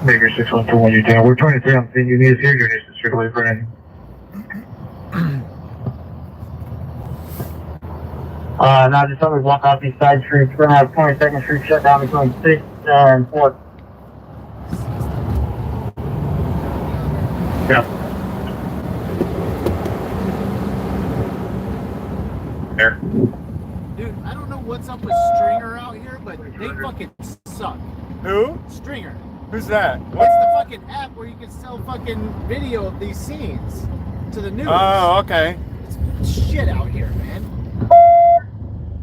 Maker 612, what you doing? We're 23 on scene. You need to see your needs to strictly for any. Now just always walk off these side streets. We're gonna have 22nd Street shut down between 6th and 4th. Yeah. There. Dude, I don't know what's up with Stringer out here, but they fucking suck. Who? Stringer. Who's that? What's the fucking app where you can sell fucking video of these scenes to the news? Oh, okay. It's shit out here, man.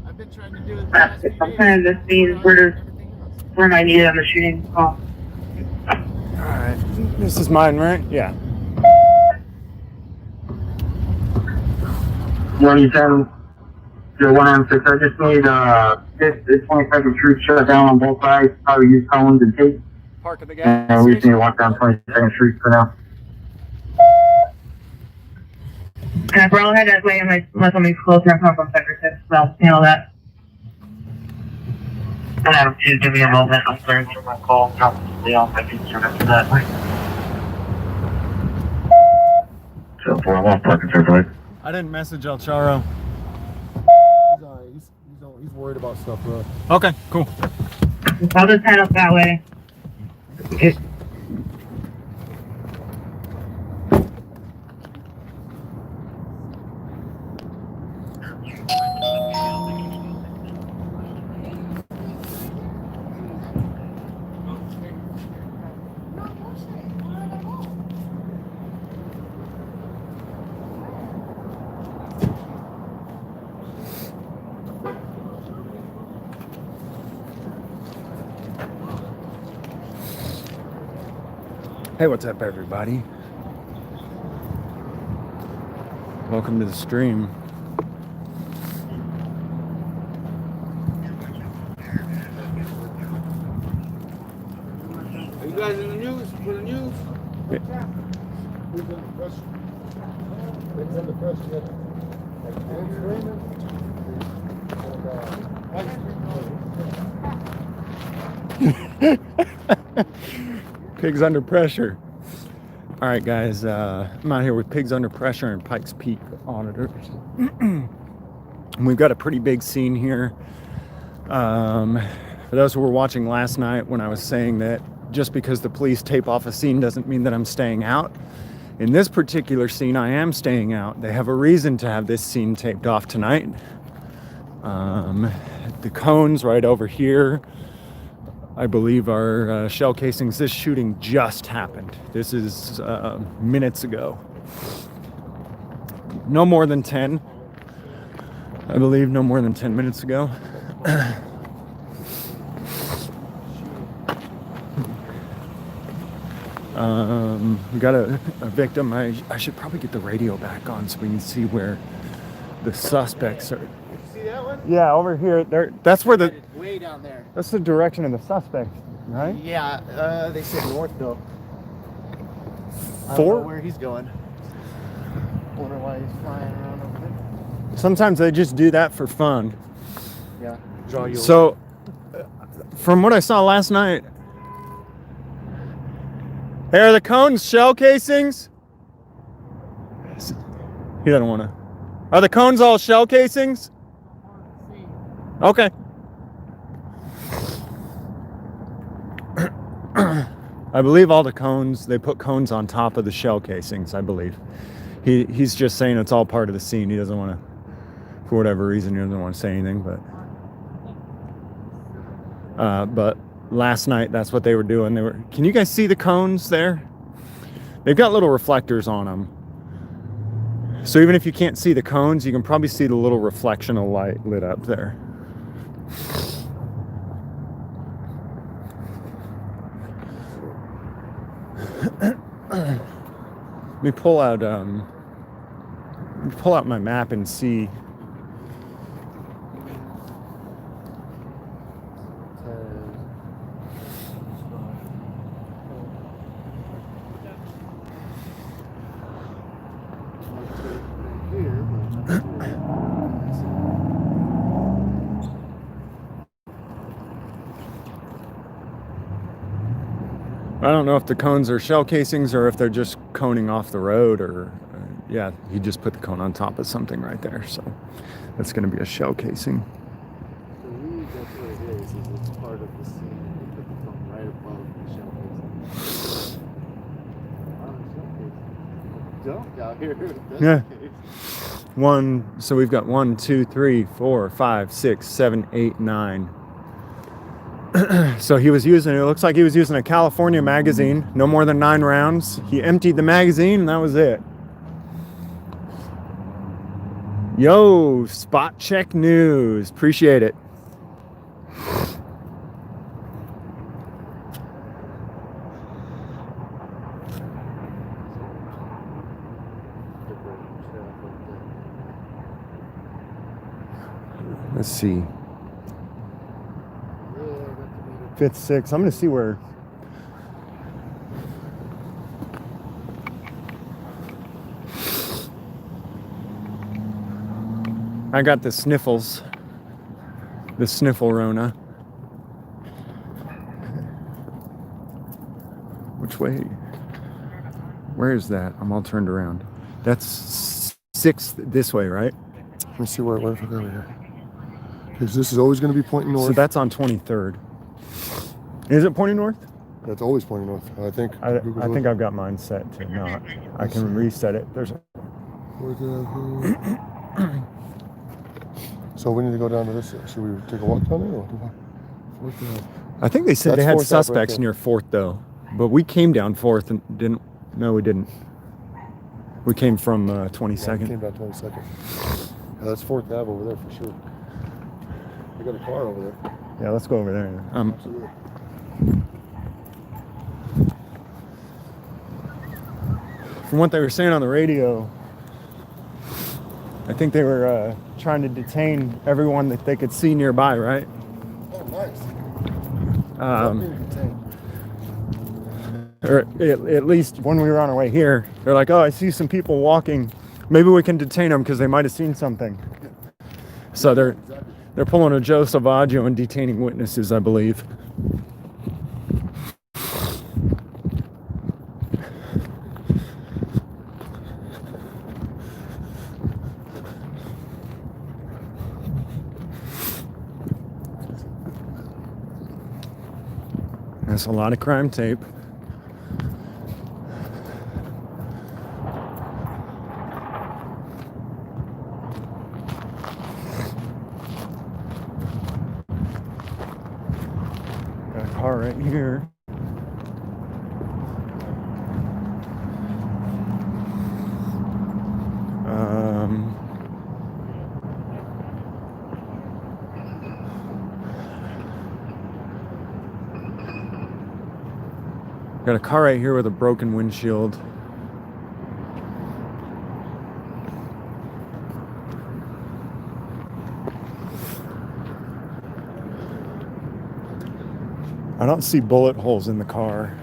I've been trying to do it the last few days. Sometimes the scenes where I need on the shooting call. Alright. This is mine, right? Yeah. 110, 106. I just need this 22nd Street shut down on both sides. Probably use cones and tape. Park at the gas And we just need to walk down 22nd Street for now. And we're all headed that way unless somebody's closer and come from Sector 6, so handle that. Just give me a moment. I'm starting to my call. Probably on my feature after that. So, 401, parking circle. I didn't message El Charo. He's worried about stuff, bro. Okay, cool. I'll just head up that way. Hey, what's up, everybody? Welcome to the stream. Are you guys in the news? For the news? Yeah. Who's under pressure? Who's under pressure? Pigs Under Pressure. All right, guys. I'm out here with Pigs Under Pressure and Pikes Peak auditors. And we've got a pretty big scene here. For those who were watching last night when I was saying that just because the police tape off a scene doesn't mean that I'm staying out. In this particular scene, I am staying out. They have a reason to have this scene taped off tonight. The cones right over here, I believe, are shell casings. This shooting just happened. This is minutes ago. No more than 10. I believe no more than 10 minutes ago. We got a victim. I should probably get the radio back on so we can see where the suspects are. You see that one? Yeah, over here. That's where the. Way down there. That's the direction of the suspect, right? Yeah, they said north though. I don't Four? know where he's going. Wonder why he's flying around over there. Sometimes they just do that for fun. Yeah. Draw you. So, from what I saw last night, hey, are the cones shell casings? He doesn't want to. Are the cones all shell casings? Okay. I believe all the cones, they put cones on top of the shell casings, I believe. He's just saying it's all part of the scene. He doesn't want to, for whatever reason, he doesn't want to say anything, but last night, that's what they were doing. Can you guys see the cones there? They've got little reflectors on them. So even if you can't see the cones, you can probably see the little reflection of light lit up there. Let me pull out my map and see. I don't know if the cones are shell casings or if they're just coning off the road, or yeah, he just put the cone on top of something right there. So that's going to be a shell casing. So that's what it is it's part of the scene. They put the phone right above the shell casing. Wow, shell casing. Junk out here. That's Yeah. the case. So we've got 1, 2, 3, 4, 5, 6, 7, 8, 9. So he was using, it looks like he was using a California magazine, no more than 9 rounds. He emptied the magazine and that was it. Yo, Spot Check News. Appreciate it. Let's see. 5th, 6th. I'm going to see where. I got the sniffles. The sniffle Rona. Which way? Where is that? I'm all turned around. That's 6th this way, right? Let me see where if I go over here. Because this is always going to be pointing north. So that's on 23rd. Is it pointing north? That's always pointing north. I think. I think I've got mine set to not. I can reset it. There's a... So we need to go down to this. Should we take a walk down there? Or I think they said That's they had 4th up right suspects there. near 4th though, but we came down 4th and didn't. No, we didn't. We came from 22nd. Came down 22nd. Yeah, that's 4th Ave over there for sure. We got a car over there. Yeah, let's go over there. Absolutely. From what they were saying on the radio, I think they were trying to detain everyone that they could see nearby, right? Oh, nice. Or at least when we were on our way here, they're like, oh, I see some people walking. Maybe we can detain them because they might have seen something. So they're pulling a Joe Salvaggio and detaining witnesses, I believe. That's a lot of crime tape. Got a car right here. Got a car right here with a broken windshield. I don't see bullet holes in the car.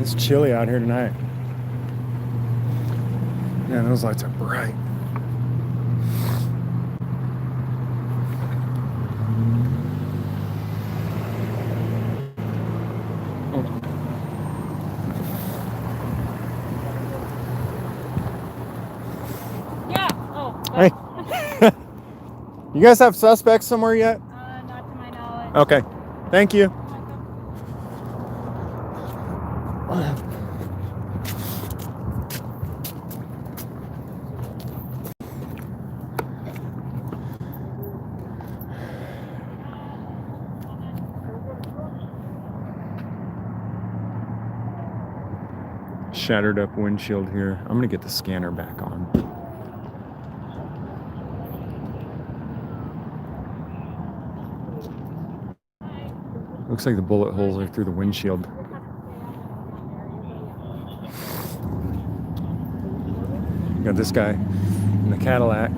It's chilly out here tonight. Man, those lights are bright. Yeah. Oh. Hey. You guys have suspects somewhere yet? Not to my knowledge. Okay. Thank you. Shattered up windshield here. I'm gonna get the scanner back on. Looks like the bullet holes are through the windshield. Got this guy in the Cadillac.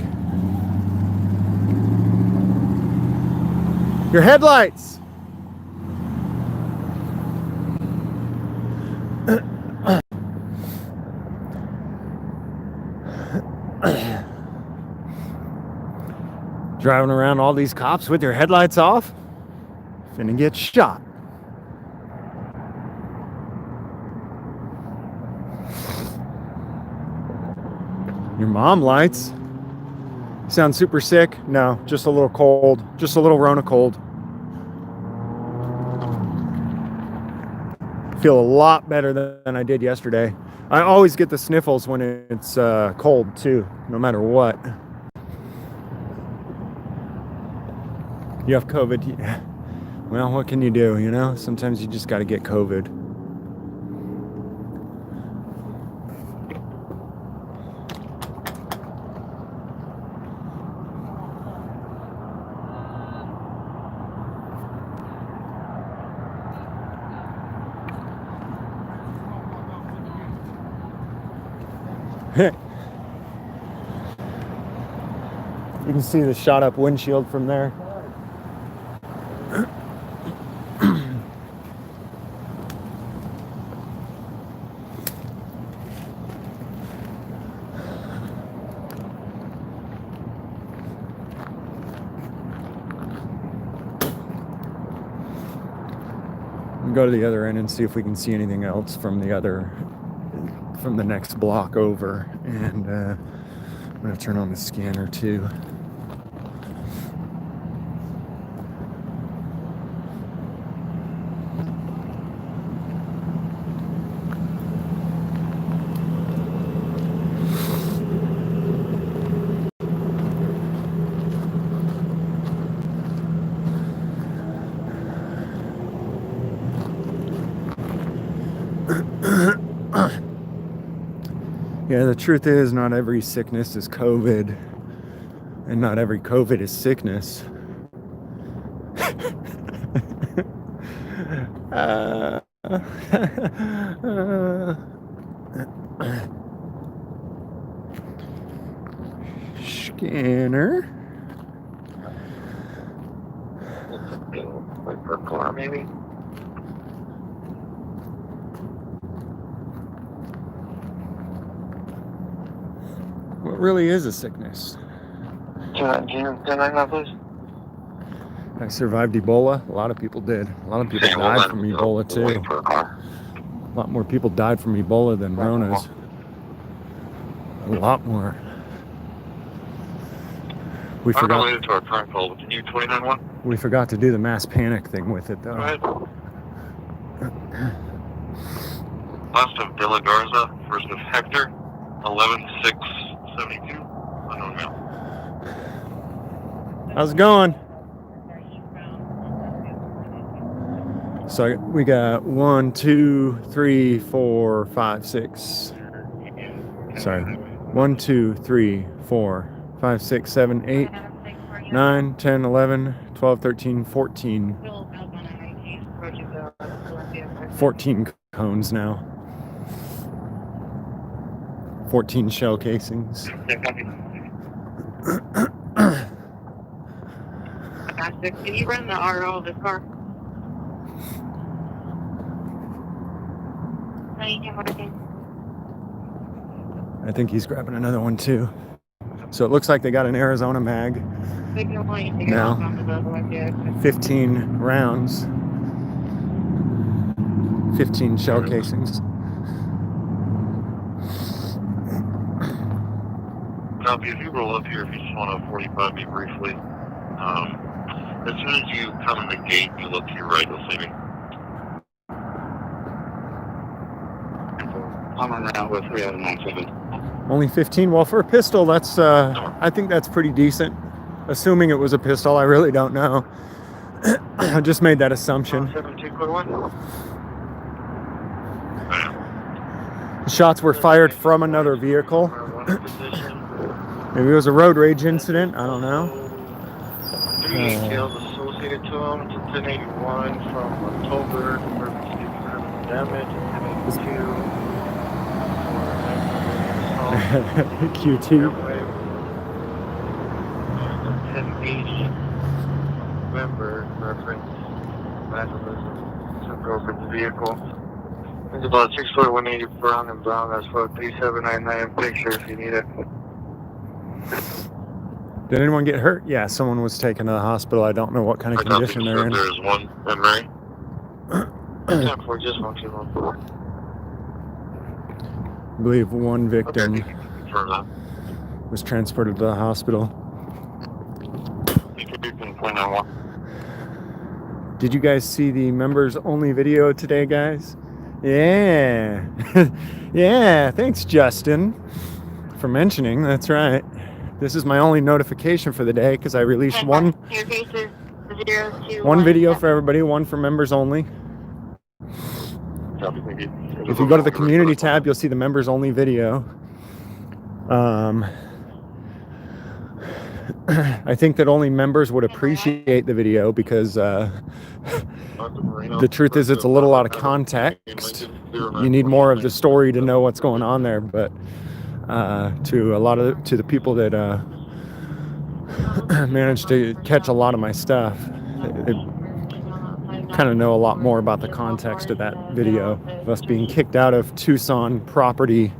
Your headlights! Driving around all these cops with your headlights off? Finna get shot. Your mom lights. Sound super sick? No, just a little cold. Just a little Rona cold. Feel a lot better than I did yesterday. I always get the sniffles when it's cold too, no matter what. You have COVID? Yeah. Well, what can you do, you know? Sometimes you just got to get COVID. You can see the shot up windshield from there. Go to the other end and see if we can see anything else from the next block over. And I'm gonna turn on the scanner too. Yeah, the truth is not every sickness is COVID, and not every COVID is sickness. Scanner. Wait for a car, maybe. What really is a sickness? I survived Ebola. A lot of people did. A lot of people died from Ebola too. A lot more people died from Ebola than Ronas. A lot more. We I'm forgot. related to our current call. Can you 291? We forgot to do the mass panic thing with it though. Go ahead. Last of De La Garza, first of Hector, 11672. Unknown male. How's it going? So we got 1, 2, 3, 4, 5, 6. Sorry. 1, 2, 3, 4, 5, 6, 7, 8, 9, 10, 11, 12, 13, 14. 14 cones now. 14 shell casings. Can you run the RO of this car? I think he's grabbing another one too. So it looks like they got an Arizona mag now. 15 rounds. 15 shell casings. Now, if you roll up here, if you just want to 45 me briefly, as soon as you come in the gate, you look to your right, you'll see me. I'm on route with 3097. Only 15? Well, for a pistol, that's, I think that's pretty decent. Assuming it was a pistol, I really don't know. I just made that assumption. 72 code 1. Shots were fired from another vehicle. Maybe it was a road rage incident. I don't know. 3 details associated to him. It's a 1081 from October. Emergency permanent damage. 1082 QT. 1080 November reference. Vandalism. Took over the vehicle. It's about 6 foot 180 brown and brown. That's for 3799 picture if you need it. Did anyone get hurt? Yeah, someone was taken to the hospital. I don't know what kind of condition they're in. There's one memory. Time for just one, 2, 1. I believe one victim Okay, confirm that. was transported to the hospital. You could do 10.91. Did you guys see the members only video today, guys? Yeah. Yeah, thanks, Justin, for mentioning. That's right. This is my only notification for the day because I released one video for everybody, one for members only. If you go to the community tab, you'll see the members only video. I think that only members would appreciate the video because the truth is it's a little out of context. You need more of the story to know what's going on there, but to the people that managed to catch a lot of my stuff, they kind of know a lot more about the context of that video of us being kicked out of Tucson property,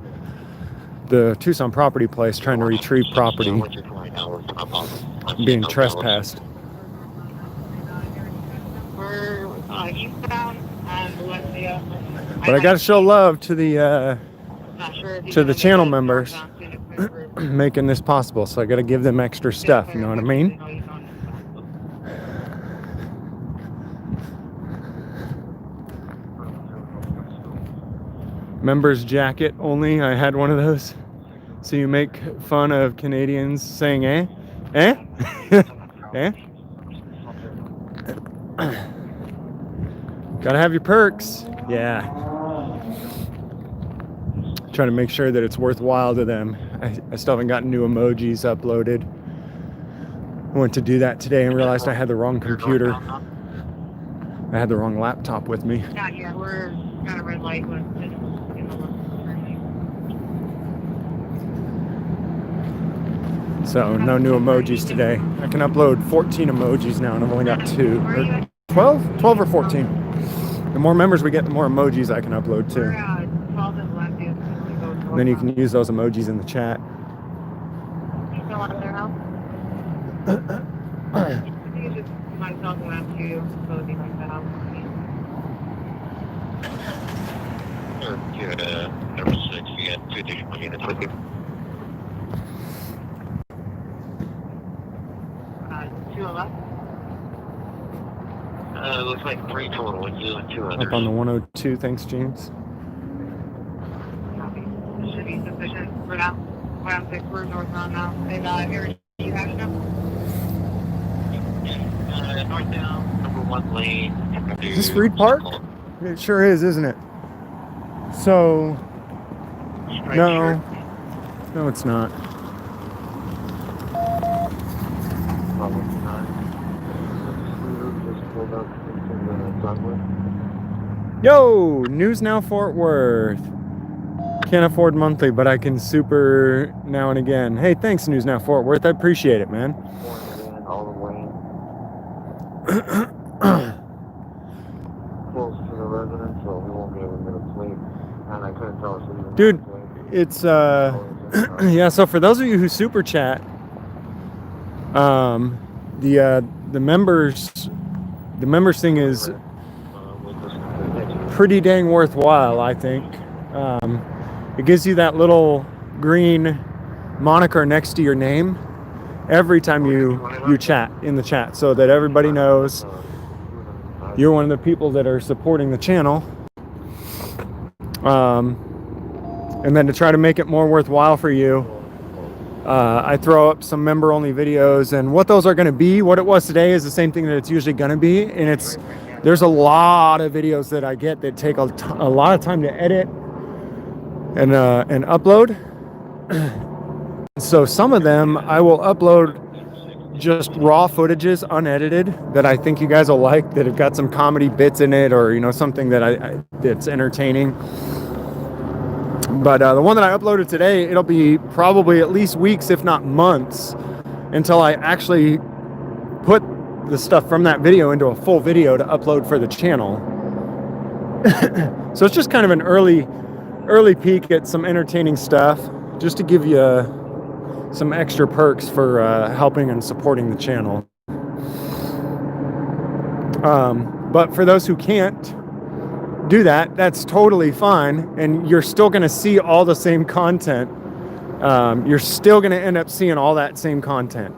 the Tucson property place, trying to retrieve property, being trespassed. But I gotta show love to the channel members making this possible, so I gotta give them extra stuff, you know what I mean? Members jacket only. I had one of those. So you make fun of Canadians saying eh? Eh? Eh? Gotta have your perks. Yeah. Trying to make sure that it's worthwhile to them. I still haven't gotten new emojis uploaded. I went to do that today and realized I had the wrong computer. I had the wrong laptop with me. Yeah, we're got a red light with it. So no new emojis today. I can upload 14 emojis now and I've only got 2. Or 12? 12 or 14. The more members we get, the more emojis I can upload too. And then you can use those emojis in the chat. Number 6, you got 2 additional units with you. It looks like 3 total, with you and 2 others. Up on the 102, thanks, James. Should be sufficient for now. 106, we're northbound now. And here, you have enough? Northbound, number 1 lane. Is this Reed Park? It sure is, isn't it? So, no, it's not. Yo, News Now Fort Worth. Can't afford monthly, but I can super now and again. Hey, thanks, News Now Fort Worth. I appreciate it, man. Close to the residence, so we won't be able to get a plate. And I couldn't tell us if Dude, it's yeah, so for those of you who super chat, the members thing is pretty dang worthwhile, I think. It gives you that little green moniker next to your name every time you chat in the chat, so that everybody knows you're one of the people that are supporting the channel. And then to try to make it more worthwhile for you, I throw up some member only videos, and what those are going to be, what it was today is the same thing that it's usually going to be. And there's a lot of videos that I get that take a lot of time to edit. and upload. So some of them I will upload just raw footages, unedited, that I think you guys will like, that have got some comedy bits in it, or, you know, something that that's entertaining. But the one that I uploaded today, it'll be probably at least weeks, if not months, until I actually put the stuff from that video into a full video to upload for the channel. So it's just kind of an early peek at some entertaining stuff, just to give you some extra perks for helping and supporting the channel. But for those who can't do that, that's totally fine, and you're still going to see all the same content. You're still going to end up seeing all that same content.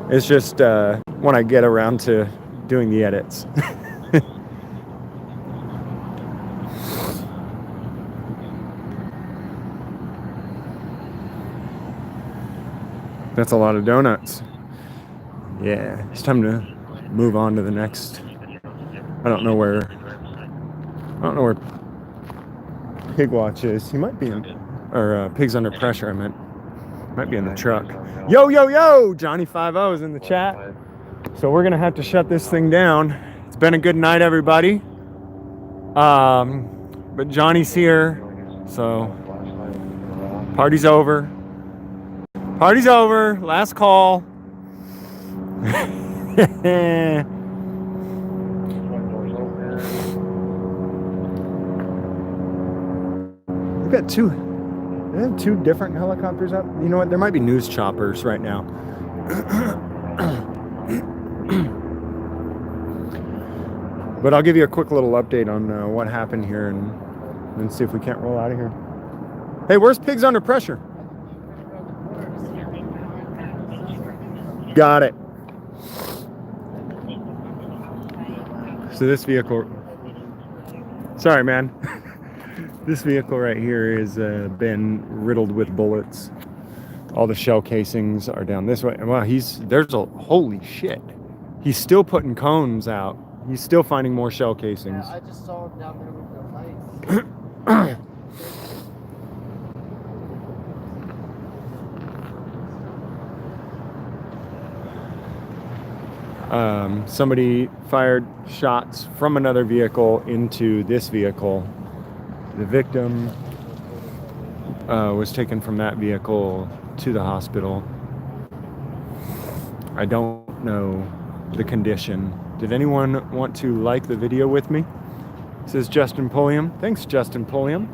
It's just when I get around to doing the edits. That's a lot of donuts. Yeah, it's time to move on to the next. I don't know where Pig Watch is. He might be in, or Pigs Under Pressure, I meant. Might be in the truck. Yo, Johnny 50 is in the chat. So we're gonna have to shut this thing down. It's been a good night, everybody. But Johnny's here, so party's over. Party's over. Last call. We've got two. They have two different helicopters up. You know what? There might be news choppers right now. But I'll give you a quick little update on what happened here, and see if we can't roll out of here. Hey, where's Pigs Under Pressure? Got it. So this vehicle, sorry man, this vehicle right here has been riddled with bullets. All the shell casings are down this way. Wow, holy shit. He's still putting cones out. He's still finding more shell casings. Yeah, I just saw him down there with the lights. Somebody fired shots from another vehicle into this vehicle. The victim was taken from that vehicle to the hospital. I don't know the condition. Did anyone want to like the video with me? This is Justin Pulliam. Thanks, Justin Pulliam.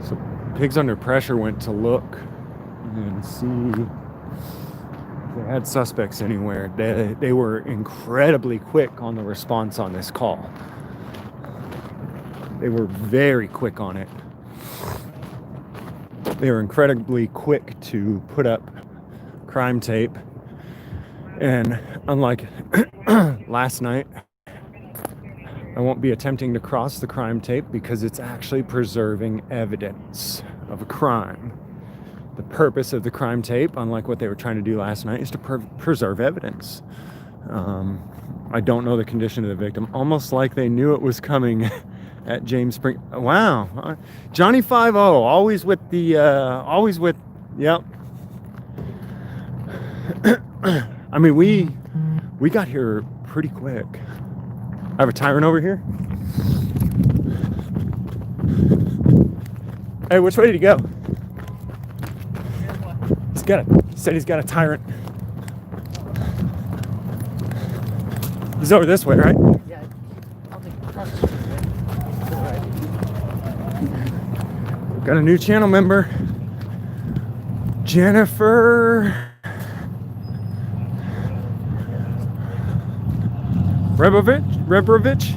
So Pigs Under Pressure went to look and see if they had suspects anywhere. They were incredibly quick on the response on this call. They were very quick on it. They were incredibly quick to put up crime tape. And unlike last night, I won't be attempting to cross the crime tape because it's actually preserving evidence of a crime. The purpose of the crime tape, unlike what they were trying to do last night, is to preserve evidence. I don't know the condition of the victim. Almost like they knew it was coming at James Spring. Wow. Johnny 50, always with the, yep. I mean, we got here pretty quick. I have a tyrant over here. Hey, which way did he go? He said he's got a tyrant. He's over this way, right? Yeah, I'll take the cross street. Got a new channel member. Jennifer Rebrovich.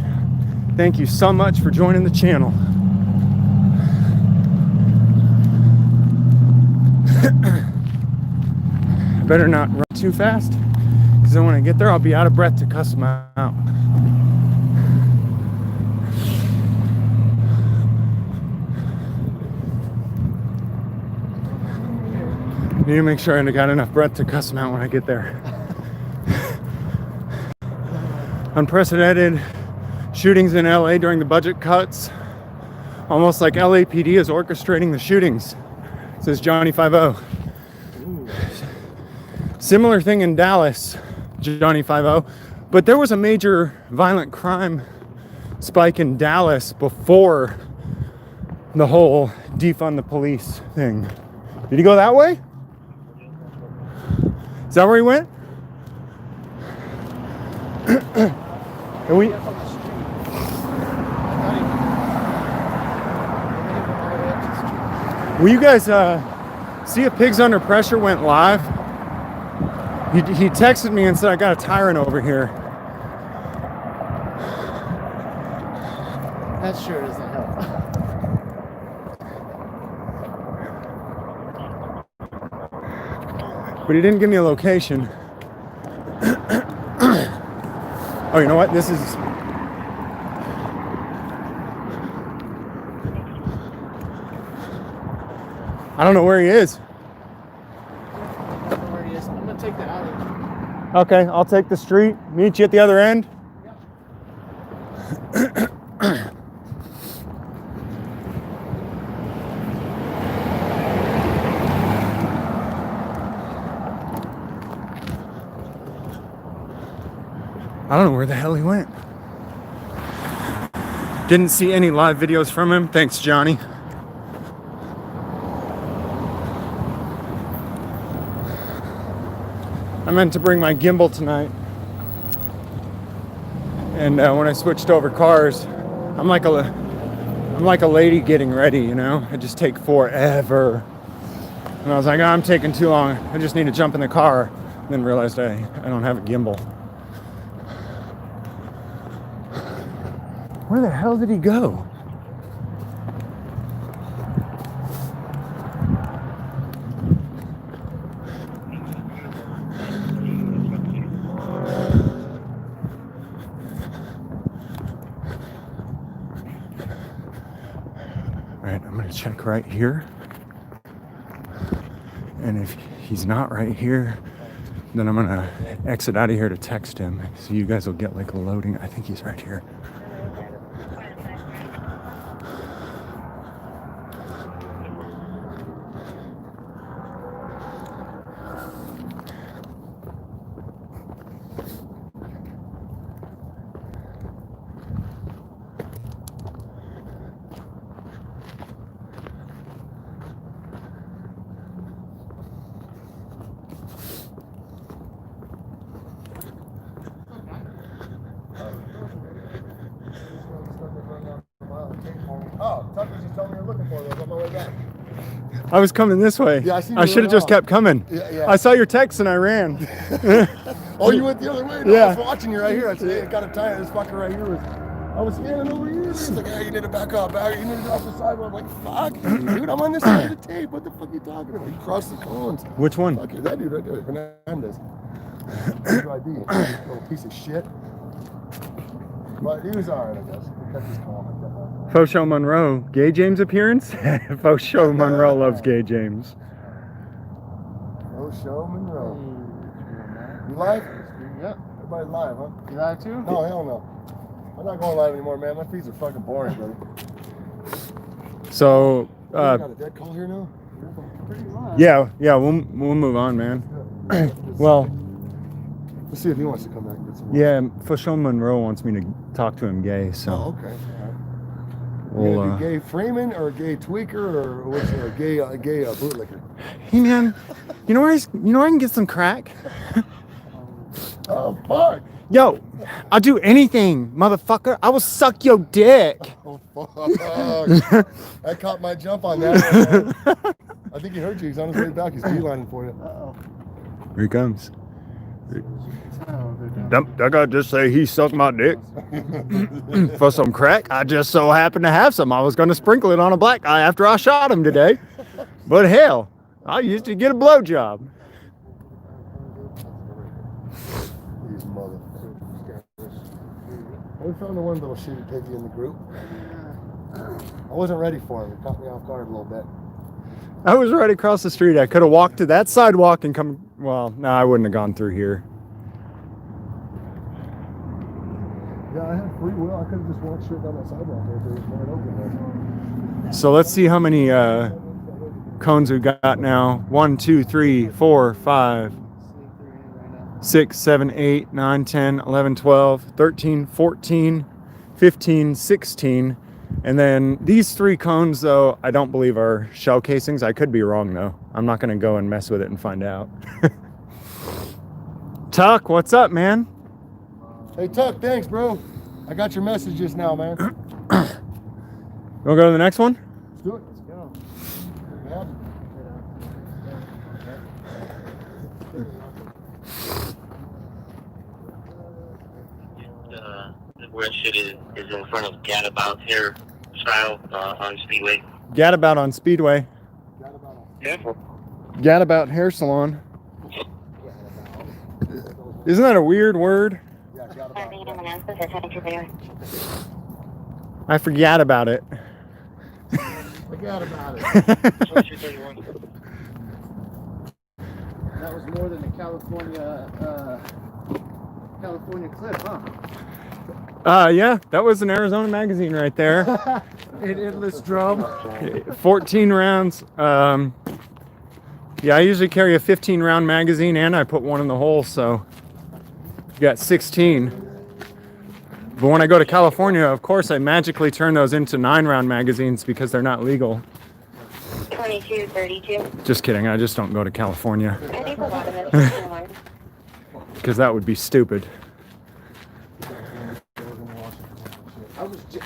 Thank you so much for joining the channel. Better not run too fast, because then when I get there, I'll be out of breath to cuss them out. Need to make sure I got enough breath to cuss him out when I get there. Unprecedented shootings in LA during the budget cuts. Almost like LAPD is orchestrating the shootings, says Johnny 50. Similar thing in Dallas, Johnny 50. But there was a major violent crime spike in Dallas before the whole defund the police thing. Did he go that way? Is that where he went? And we... Will you guys see if Pigs Under Pressure went live? He texted me and said, I got a tyrant over here. That sure doesn't help. But he didn't give me a location. Oh, you know what? This is... I don't know where he is. I don't know where he is. I'm gonna take the alley. Okay, I'll take the street. Meet you at the other end. I don't know where the hell he went. Didn't see any live videos from him. Thanks, Johnny. I meant to bring my gimbal tonight. And when I switched over cars, I'm like a lady getting ready, you know? I just take forever. And I was like, oh, I'm taking too long. I just need to jump in the car. And then realized I don't have a gimbal. Where the hell did he go? All right, I'm gonna check right here. And if he's not right here, then I'm gonna exit out of here to text him. So you guys will get like a loading. I think he's right here. Oh, Tucker's just told me you're looking for those on my way back. I was coming this way. Yeah, I seen you I should have run just off. kept coming. Yeah. I saw your text and I ran. Oh, you went the other way? No, Yeah. I was watching you right here. I said, hey, I got a tire. This fucker right here was... I was standing over here. He's like, hey, you need to back up. You need to get off the sidewalk. I'm like, fuck, dude, I'm on this side of the tape. What the fuck are you talking about? You crossed the cones. Which one? Fuck you, that dude right there, Hernandez. Your ID, little piece of shit. But he was alright, I guess. He kept his calm like that. Faux Show Monroe, Gay James appearance? Faux Show Monroe loves Gay James. Oh, show Monroe. You live? Yep. Everybody's live, huh? You live too? No, hell no. I'm not going live anymore, man. My feeds are fucking boring, buddy. So, You got a dead call here now? Pretty live. yeah, we'll move on, man. Well, Let's see if he wants to come back and get some more. yeah, Faux Show Monroe wants me to talk to him gay, so Oh, okay. we'll, You gonna be gay Freeman or a gay tweaker or what's a gay bootlicker? Hey man, you know where I can get some crack? Oh fuck! Yo, I'll do anything, motherfucker. I will suck your dick. Oh fuck! I caught my jump on that one. I think he heard you. He's on his way back. He's beelining for you. Uh-oh. Here he comes. Oh, they're down. That guy just say he sucked my dick for some crack. I just so happened to have some. I was going to sprinkle it on a black guy after I shot him today. But hell, I used to get a blowjob. These motherfuckers. We found the one little shitty piggy in the group. I wasn't ready for him. It caught me off guard a little bit. I was right across the street. I could have walked to that sidewalk and come. Well, no, I wouldn't have gone through here. Yeah, I had free will. I could have just walked straight down that sidewalk right there. It was wide open there. So let's see how many cones we got now. 1, 2, 3, 4, 5, 6, 7, 8, 9, 10, 11, 12, 13, 14, 15, 16. And then these 3 cones, though, I don't believe are shell casings. I could be wrong, though. I'm not going to go and mess with it and find out. Tuck, what's up, man? Hey, Tuck, thanks, bro. I got your message just now, man. You want to go to the next one? Let's do it. Let's go. Yeah. Where shit is in front of Gadabout here, trial on Speedway. Gadabout on Speedway. Careful. Gadabout Hair Salon. Isn't that a weird word? Yeah, got about I forgot about it. Forgot about it. That was more than the California clip, huh? Yeah, that was an Arizona magazine right there. An endless drum. 14 rounds. Yeah, I usually carry a 15 round magazine and I put one in the hole, so you got 16. But when I go to California, of course, I magically turn those into 9 round magazines because they're not legal. 2232. Just kidding, I just don't go to California. Because that would be stupid.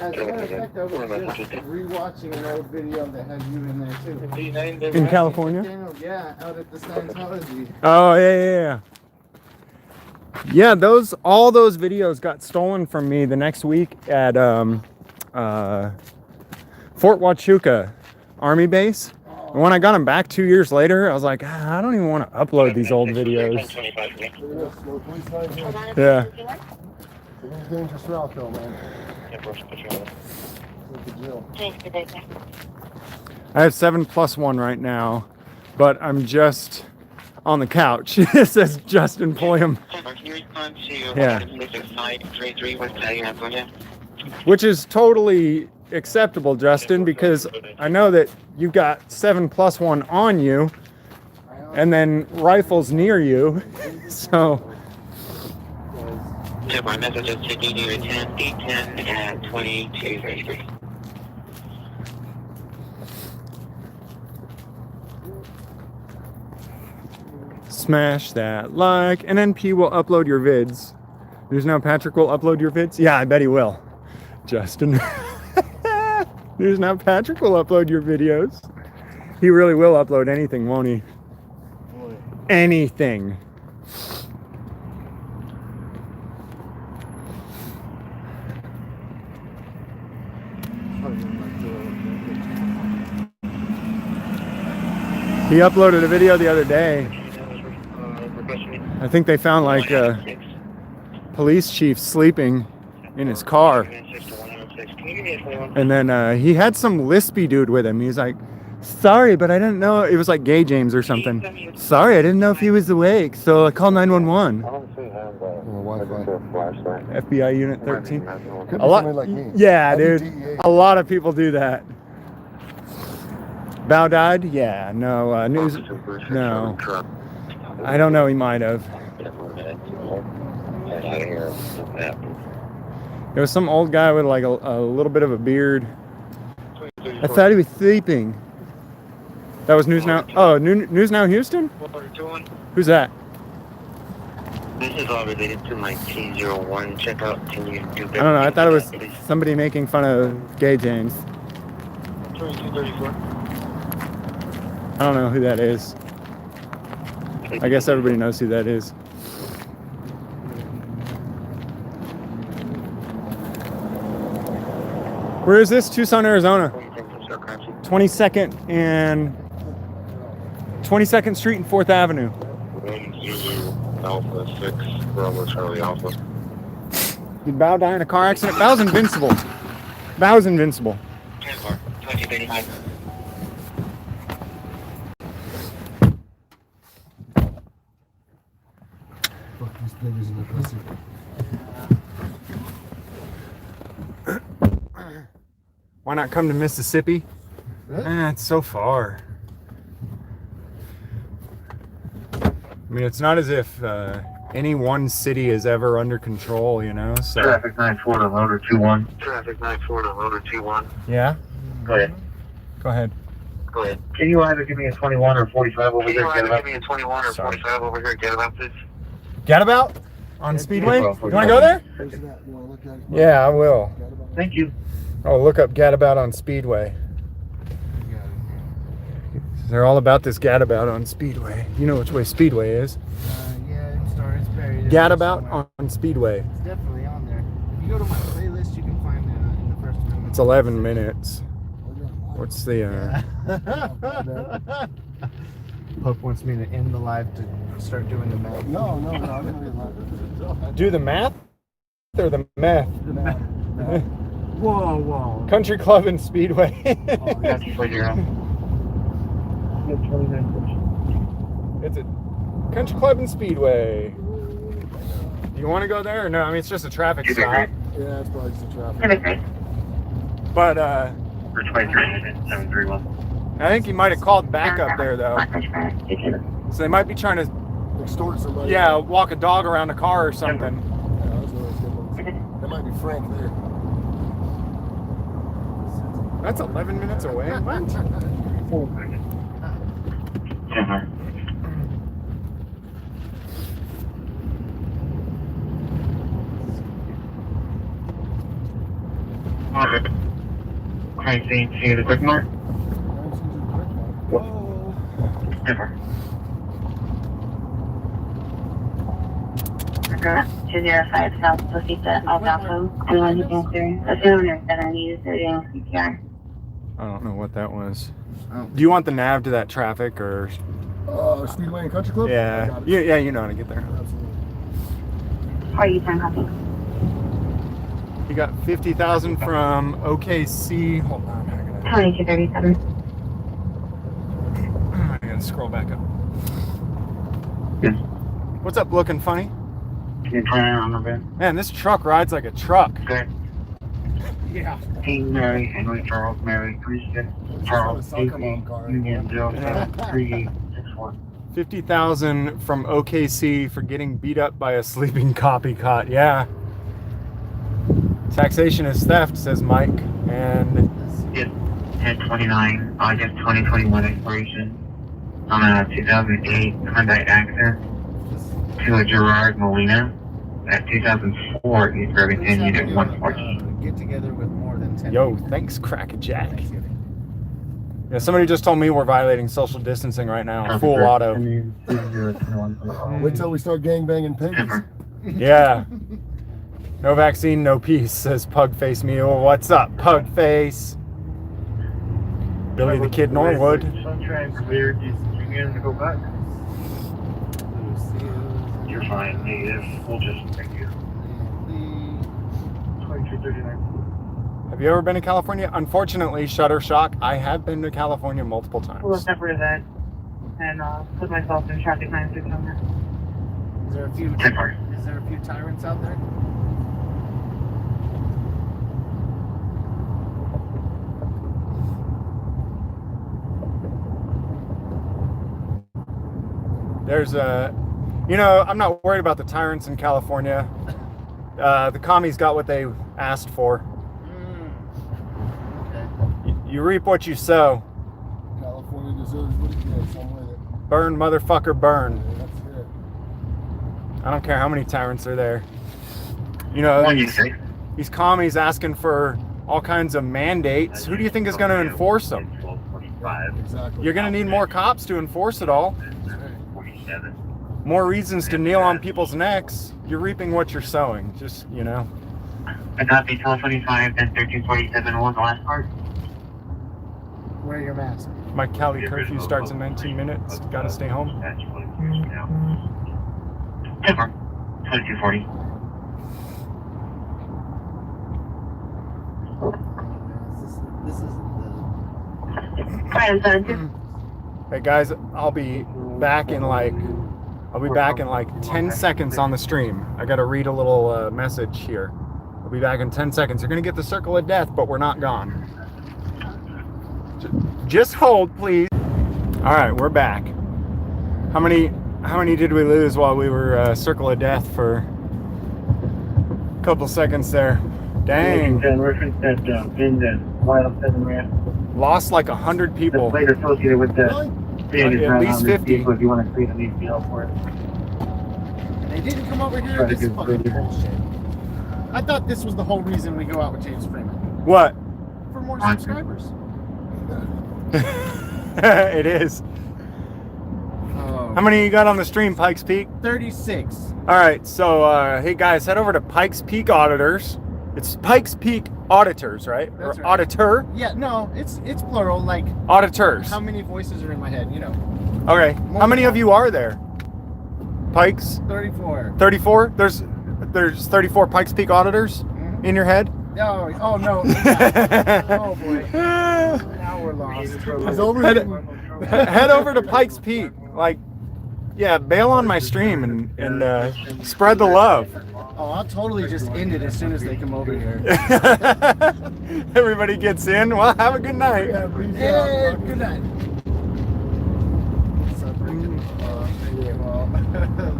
As a matter of fact, I was just rewatching an old video that had you in there too. In California? Yeah, out at the Scientology. Oh, yeah. Yeah, all those videos got stolen from me the next week at Fort Huachuca Army Base. And when I got them back 2 years later, I was like, I don't even want to upload these old videos. Yeah. It's a dangerous route, though, man. I have 7+1 right now, but I'm just on the couch. It says Justin Pulliam. Yeah. Which is totally acceptable, Justin, because I know that you've got 7+1 on you and then rifles near you. So Yeah, my message is taking you to 810 and 2233. smash that like, and NP will upload your vids. There's no Patrick will upload your vids? Yeah, I bet he will. Justin. There's now Patrick will upload your videos. He really will upload anything, won't he? Anything. He uploaded a video the other day. I think they found like a police chief sleeping in his car. And then he had some lispy dude with him. He's like, sorry, but I didn't know. It was like Gay James or something. Sorry, I didn't know if he was awake, so I called 911. FBI Unit 13. Could A be lot. somebody like me. Yeah, I'd be dude. DEA. A lot of people do that. Bow died? Yeah, no. News. No. I don't know. He might have. There was some old guy with like a little bit of a beard. I thought he was sleeping. That was News Now. Oh, News Now Houston? Who's that? This is all related to my T01 checkout. Can you do that? I don't know. I thought it was somebody making fun of Gay James. 2234. I don't know who that is. I guess everybody knows who that is. Where is this? Tucson, Arizona. 22nd and 22nd Street and 4th Avenue. Alpha 6, Bravo Charlie Alpha. Did Bao die in a car accident? Bao's invincible. Bao's invincible. 2035. Niggas in the pussy. Why not come to Mississippi? It's so far. I mean, it's not as if any one city is ever under control, you know? So. Traffic 94 to loader 21. Traffic 94 to loader 21. Yeah? Go ahead. Go ahead. Go ahead. Can you either give me a 21 or 45 over here? Can you either give me a 21 or 45 over here? Get about this. Gadabout? On Speedway? You want to go there? Where's that? You want to look at it? Yeah, I will. Thank you. Oh, look up Gadabout on Speedway. They're all about this Gadabout on Speedway. You know which way Speedway is. Yeah, it's buried. Gadabout on Speedway. It's definitely on there. If you go to my playlist, you can find it in the first minute. It's 11 minutes. What's the... Pope wants me to end the live to start doing the math. No, I didn't realize. Do the math or the meth? Whoa. Country Club and Speedway. That's for your own. It's a Country Club and Speedway. You want to go there or no? I mean, it's just a traffic stop. Yeah, it's probably just a traffic. But For 23-731. I think he might have called back up there though. So they might be trying to, Extort somebody. yeah, walk a dog around a car or something. Yeah, those are always good ones. That might be Frank there. That's 11 minutes away. What? Crime scene to the quick mark. Whoa. Never. 205 South Placita, Alfalfa. Anyone who's answering. Assume that I need is doing CPR. I don't know what that was. Do you want the nav to that traffic or? Speedway and Country Club? Yeah. Yeah, you know how to get there. Absolutely. Are you trying copy? You got 50,000 from OKC. Hold on, I 2237. gotta scroll back up. Yes. What's up, looking funny? Can you turn around a bit? Man, this truck rides like a truck. Good. Yeah. King Mary, Henry Charles, Mary, Christian, Charles, Stacy, Union, 07361. 50,000 from OKC for getting beat up by a sleeping copycat. Yeah. Taxation is theft, says Mike. And Yes, 1029, August 2021 expiration on a 2008 Hyundai Accent to a Gerard Molina at 2004 East Irvington, Unit 114. Get together with more than 10 yo, people. thanks, Crackajack. Yeah, somebody just told me we're violating social distancing right now. Full auto. Wait till we start gangbanging pigs. Yeah. No vaccine, no peace, says Pugface Mule. What's up, Pugface? Billy the Kid Norwood. Sunshine cleared. You going to go back? You're fine. Negative. We'll just take you. 2239. Have you ever been to California? Unfortunately, Shuttershock, I have been to California multiple We'll times. separate that and put myself in traffic 96 on that. Is there a few? 10-4. Is there a few tyrants out there? There's a, you know, I'm not worried about the tyrants in California. The commies got what they asked for. You reap what you sow. California deserves what it gets. I'm with it. Burn, motherfucker, burn. Yeah, that's it. I don't care how many tyrants are there. You know, these commies asking for all kinds of mandates. Who do you think is going to enforce them? Exactly. You're going to need more cops to enforce it all. More reasons to kneel on people's necks. You're reaping what you're sowing. Just, you know. I copy 1225 and 1347. What was the last part? Wear your mask. My Cali curfew starts in 19 minutes. Gotta stay home. 2240. This is Alright, I'm done. Hey guys, I'll be back in like I'll be back in like 10 seconds on the stream. I got to read a little message here. I'll be back in 10 seconds. You're going to get the circle of death, but we're not gone. Just hold, please. All right, we're back. How many did we lose while we were circle of death for a couple seconds there? Dang. Lost like 100 people. Later associated with the At least 50. If you want to create a need for help for it. They didn't come over here. This is fucking bullshit. I thought this was the whole reason we go out with James Freeman. What? For more subscribers. It is. How many you got on the stream, Pikes Peak? 36. All right, so hey guys, head over to Pikes Peak Auditors. It's Pikes Peak Auditors, right? That's or right. Auditor? Yeah, no, it's plural. Like Auditors. how many voices are in my head? You know. Okay. How many of you are there? Pikes? 34. 34? There's 34 Pikes Peak Auditors in your head? Oh no. Oh boy. Now we're lost. Head over to Pikes Peak. Like, yeah, bail on my stream and spread the love. Oh, I'll totally just end it as soon as they come over here. Everybody gets in. Well, have a good night. Hey, good night.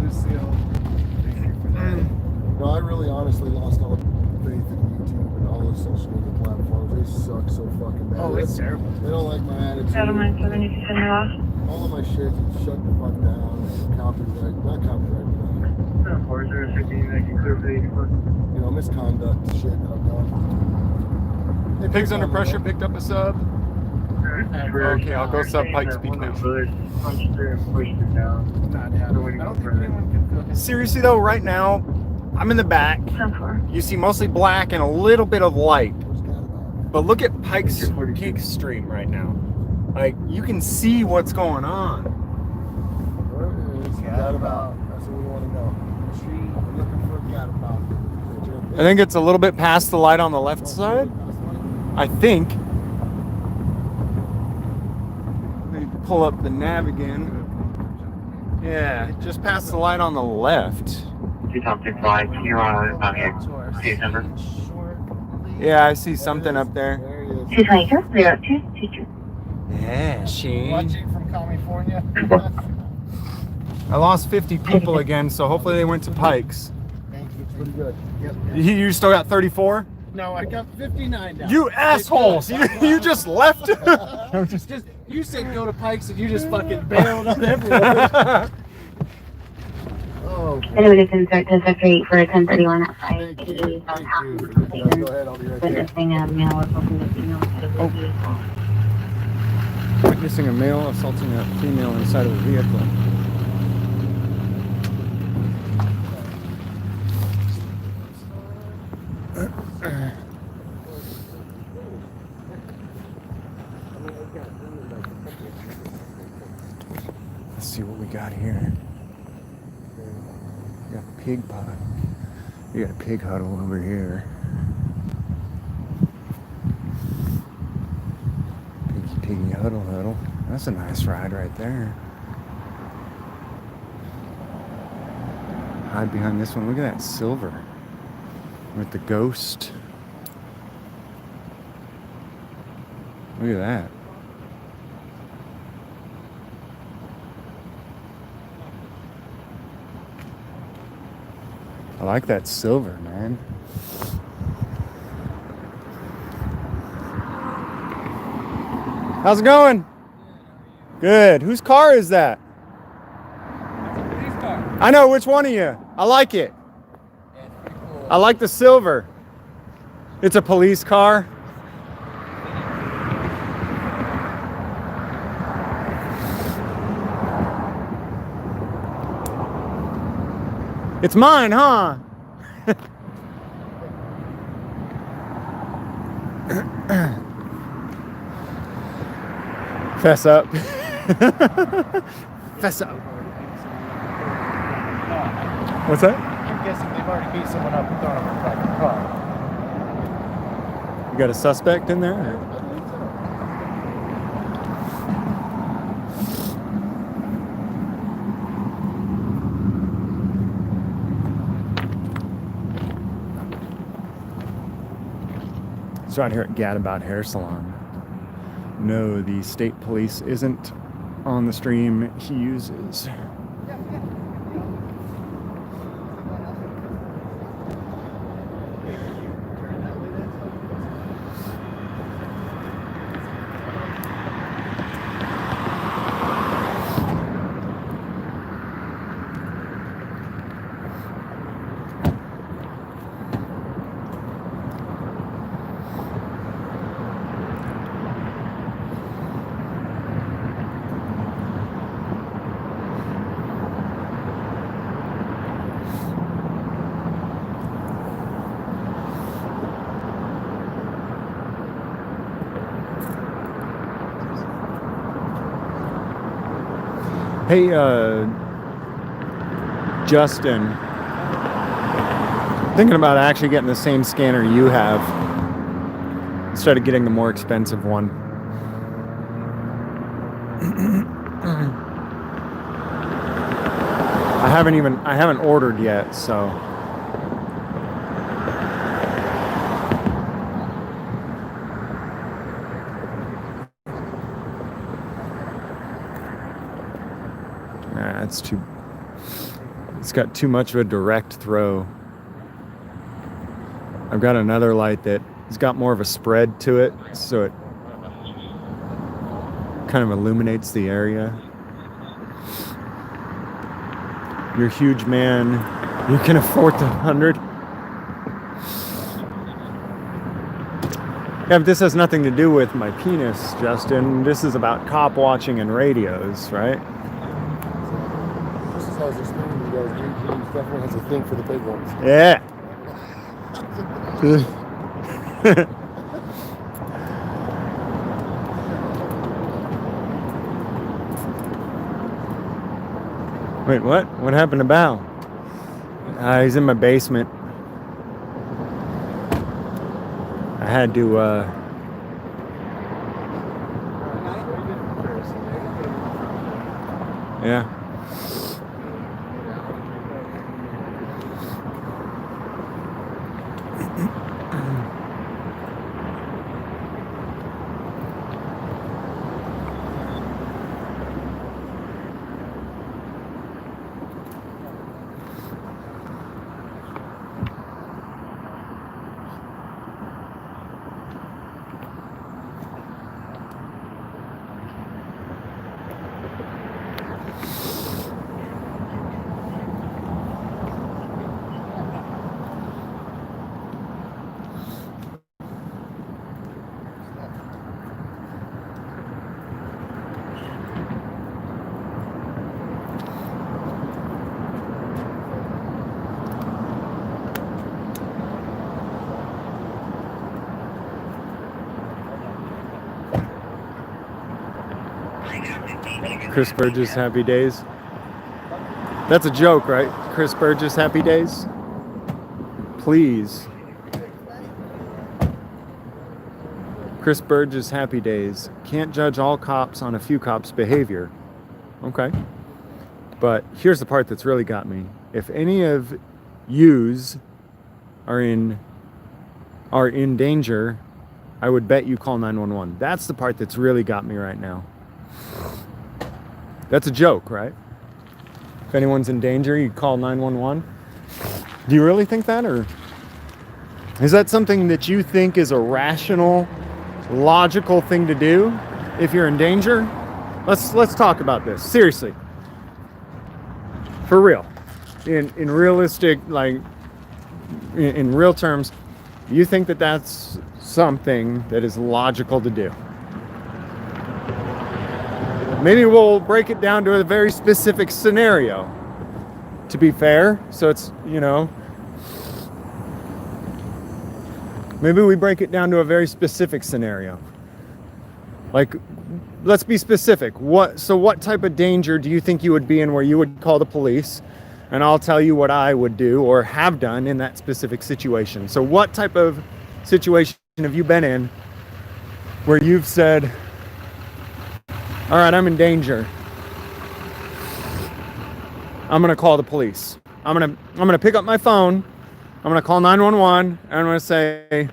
Lucille. No, I really honestly lost all faith in YouTube and all those social media platforms. They suck so fucking bad. Oh, it's terrible. They don't like my attitude. Gentlemen, 70% off. All of my shit, shut the fuck down. Copyright, not copyright, you know, misconduct shit that I've done. Pigs Under Pressure picked up a sub. Okay, I'll go sub Pikes Peak now. Not down. I don't think anyone can cook. Seriously though, right now, I'm in the back. You see mostly black and a little bit of light. But look at Pikes Peak stream right now. Like, you can see what's going on. Where is Gadabout? That's what we want to know. I'm looking for Gadabout. I think it's a little bit past the light on the left side. I think. Let me pull up the nav again. Yeah, just past the light on the left. 2005, you're on your case number. Yeah, I see something up there. There he is. 222-0222. Yeah, she. Watching from California. I lost 50 people again, so hopefully they went to Pikes. Thank you. Pretty good. Yep. You still got 34? No, I got 59 now. You assholes! You just left. just you said go to Pikes and you just fucking bailed on everyone. Oh, Anybody can start to separate for 1031 at 5. thank you. Thank you. Go ahead, I'll be right there. Witnessing a male assaulting a female inside of a vehicle. Witnessing a male assaulting a female inside of a vehicle. Let's see what we got here. We got a pig pod. We got a pig huddle over here. Piggy huddle. That's a nice ride right there. Hide behind this one. Look at that silver with the ghost. Look at that. I like that silver, man. How's it going? Good. Whose car is that? Police car. I know, which one of you? I like it. Yeah, it's pretty cool. I like the silver. It's a police car. It's mine, huh? Fess up. Fess up. What's that? I'm guessing they've already beat someone up and thrown them in the back of the car. You got a suspect in there? I believe so. It's right here at Gadabout Hair Salon. No, the state police isn't on the stream he uses. Hey, Justin, thinking about actually getting the same scanner you have instead of getting the more expensive one. I haven't ordered yet, so. It's got too much of a direct throw. I've got another light that has got more of a spread to it, so it kind of illuminates the area. You're a huge man. You can afford the 100. Yeah, but this has nothing to do with my penis, Justin. This is about cop watching and radios, right? This is how I was explaining to you guys. GG definitely has a thing for the big ones. Yeah. Wait, what? What happened to Bao? He's in my basement. I had to, yeah. Chris Burgess Happy Days. That's a joke, right? Chris Burgess Happy Days? Please. Chris Burgess Happy Days. Can't judge all cops on a few cops' behavior. Okay. But here's the part that's really got me. If any of yous are in danger, I would bet you call 911. That's the part that's really got me right now. That's a joke, right? If anyone's in danger, you call 911. Do you really think that, or is that something that you think is a rational, logical thing to do if you're in danger? Let's talk about this seriously, for real, in realistic, like in real terms. You think that that's something that is logical to do? Maybe we'll break it down to a very specific scenario, to be fair. So it's, maybe we break it down to a very specific scenario. Like, let's be specific. What type of danger do you think you would be in where you would call the police? And I'll tell you what I would do or have done in that specific situation. So what type of situation have you been in where you've said, all right, I'm in danger. I'm gonna call the police. I'm gonna pick up my phone. I'm gonna call 911 and I'm gonna say,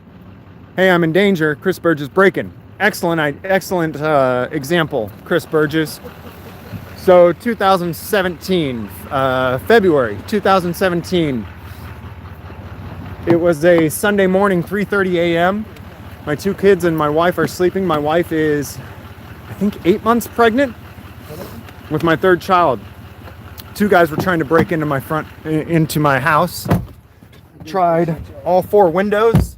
Hey, I'm in danger. Chris Burgess breaking. Excellent example, Chris Burgess. So 2017, February 2017. It was a Sunday morning, 3:30 a.m. My two kids and my wife are sleeping. My wife is, I think, 8 months pregnant with my third child. Two guys were trying to break into my house. Tried all 4 windows,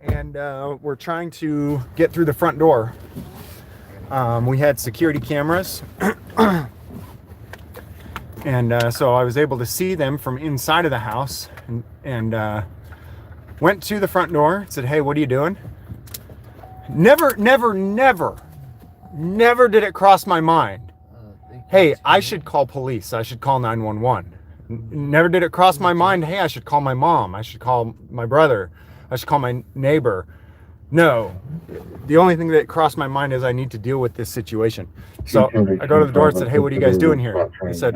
and we're trying to get through the front door. We had security cameras, and so I was able to see them from inside of the house, and went to the front door, said, "Hey, what are you doing?" Never did it cross my mind, "Hey, I should call police. I should call 911. Never did it cross my mind, "Hey, I should call my mom. I should call my brother. I should call my neighbor." No. The only thing that crossed my mind is I need to deal with this situation. So I go to the door and said, "Hey, what are you guys doing here?" They said,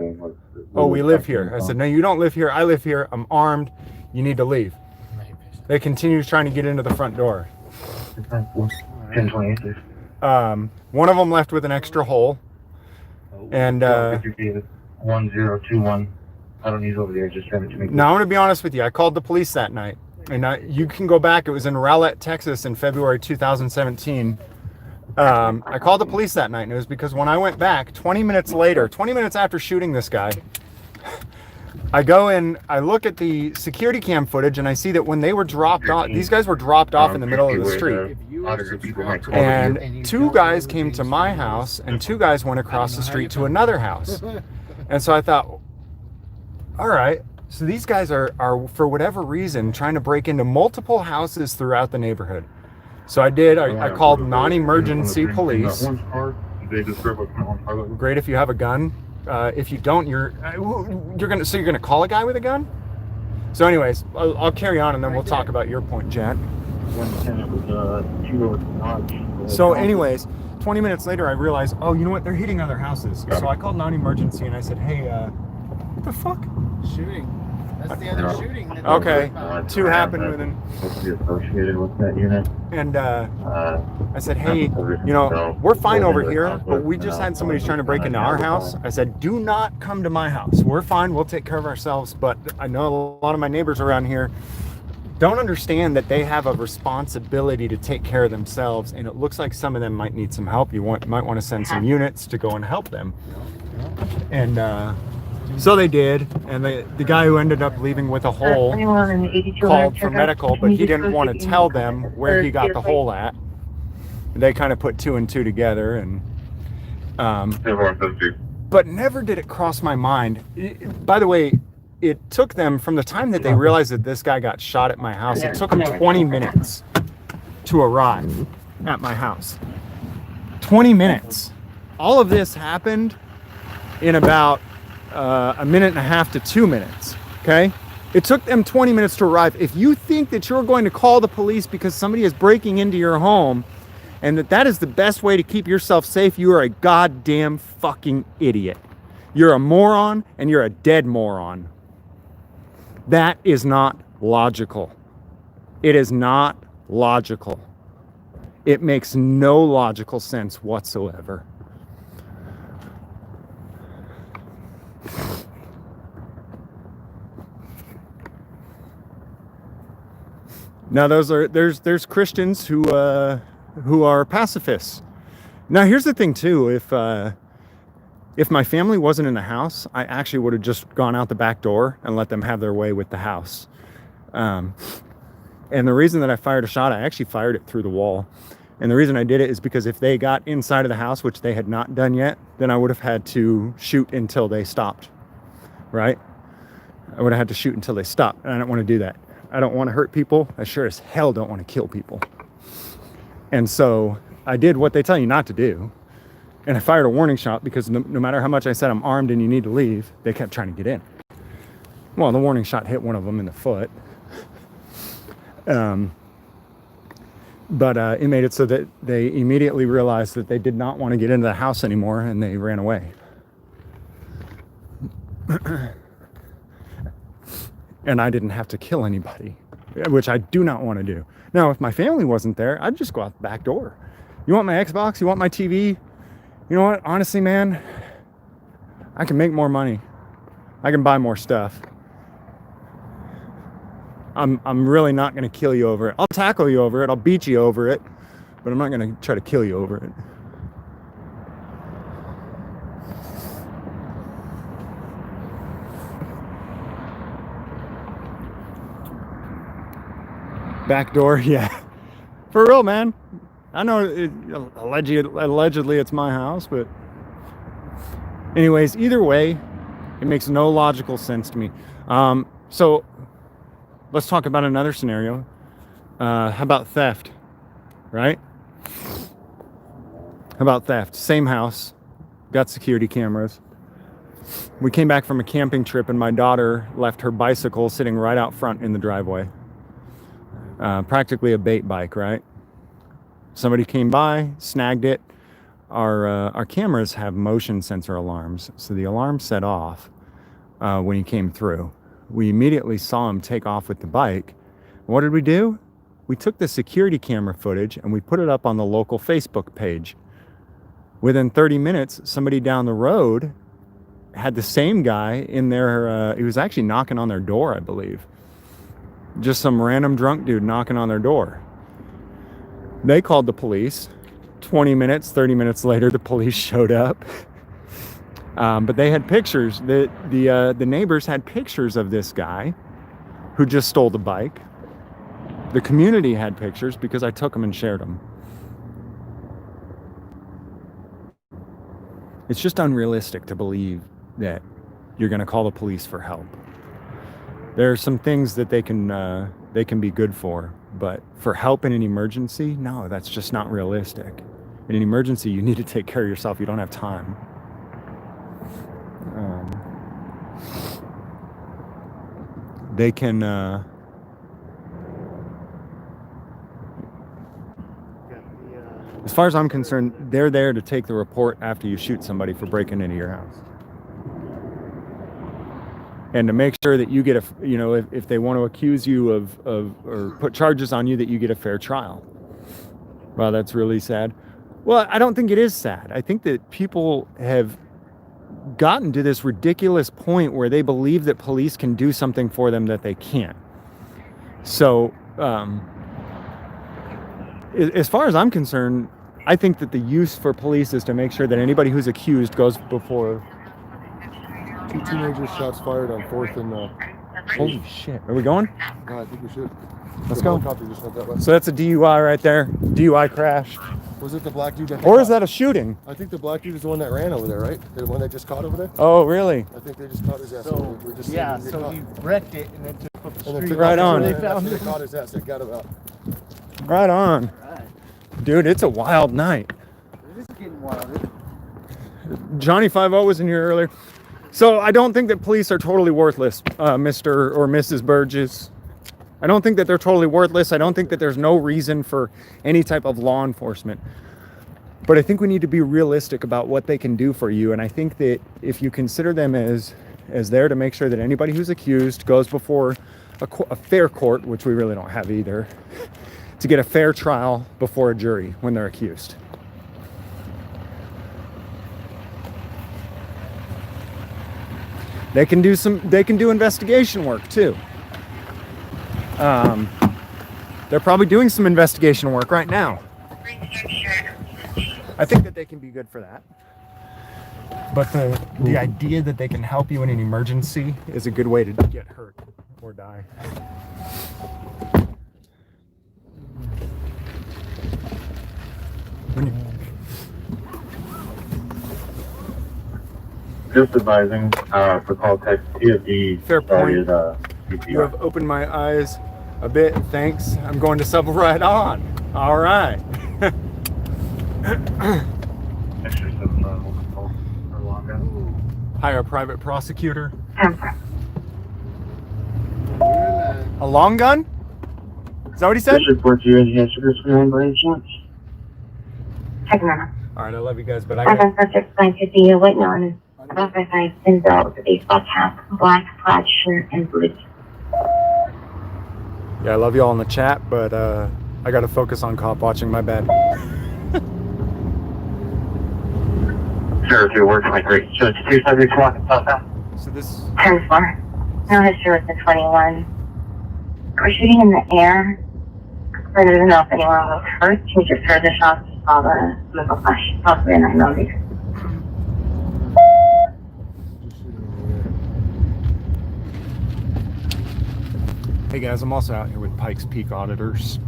"Oh, we live here." I said, "No, you don't live here. I live here. I'm armed. You need to leave." They continue trying to get into the front door. 1028. One of them left with an extra hole. And 1021. I don't need over there. Just send it to me. now I'm going to be honest with you. I called the police that night. And you can go back. It was in Rowlett, Texas in February 2017. I called the police that night, and it was because when I went back 20 minutes later, 20 minutes after shooting this guy, I go in, I look at the security cam footage, and I see that when they were dropped off, these guys were dropped off in the middle of the street. And 2 guys came to my house, and 2 guys went across the street to another house. And so I thought, all right, so these guys are for whatever reason, trying to break into multiple houses throughout the neighborhood. So I did, I called non-emergency police. Great if you have a gun. If you don't, you're gonna call a guy with a gun? So anyways, I'll carry on and then we'll talk about your point, Jack. So anyways, 20 minutes later I realized, oh, you know what, they're hitting other houses. So I called non-emergency and I said, "Hey, what the fuck?" Shooting. That's the other shooting. That Okay, 2 happened within. Associated with that unit. And I said, "Hey, you know, we're fine over here, but we just had somebody trying to break into our house." I said, "Do not come to my house. We're fine. We'll take care of ourselves." But I know a lot of my neighbors around here don't understand that they have a responsibility to take care of themselves, and it looks like some of them might need some help. You might want to send some units to go and help them. And so they did, and the guy who ended up leaving with a hole called for medical, but he didn't want to tell them where he got the hole at. They kind of put 2 and 2 together, and but never did it cross my mind. By the way, it took them, from the time that they realized that this guy got shot at my house, it took them 20 minutes to arrive at my house. 20 minutes. All of this happened in about a minute and a half to 2 minutes, okay? It took them 20 minutes to arrive. If you think that you're going to call the police because somebody is breaking into your home and that is the best way to keep yourself safe, you are a goddamn fucking idiot. You're a moron, and you're a dead moron. That is not logical. It is not logical. It makes no logical sense whatsoever. Now there's Christians who are pacifists. Now here's the thing too, if my family wasn't in the house, I actually would have just gone out the back door and let them have their way with the house. And the reason that I fired a shot, I actually fired it through the wall. And the reason I did it is because if they got inside of the house, which they had not done yet, then I would have had to shoot until they stopped, right? I would have had to shoot until they stopped, and I don't want to do that. I don't want to hurt people. I sure as hell don't want to kill people. And so I did what they tell you not to do. And I fired a warning shot because no matter how much I said I'm armed and you need to leave, they kept trying to get in. Well, the warning shot hit one of them in the foot. But it made it so that they immediately realized that they did not want to get into the house anymore, and they ran away. And I didn't have to kill anybody. which I do not want to do. Now, if my family wasn't there, I'd just go out the back door. You want my Xbox? You want my TV? You know what? Honestly, man, I can make more money. I can buy more stuff. I'm really not going to kill you over it. I'll tackle you over it. I'll beat you over it. But I'm not going to try to kill you over it. Back door, yeah. For real, man. I know allegedly it's my house, but anyways, either way, it makes no logical sense to me. So let's talk about another scenario. How about theft, right? How about theft? Same house, got security cameras. We came back from a camping trip and my daughter left her bicycle sitting right out front in the driveway. Practically a bait bike, right? Somebody came by, snagged it. Our cameras have motion sensor alarms, so the alarm set off when he came through. We immediately saw him take off with the bike. What did we do? We took the security camera footage and we put it up on the local Facebook page. Within 30 minutes, somebody down the road had the same guy in there. He was actually knocking on their door, I believe. Just some random drunk dude knocking on their door. They called the police. 20 minutes, 30 minutes later, the police showed up. But they had pictures. The neighbors had pictures of this guy who just stole the bike. The community had pictures because I took them and shared them. It's just unrealistic to believe that you're going to call the police for help. There are some things that they can be good for, but for help in an emergency, no, that's just not realistic. In an emergency, you need to take care of yourself. You don't have time. They can. As far as I'm concerned, they're there to take the report after you shoot somebody for breaking into your house. And to make sure that you get if they want to accuse you of or put charges on you, that you get a fair trial. Wow, that's really sad. Well, I don't think it is sad. I think that people have gotten to this ridiculous point where they believe that police can do something for them that they can't. So, as far as I'm concerned, I think that the use for police is to make sure that anybody who's accused goes before. 2 teenagers shots fired on 4th and Holy shit. Are we going? no, I think we should. Let's The go. helicopter just went that way. So that's a DUI right there. DUI crash. Was it the black dude that Or is that a shooting? I think the black dude is the one that ran over there, right? The one that just caught over there? Oh, really? I think they just caught his ass. So, We're just yeah, saying so he he wrecked it and then took up the and then street. took Right off. on. They They found him. caught his ass. They got him out. Right on. Right. Dude, it's a wild night. It is getting wilder. Johnny 5-0 was in here earlier. So I don't think that police are totally worthless, Mr. or Mrs. Burgess. I don't think that they're totally worthless. I don't think that there's no reason for any type of law enforcement. But I think we need to be realistic about what they can do for you. And I think that if you consider them as there to make sure that anybody who's accused goes before a fair court, which we really don't have either, to get a fair trial before a jury when they're accused. They can do investigation work too. They're probably doing some investigation work right now. I think that they can be good for that. But the idea that they can help you in an emergency is a good way to get hurt or die. Just advising for call text TFD. Fair point. CPR. You have opened my eyes a bit. Thanks. I'm going to sub right on. All right. Extra 7 call for longer. Hire a private prosecutor. Okay. A long gun? Is that what he said? This report to you as yes, for this man by any chance. Check them out. All right, I love you guys, but I I've got been subject line 50 waiting on identified in belt with a baseball cap, black plaid shirt, and boots. Yeah, I love you all in the chat, but I got to focus on cop watching. My bad. Sure, if you work my great. So it's 270 o'clock in Tucson. So this. 10-4. No history with the 21. We're shooting in the air. I don't know if anyone was hurt. Can you just heard the shots? Saw the missile flash. Possibly a 9mm. Just shooting in the air. Hey guys, I'm also out here with Pikes Peak auditors.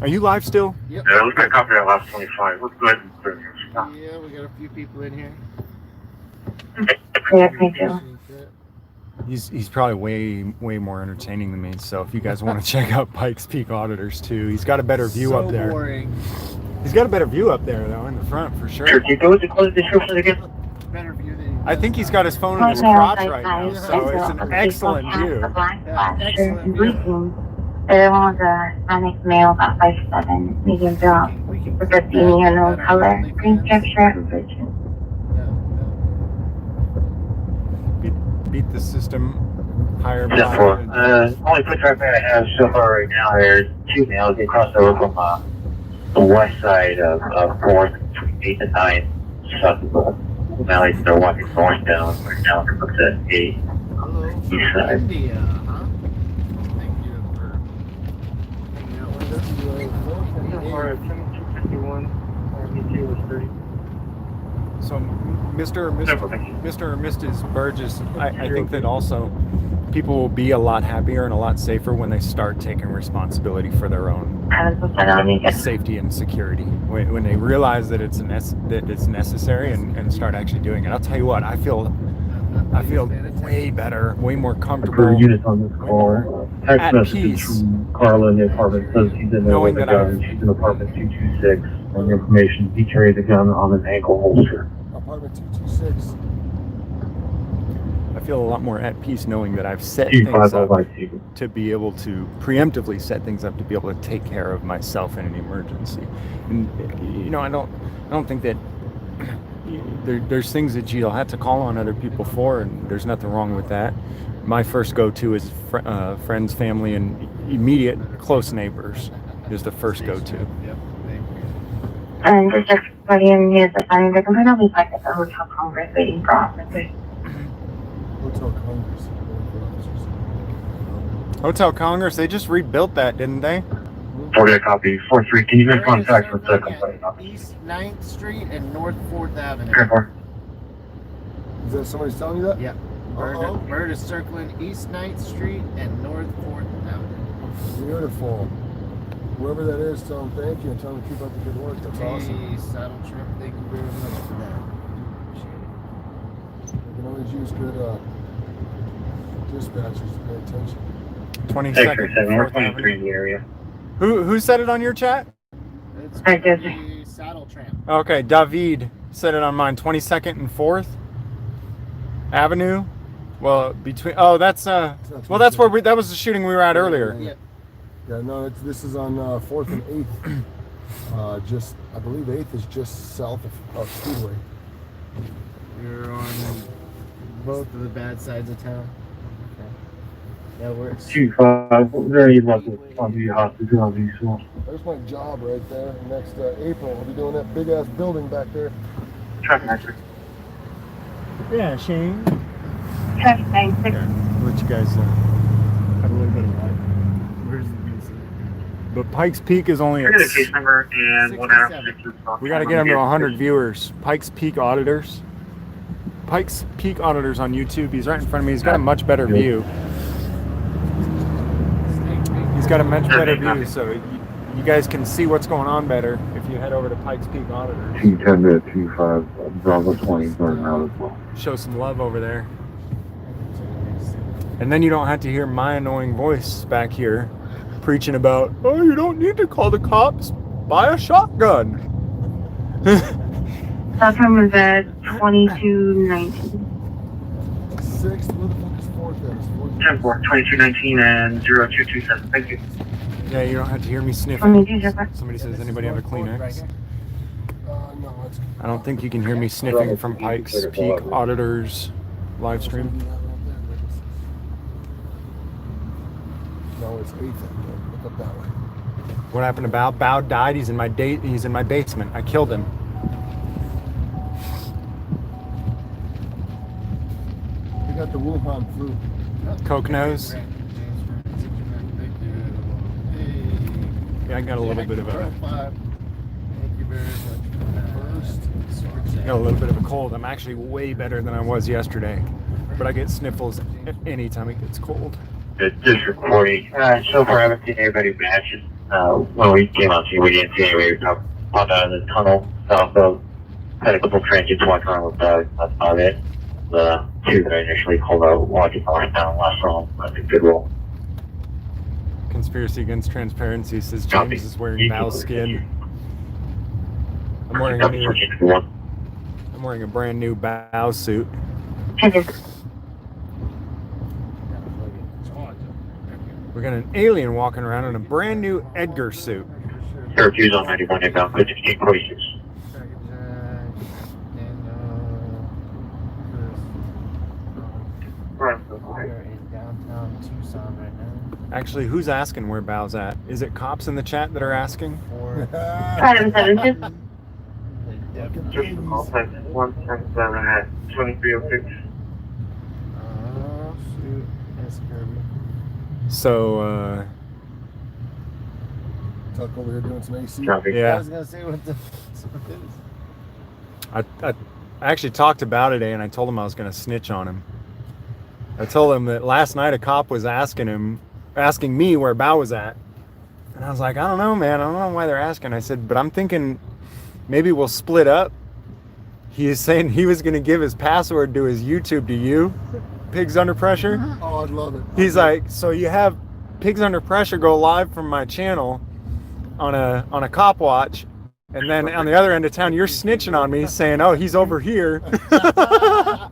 Are you live still? Yep. Yeah, let's get copy that last 25. We're good. Yeah, we got a few people in here. Yeah, me too. He's probably way more entertaining than me. So if you guys want to check out Pikes Peak auditors too, he's got a better view So up there. boring. He's got a better view up there though in the front for sure. Sure, can you go with the closed description again? Better view than I think he's got his phone in his crotch right now, so it's an excellent view. The black flash excellent and view. bleeding. The other one was a Hispanic male, about 5'7", medium build, with a beanie unknown color, green striped shirt and boots. Beat the system higher. Yeah, for only foot traffic I have so far right now is 2 males. They crossed over from the west side of 4th between 8 and 9 south of now they're walking north down right now to look at 8 Hello east from side. India, huh? Thank you for hanging out with us. So, Mr. or Mrs. Burgess, I think that also people will be a lot happier and a lot safer when they start taking responsibility for their own safety and security. When they realize that it's necessary and start actually doing it. I'll tell you what, I feel way better, way more comfortable, Units on this call. at Text messages peace, from Carla in the apartment says he's in there knowing with a that gun. She's in apartment 226. And information, he carried the gun on an ankle holster. Apartment 226. I feel a lot more at peace knowing that I've set things up T5 to be able to preemptively set things up to be able to take care of myself in an emergency. And you know, I don't think that there's things that you'll have to call on other people for, and there's nothing wrong with that. My first go-to is friends, family, and immediate close neighbors is the first go-to. Yep, thank you. And just everybody in here is assigned to completely parked at the Hotel Congress waiting for officers. Hotel Congress. Hotel Congress, they just rebuilt that, didn't they? 48 copy. 4-3. Can you make We're contact with the circling complaint at officer? East 9th Street and North 4th Avenue. Okay, 4. Is that somebody's telling you that? Yep. Bird is circling East 9th Street and North 4th Avenue. Beautiful. Whoever that is, tell them thank you and tell them to keep up the good work. That's awesome. Hey, Saddle Trip, thank you very much for that. We can always use good dispatchers to pay attention. 22nd, 637. We're 4th 23 Avenue. in the area. Who said it on your chat? It's I did. the Saddle Tramp. Okay, David said it on mine. 22nd and 4th Avenue. Well, between that's that was the shooting we were at earlier. Yeah. Yeah, no, this is on 4th and 8th. I believe 8th is just south of Speedway. You're on both of the bad sides of town. Okay. That works. 2-5. Very lucky on the hospital on these ones. There's my job right there. Next April, we'll be doing that big ass building back there. Traffic metric. Yeah, Shane. Traffic 96. I'll let you guys have a little bit of light. Where's the music? But Pikes Peak is only at. Here's the case number and 67. We got to get them to 100 viewers. Pikes Peak Auditors. Pikes Peak Auditors on YouTube. He's right in front of me. He's got a much better view. He's got a much better view, so you guys can see what's going on better if you head over to Pikes Peak Auditors. 210 to 25. Bravo 20 burning out as well. Show some love over there. And then you don't have to hear my annoying voice back here preaching about, oh, you don't need to call the cops. Buy a shotgun. That time was at 2219. 6th, where the fuck is 4th at? Is 4th 10-4, 2219 and 0227. Thank you. Yeah, you don't have to hear me sniffing. Somebody says, anybody have a Kleenex? no, it's I don't think you can hear me sniffing from Pikes Peak Auditors live stream. No, it's 8th. Look up that way. What happened to Bao? Bao died. He's in my He's in my basement. I killed him. We got the Wuhan flu. Coke nose. Yeah, I got a little bit of a. Thank you very much for that. Got a little bit of a cold. I'm actually way better than I was yesterday, but I get sniffles anytime it gets cold. District 40. So far, I haven't seen anybody matches. When we came out here, we didn't see anybody pop out of the tunnel. Also, had a couple transients walking around with dogs. That's about it. The two that I initially called out walking around down last round. That's a good roll. Conspiracy Against Transparency says James is wearing Bao's skin. I'm wearing a brand new Bao suit. We got an alien walking around in a brand new Edgar suit. Syracuse on 91 inbound, good 1646. We're in downtown Tucson right now. Actually, who's asking where Bao's at? Is it cops in the chat that are asking? Or Just a call, 177 at 2306. oh shoot, that's Kirby. So, Tuck over here doing some AC. Copy. I yeah. was gonna say what the I actually talked to Bao today, and I told him I was going to snitch on him. I told him that last night a cop was asking me where Bao was at. And I was like, I don't know, man. I don't know why they're asking. I said, but I'm thinking maybe we'll split up. He is saying he was going to give his password to his YouTube to you, Pigs Under Pressure. Oh, I'd love it. He's like, so you have Pigs Under Pressure go live from my channel on a cop watch, and then on the other end of town, you're snitching on me, saying, "Oh, he's over here." That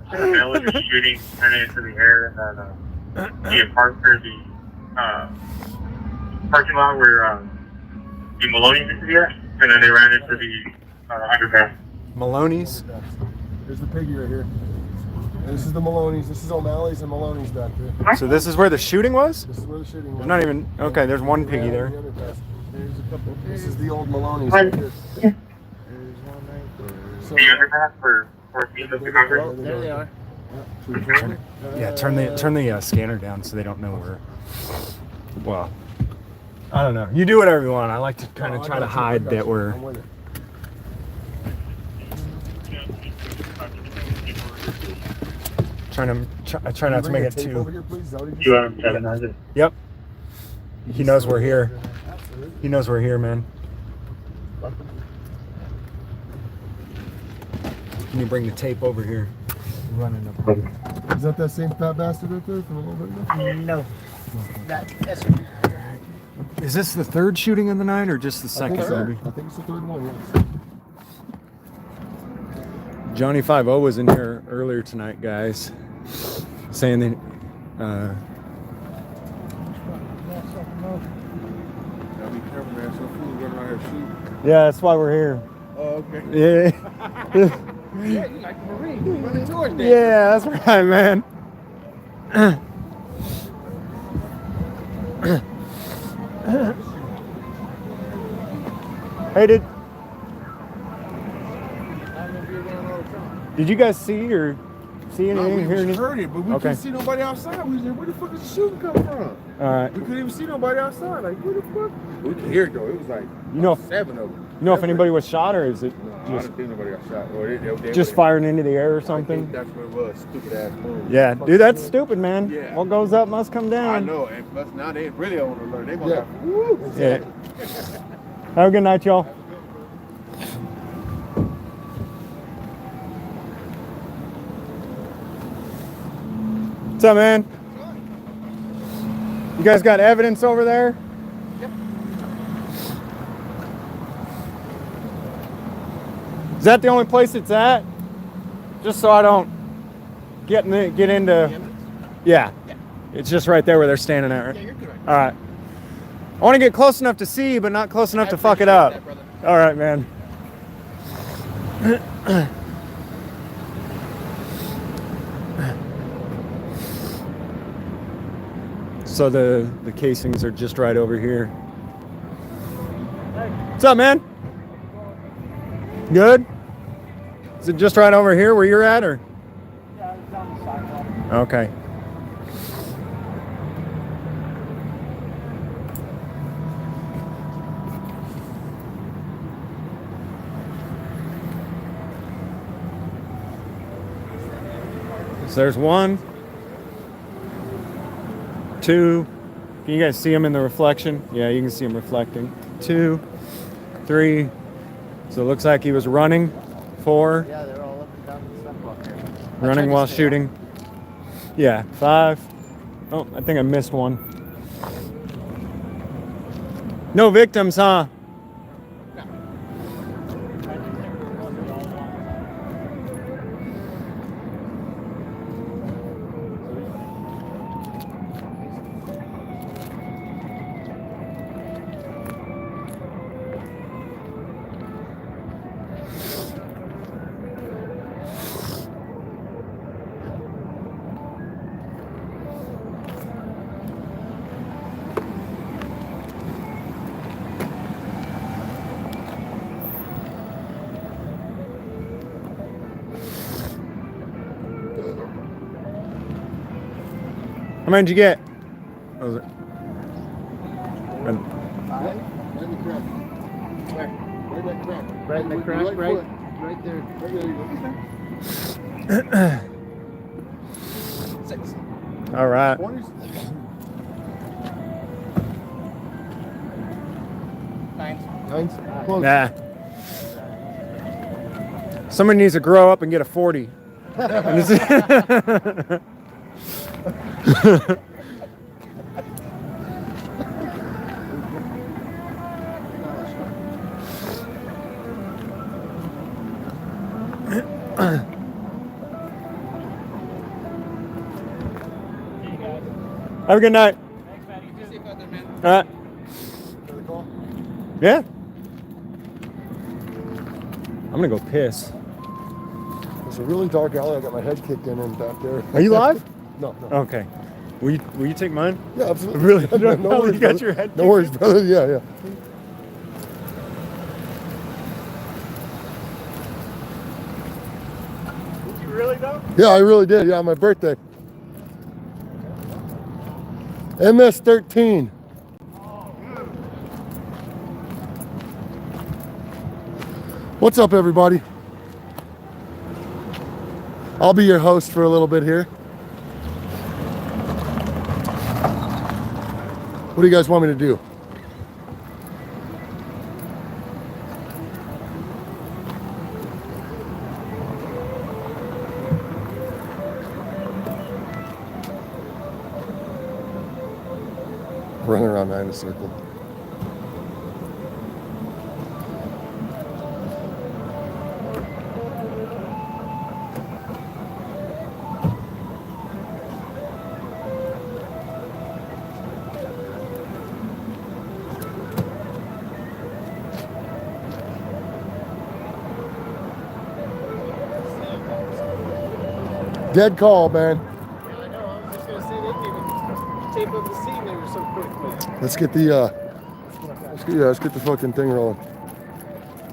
was a shooting kind of into the air at the parking lot where the Maloney's used to be at, and then they ran into the underpass. Maloney's. Here's the piggy right here. This is the Maloney's. This is O'Malley's and Maloney's back there. So this is where the shooting was? This is where the shooting was. There's not even, okay, there's one piggy there. The underpass. There's a couple of This is the old Maloney's. One. Right here. There's one right there. So, The underpass for East of the Congress. There they are. Yeah, turn the scanner down so they don't know where. Well, I don't know. You do whatever you want. I like to kind of try to hide that we're. I'm with it. I try not to make it Tape over too. here, please? Is that what you said? 20700. Yep. He knows we're here. He knows we're here, man. Can you bring the tape over here? Running up. Is that same fat bastard right there from a little bit ago? No. That's Is this the third shooting of the night or just the I second, think so. maybe? I think it's the third one, yes. Johnny 5-0 was in here earlier tonight, guys, saying that. Gotta be careful, man. Some fools running around here shooting. Yeah, that's why we're here. Oh, okay. Yeah. yeah, you like the Marine. You running towards that. Yeah, that's right, man. Hey, did you guys see anything? Hear anything? heard it, but we Okay. couldn't see nobody outside. We was like, where the fuck is the shooting come from? All right. We couldn't even see nobody outside. Like, where the fuck? We could hear it though. It was like You know, 7 of them. you know if anybody was shot or is it No, I just don't think nobody got shot. Or they just firing into the air or I think something? that's what it was. Stupid ass move. Yeah, dude, that's stupid, man. Yeah. What goes up must come down. I know, and plus now they really on alert. They gonna Yeah. woo. Yeah. Have a good night, y'all. What's up, man? You guys got evidence over there? Yep. Is that the only place it's at? Just so I don't get into. Yeah. It's just right there where they're standing at, right? Yeah, you're good right All right. I want to get close enough to see, but not close enough to fuck it up. All right, man. So the casings are just right over here. What's up, man? Good? Is it just right over here where you're at, or? Yeah, it's on the sidewalk. Okay. So there's 1, 2. Can you guys see them in the reflection? Yeah, you can see them reflecting. 2, 3. So it looks like he was running. 4. Yeah, they're all up and down the sidewalk here. Running while shooting. Yeah, 5. Oh, I think I missed one. No victims, huh? How many did you get? What was it? Right in the crack. Where? Right in that crack. Right in the crack, Right right, foot. right there. Right there you go. 6. All right. 20s? 9. 9s? Close. Nah. Someone needs to grow up and get a 40. Have a good night. Thanks, man. You safe out there, man. All right. Another call? Yeah. I'm gonna go piss. It's a really dark alley. I got my head kicked in and back there. Are you live? No. Okay. Will you take mine? Yeah, absolutely. Really? No worries, You got brother. your head No kicked worries, brother. Yeah. Did you really though? Yeah, I really did. Yeah, on my birthday. MS-13. What's up, everybody? I'll be your host for a little bit here. What do you guys want me to do? Running around 9 in a circle. Dead call, man. Yeah, I know. I was just gonna say they didn't even tape up the scene. They were so quick. Let's get the let's get the fucking thing rolling.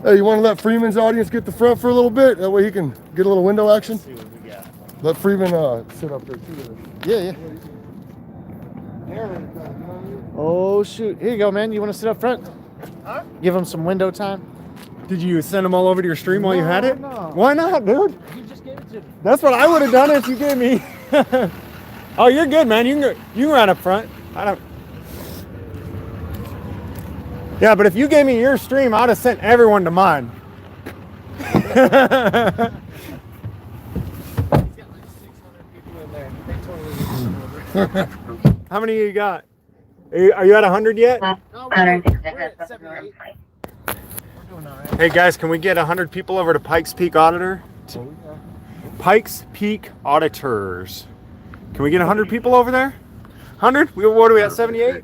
Hey, you want to let Freeman's audience get the front for a little bit? That way he can get a little window action. See what we got. Let Freeman sit up there too. Yeah. Oh shoot! Here you go, man. You want to sit up front? Huh? Give them some window time. Did you send them all over to your stream while you had it? No. Why not, dude? You just gave it to me. That's what I would have done if you gave me. Oh, you're good, man. You can run up front. I don't. Yeah, but if you gave me your stream, I'd have sent everyone to mine. He's got like 600 people in there. They totally How many you got? Are you at 100 yet? No, we're at 7 or 8. We're doing all right. Hey guys, can we get 100 people over to Pikes Peak Auditor? Pikes Peak Auditors. Can we get 100 people over there? 100? What are we at, 78?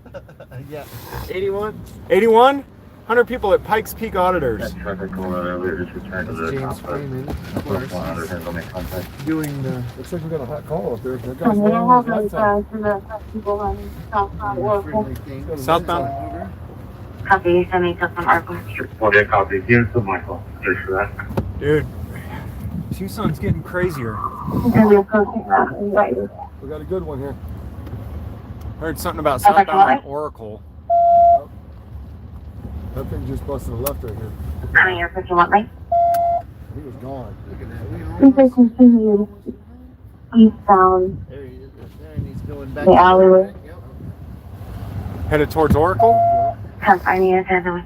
Yeah. 81? 81? 100 people at Pikes Peak Auditors. Traffic going earlier, just returned to the James Freeman, of course, Auditors will make contact. doing the. Looks like we got a hot call up there. That I'm guy's gonna going have on his lifetime. the people on Southbound Oracle. friendly thing. Southbound. Copy, send me to some Oracle. Well, they copy. Here's the Michael. Just for that. Dude, Tucson's getting crazier. I'm gonna be approaching that right. We got a good one here. Heard something about Okay, southbound on what? Oracle. That thing just busted a left right here. How many are pushing what way? He was gone. Look at that. We We almost. can continue eastbound. There he is. There, and he's going back. The alleyway. Yep. Headed towards Oracle? Can't find me as other way.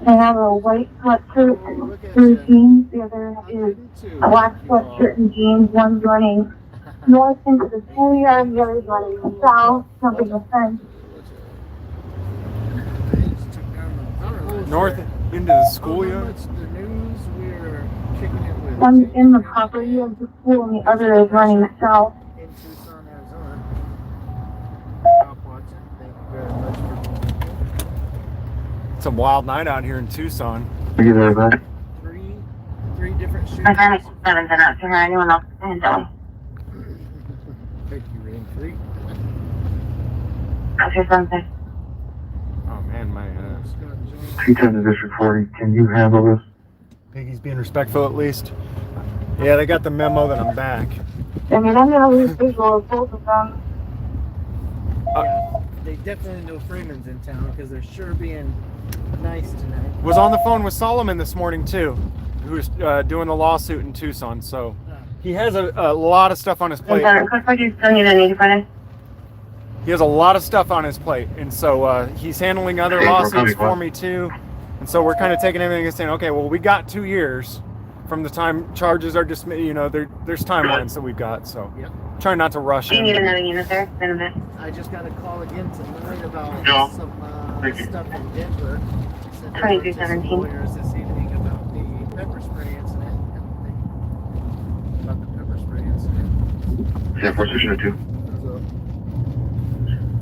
I have a white sweatshirt and blue jeans. The other is a black sweatshirt and jeans. One's running north into the schoolyard. The other's running south, jumping the fence. North into the How schoolyard? much the news we're kicking it with? One's in the property of the school and the other is running south. In Tucson, Arizona. Stop watching. Thank you very much for It's a wild night out here in Tucson. Are you there, bud? three different shootings. My friend is 7 to not to her. Anyone else can handle it. Thank you, Rain Freak. How's your son say? Oh man, my Scott Jones. P10 to District 40. Can you handle this? Piggy's being respectful at least. Yeah, they got the memo that I'm back. I mean, I'm gonna lose visual of both of them. Yeah, they definitely know Freeman's in town because they're sure being nice tonight. Was on the phone with Solomon this morning too, who was doing the lawsuit in Tucson. So he has a lot of stuff on his plate. Quick, do you still need a need Friday? He has a lot of stuff on his plate, and so he's handling other lawsuits for me too. And so we're kind of taking everything and saying, okay, well, we got 2 years from the time charges are dismissed. You know, there's timelines that we've got. So Yep. trying not to rush Do you need in. another unit there? It's been a bit. I just got a call again tonight about No. some Thank you. stuff in Denver. Said they 2217. were just lawyers this evening about the pepper spray incident. About the pepper spray incident. Yeah, 462.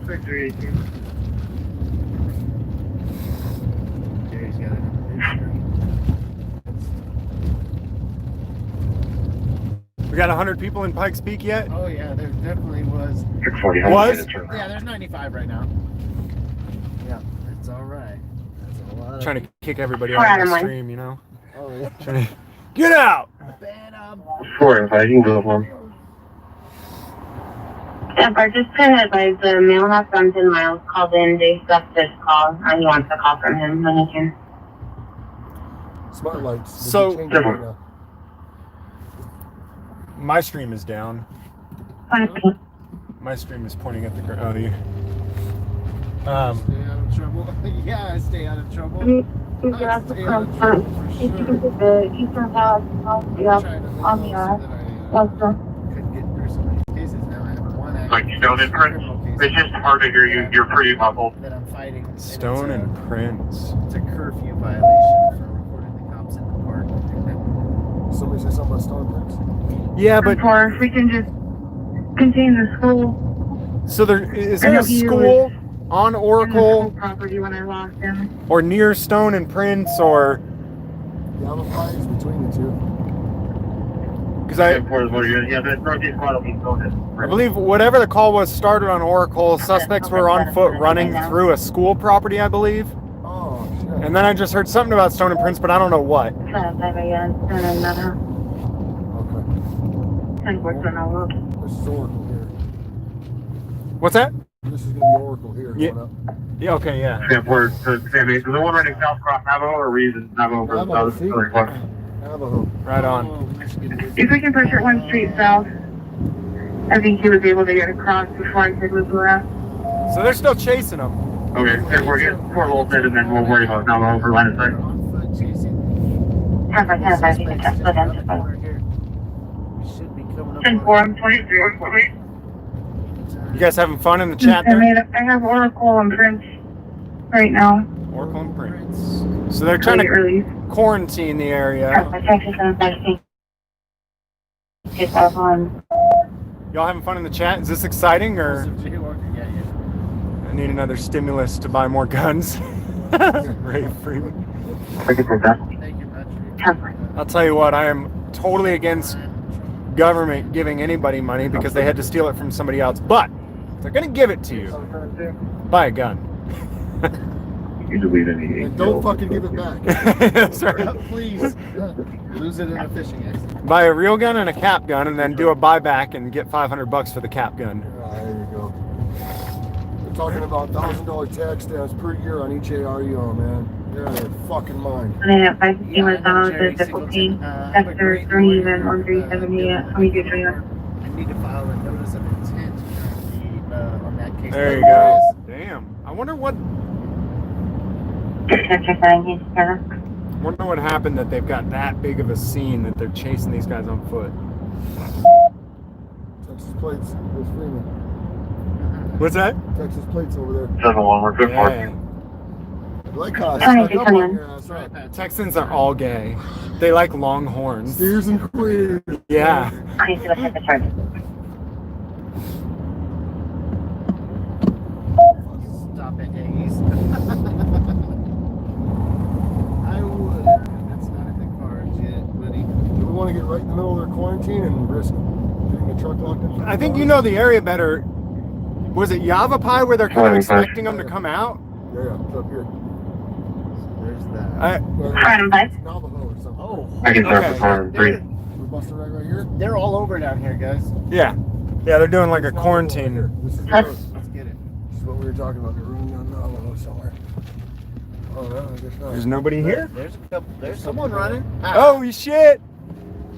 Victory 18. Jerry's got it. We got 100 people in Pikes Peak yet? Oh yeah, there definitely was. 640. Was? Yeah, there's 95 right now. Yeah, that's all right. That's a lot. Trying to kick everybody We're out out of of the money. stream, you know? Oh yeah. Trying to get out! Bad, 4 and 5. You can go for him. Yeah, participant advised the mailhouse on 10 miles called in. They left this call. He wants a call from him when he can. Smart lights. Did So- you change it right now? My stream is down. Honestly, My stream is pointing at the ground. Oh, the. Stay out of trouble. Yeah, I stay out of trouble. you can ask the front. If you can put the Eastern Palace policy up on the website. Couldn't get through some of these cases now. I have one Like stone and print. It's just hard to hear you. You're pretty muffled. that I'm fighting. And Stone it's and Prince. it's a curfew violation for recording the cops in the park. Somebody say something about Stone Prince. Yeah, but Or if we can just contain the school so there is I he a don't use- school on in the school Oracle property when I lost him. or near Stone and Prince or Yeah, I'm a flies between the two. because I Yeah, the Northeast squad will be going I believe whatever the call was started on Oracle. Suspects were on foot running through a school property, I believe. Oh, shit. And then I just heard something about Stone and Prince, but I don't know what. Okay. 10 works on all of them. This is Oracle here. What's that? This is going to be Oracle here. Yeah. Going up. Yeah. Okay. Yeah. Stanford to Sammy. Is the one running south across Navajo or we using Navajo for the Navajo, south? see? Navajo. Right on. Oh, Michigan is- If we can push it 1 street south, I think he was able to get across before I could move around. So they're still chasing them. Okay, Stanford, get 4 volted and then we'll worry about Navajo for line of sight. On foot chasing. 10 by 10 by, you can just split into both. Right here. We should be coming up 10 on- 4, I'm 23. You guys having fun in the chat there? I have Oracle and Prince right now. Oracle and Prince. So they're trying Pretty to early. quarantine the area. My Texas and 16. Get that on. Y'all having fun in the chat? Is this exciting or? Jaywalker, yeah, I need another stimulus to buy more guns. Ray Freeman. Thank you, Patrick. I'll tell you what, I am totally against government giving anybody money because they had to steal it from somebody else. But if they're gonna give it to you, buy a gun. You delete any. And don't fucking give it back. That's right. Please. Lose it in a fishing accident. Buy a real gun and a cap gun, and then do a buyback and get $500 for the cap gun. There you go. We're talking about $1,000 tax stamps per year on each AR you own, man. You're out of your fucking mind. And then at 5:15 was the difficulty. Sector 3 and 1370 at 2221. I need to file a notice of intent on that case. There you go. Damn. I wonder what happened that they've got that big of a scene that they're chasing these guys on foot. Texas plates. There's Freeman. What's that? Texas plates over there. 7-1, we're good for Yeah. Like us. Alright, Stuck up on your ass, right? Texans are all gay. They like longhorns. Steers and queers. Yeah. Please do a check the charges. Stop it, Ace. I would. That's not in the cards yet, buddy. Do we want to get right in the middle of their quarantine and risk getting the truck locked in? I think you know the area better. Was it Yavapai where they're kind of expecting them to come out? Yeah, it's up here. There's that. Navajo or something. Oh, I can start Okay. the car 3. We're busting right here. they're all over down here, guys. Yeah. Yeah, they're doing like a It's Navajo quarantine. right here. This is the That's- road. Let's get it. This is what we were talking about. They're running on Navajo somewhere. Oh, no, I guess not. There's nobody here? There's a couple. There's someone running. Oh shit!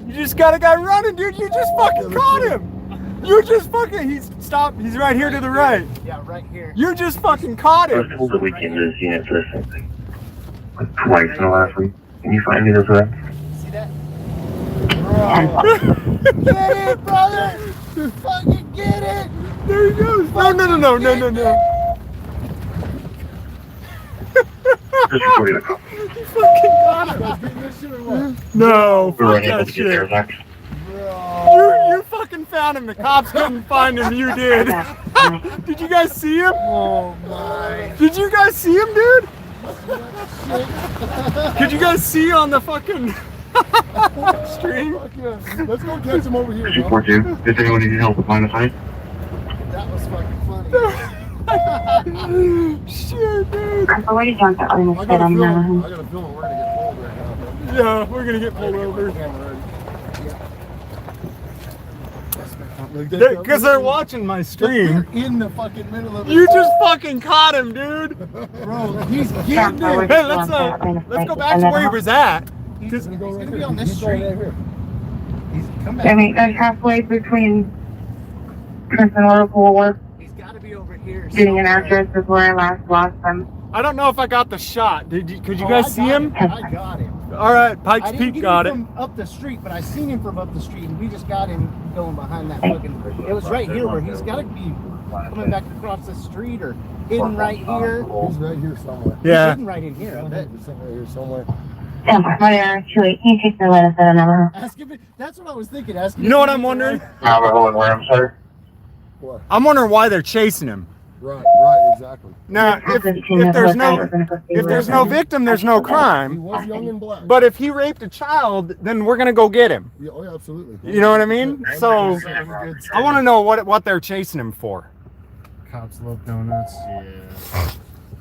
You just got a guy running, dude. You just fucking caught him. You just fucking. He's stopped. He's right here to the right. Yeah, right here. You just fucking caught him. First of the weekend is unit for something. Like twice in the last week. Can you find me this way? See that? Get it, brother! Fucking get it! There he goes. No. Just before you come. He fucking got him. Getting this shit or what? No, We were fuck unable that to get there shit. next. You fucking found him. The cops couldn't find him. You did. Did you guys see him? Oh my. Did you guys see him, dude? Could you guys see on the fucking stream? Fuck yeah. Let's go catch him over here, bro. 242. Does anyone need help with line of sight? That was fucking funny. Shit, dude. I'm already drunk that I'm I gonna got sit a on feeling the. we're gonna get pulled right now. Yeah, we're gonna get pulled over. Because they're watching my stream. In the fucking middle of it. You just fucking caught him, dude. Bro, he's getting Yeah, it. Hey, let's go back to where he was at. He's Gonna go gonna right be here. on this He's going street. right here. He's come I back. mean, they're halfway between Prince and Liverpool. We're He's got to be over here. getting an somewhere. address before I last lost them. I don't know if I got the shot. Could you Oh, guys I see got him? I got him. All right, I Pikes didn't Peak get got it. him from up the street, but I seen him from up the street, and we just got him going behind that fucking. It was right here where he's got to be coming back across the street or hidden right here. He's right here somewhere. He's Yeah. hidden right in here. I bet. He's right here somewhere. Yeah, my 28. Can you take the letter for the number? Ask him. That's what I was thinking. Ask him. You know what I'm wondering? Navajo and where, I'm sorry? What? I'm wondering why they're chasing him. Right, exactly. Now, if there's no victim, there's no He crime. was young and black. But if he raped a child, then we're gonna go get him. Yeah, oh yeah, absolutely. You know what I mean? So I want to know what they're chasing him for. Cops love donuts. Yeah.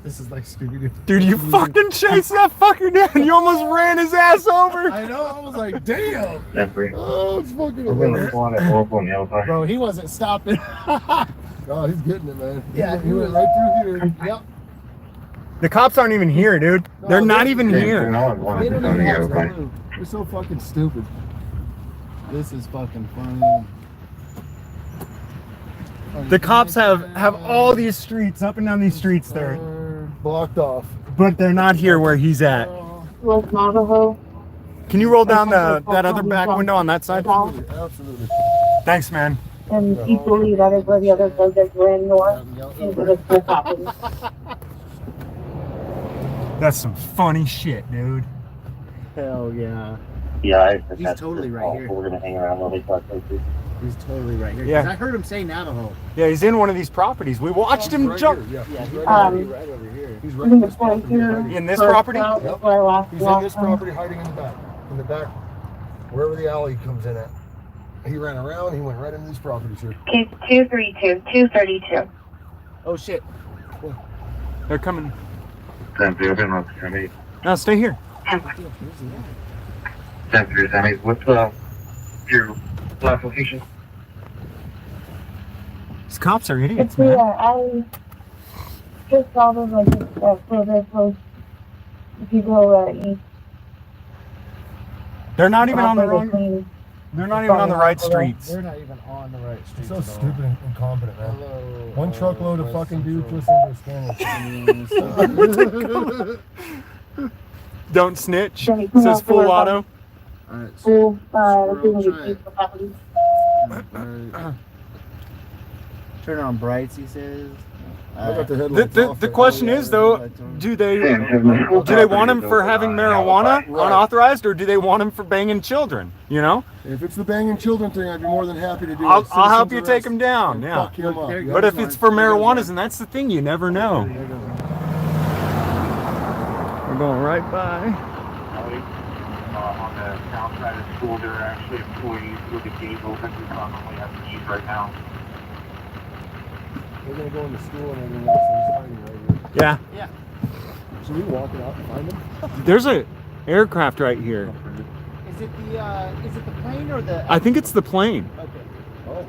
This is like Scooby-Doo. Dude, you fucking chased that fucker down. You almost ran his ass over. I know, I was like, damn! That's free. Oh, it's fucking We're going to hilarious. spawn at local on the other side. Bro, he wasn't stopping. Oh, he's getting it, man. Yeah, he went right through here. Yep. The cops aren't even here, dude. They're not even here. No one wanted They to don't go even to the have other a side. clue. We're so fucking stupid. This is fucking funny. The cops have all these streets, up and down these streets there, Blocked off. but they're not here where he's at. Los Navajo. Can you roll down that other back window on that side? Absolutely. Thanks, man. And equally, that is where the other soldiers ran north into the school property. That's some funny shit, dude. Hell yeah. Yeah, He's totally right here. We're going to hang around while they talk like this. He's totally right here. Yeah. 'Cause I heard him say Navajo. Yeah, he's in one of these properties. We watched him Right jump. here, Yeah, he's he's right, right over here. he's I right in think this it's right property. here. hiding. In this First property? out Yep. where I lost He's in this him. property hiding in the back. In the back, wherever the alley comes in at. He ran around, he went right into these properties here. Case 232. Oh shit. They're coming. 10-0, No, stay here. 10-3, what's your last location? These cops are idiots, It's man. I just saw them like further close. If you go east, They're not even on the halfway wrong. between- They're not even on the right streets. They're not even on the right He's street. so stupid and incompetent, man. Hello. One truckload of West fucking dudes Central. listening to Don't snitch. Then you It come says out full the auto. Alright, full, Scroll, looking try at it. east property. right. Turn on brights, he says. I got the The, headlights the, off the right question now. is though, do they want him for having marijuana Right. unauthorized, or do they want him for banging children? You know, If it's the banging children thing, I'd be more than happy to do I'll it. help Citizen's you arrest take him down. and Yeah, Fuck him Look, up. there yeah. but if it's for There goes marijuana, one. and that's the thing, you never know. There goes We're going right by. On the south side of the school, there are actually employees with the gate open. We probably have keys right now. They're gonna go into school and everything else, and he's hiding right Yeah, Yeah. here. Should we walk it out and find him? there's a aircraft right here. Is it the plane or the? I think it's the plane. Okay. Oh.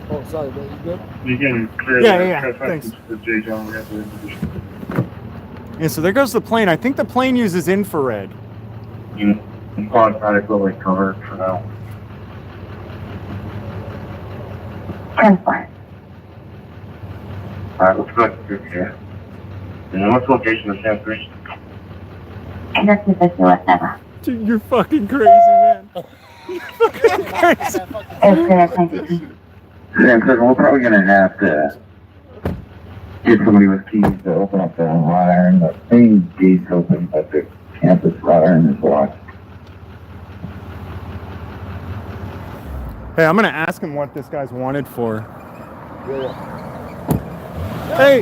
Oh, sorry, but you good? You can clear Yeah, that. thanks. The J. John, we have the information. Yeah, so there goes the plane. I think the plane uses infrared. You automatically covered for now. 10-4. Alright, let's go through here. And what's the location of San Cruz? And that's the whatever. Dude, you're fucking crazy, man. You're fucking crazy. It's 92. San Cruz, we're probably gonna have to get somebody with keys to open up the wrought iron. The main gate's open, but the campus wrought iron is locked. Hey, I'm gonna ask him what this guy's wanted for. Yeah. Hey,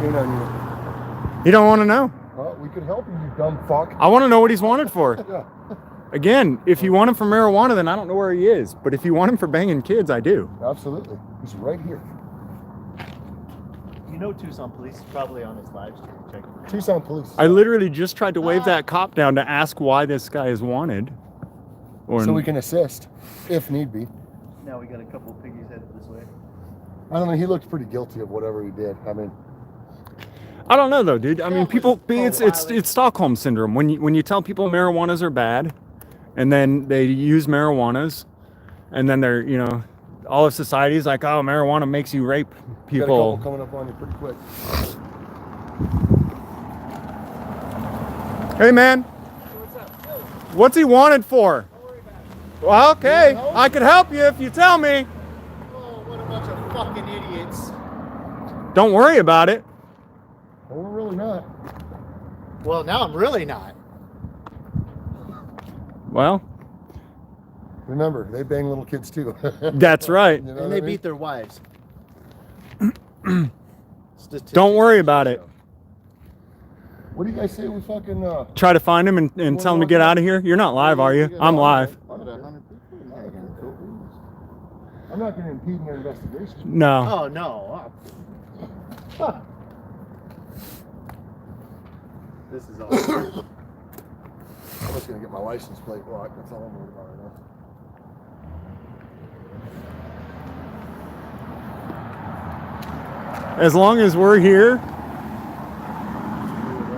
You know, you don't want to know. well, we could help you, you dumb fuck. I want to know what he's wanted for. Yeah. Again, if you want him for marijuana, then I don't know where he is. But if you want him for banging kids, I do. Absolutely. He's right here. You know Tucson police is probably on his live stream. Check it. Tucson police. I literally just tried to wave that cop down to ask why this guy is wanted. Or So we can assist, if need be. Now we got a couple piggies headed this way. I don't know, he looked pretty guilty of whatever he did. I mean, I don't know though, dude. I mean, people. It's Stockholm syndrome. When you tell people marijuanas are bad, and then they use marijuanas, and then they're all of society's like, oh, marijuana makes you rape got a people. couple coming up on you pretty quick. Hey, man. What's he wanted for? Well, okay, I could help you if you tell me. Oh, what a bunch of fucking idiots. Don't worry about it. Well, we're really not. Well, now I'm really not. Well, Remember, they bang little kids too. that's right. You know And what they I mean? beat their wives. Don't worry about it. What do you guys say we fucking Try to find him and tell him to get out of here. You're not live, are you? I'm live. I'm not going to impede your investigation. No. Oh no. This is all. I'm just going to get my license plate locked. That's all I'm worried about right now.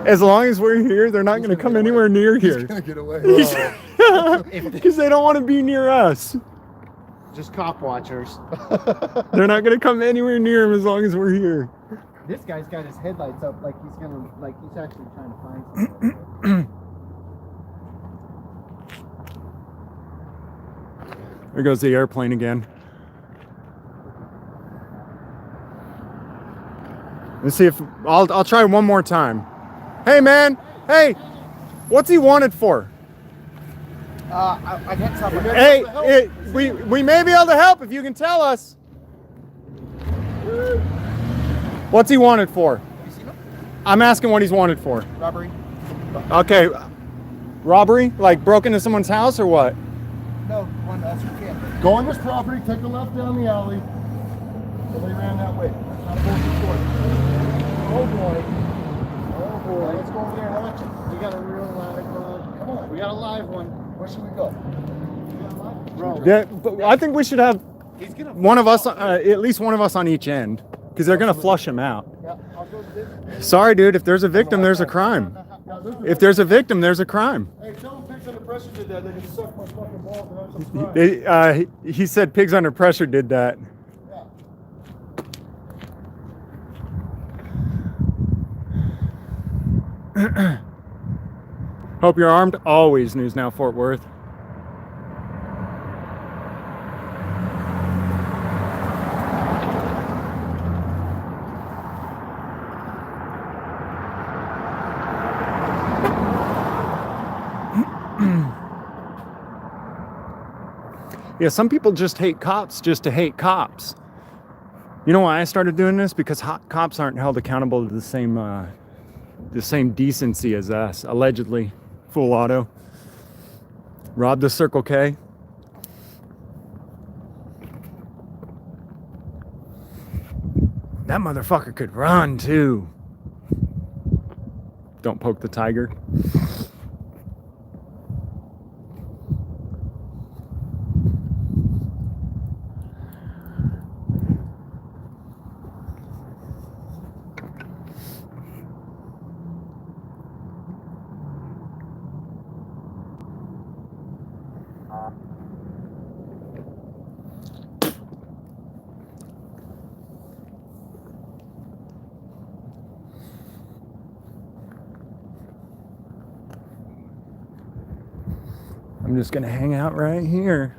As long as we're here, they're not going to come anywhere near He's here. going to get away. Because they don't want to be near us. Just cop watchers. They're not going to come anywhere near him as long as we're here. This guy's got his headlights up like he's actually trying to find something. There goes the airplane again. Let's see if I'll try one more time. Hey man, hey, what's he wanted for? I can't stop. Hey, we may be able to help if you can tell us. What's he wanted for? You seen him? I'm asking what he's wanted for. Robbery. Okay, robbery? Like broke into someone's house or what? No, one that's your kid. Go on this property, take a left down the alley. Somebody ran that way. That's not a bullshit story. Oh boy. Oh boy. Let's go over there and watch it. We got a real live one. Come on, we got a live one. Where should we go? We got a live? Bro. Yeah, but I think we should have one of us, at least one of us on each end, because they're gonna flush him out. Yeah, I'll go to this. Sorry, dude. If there's a victim, there's a crime. Yeah, there's a- If there's a victim, there's a crime. Hey, tell them Pigs Under Pressure did that. They can suck my fucking balls and unsubscribe. He said Pigs Under Pressure did that. Yeah. Hope you're armed. Always News Now Fort Worth. Yeah, some people just hate cops just to hate cops. You know why I started doing this? Because cops aren't held accountable to the same decency as us. Allegedly, full auto. Robbed the Circle K. That motherfucker could run too. Don't poke the tiger. I'm just gonna hang out right here.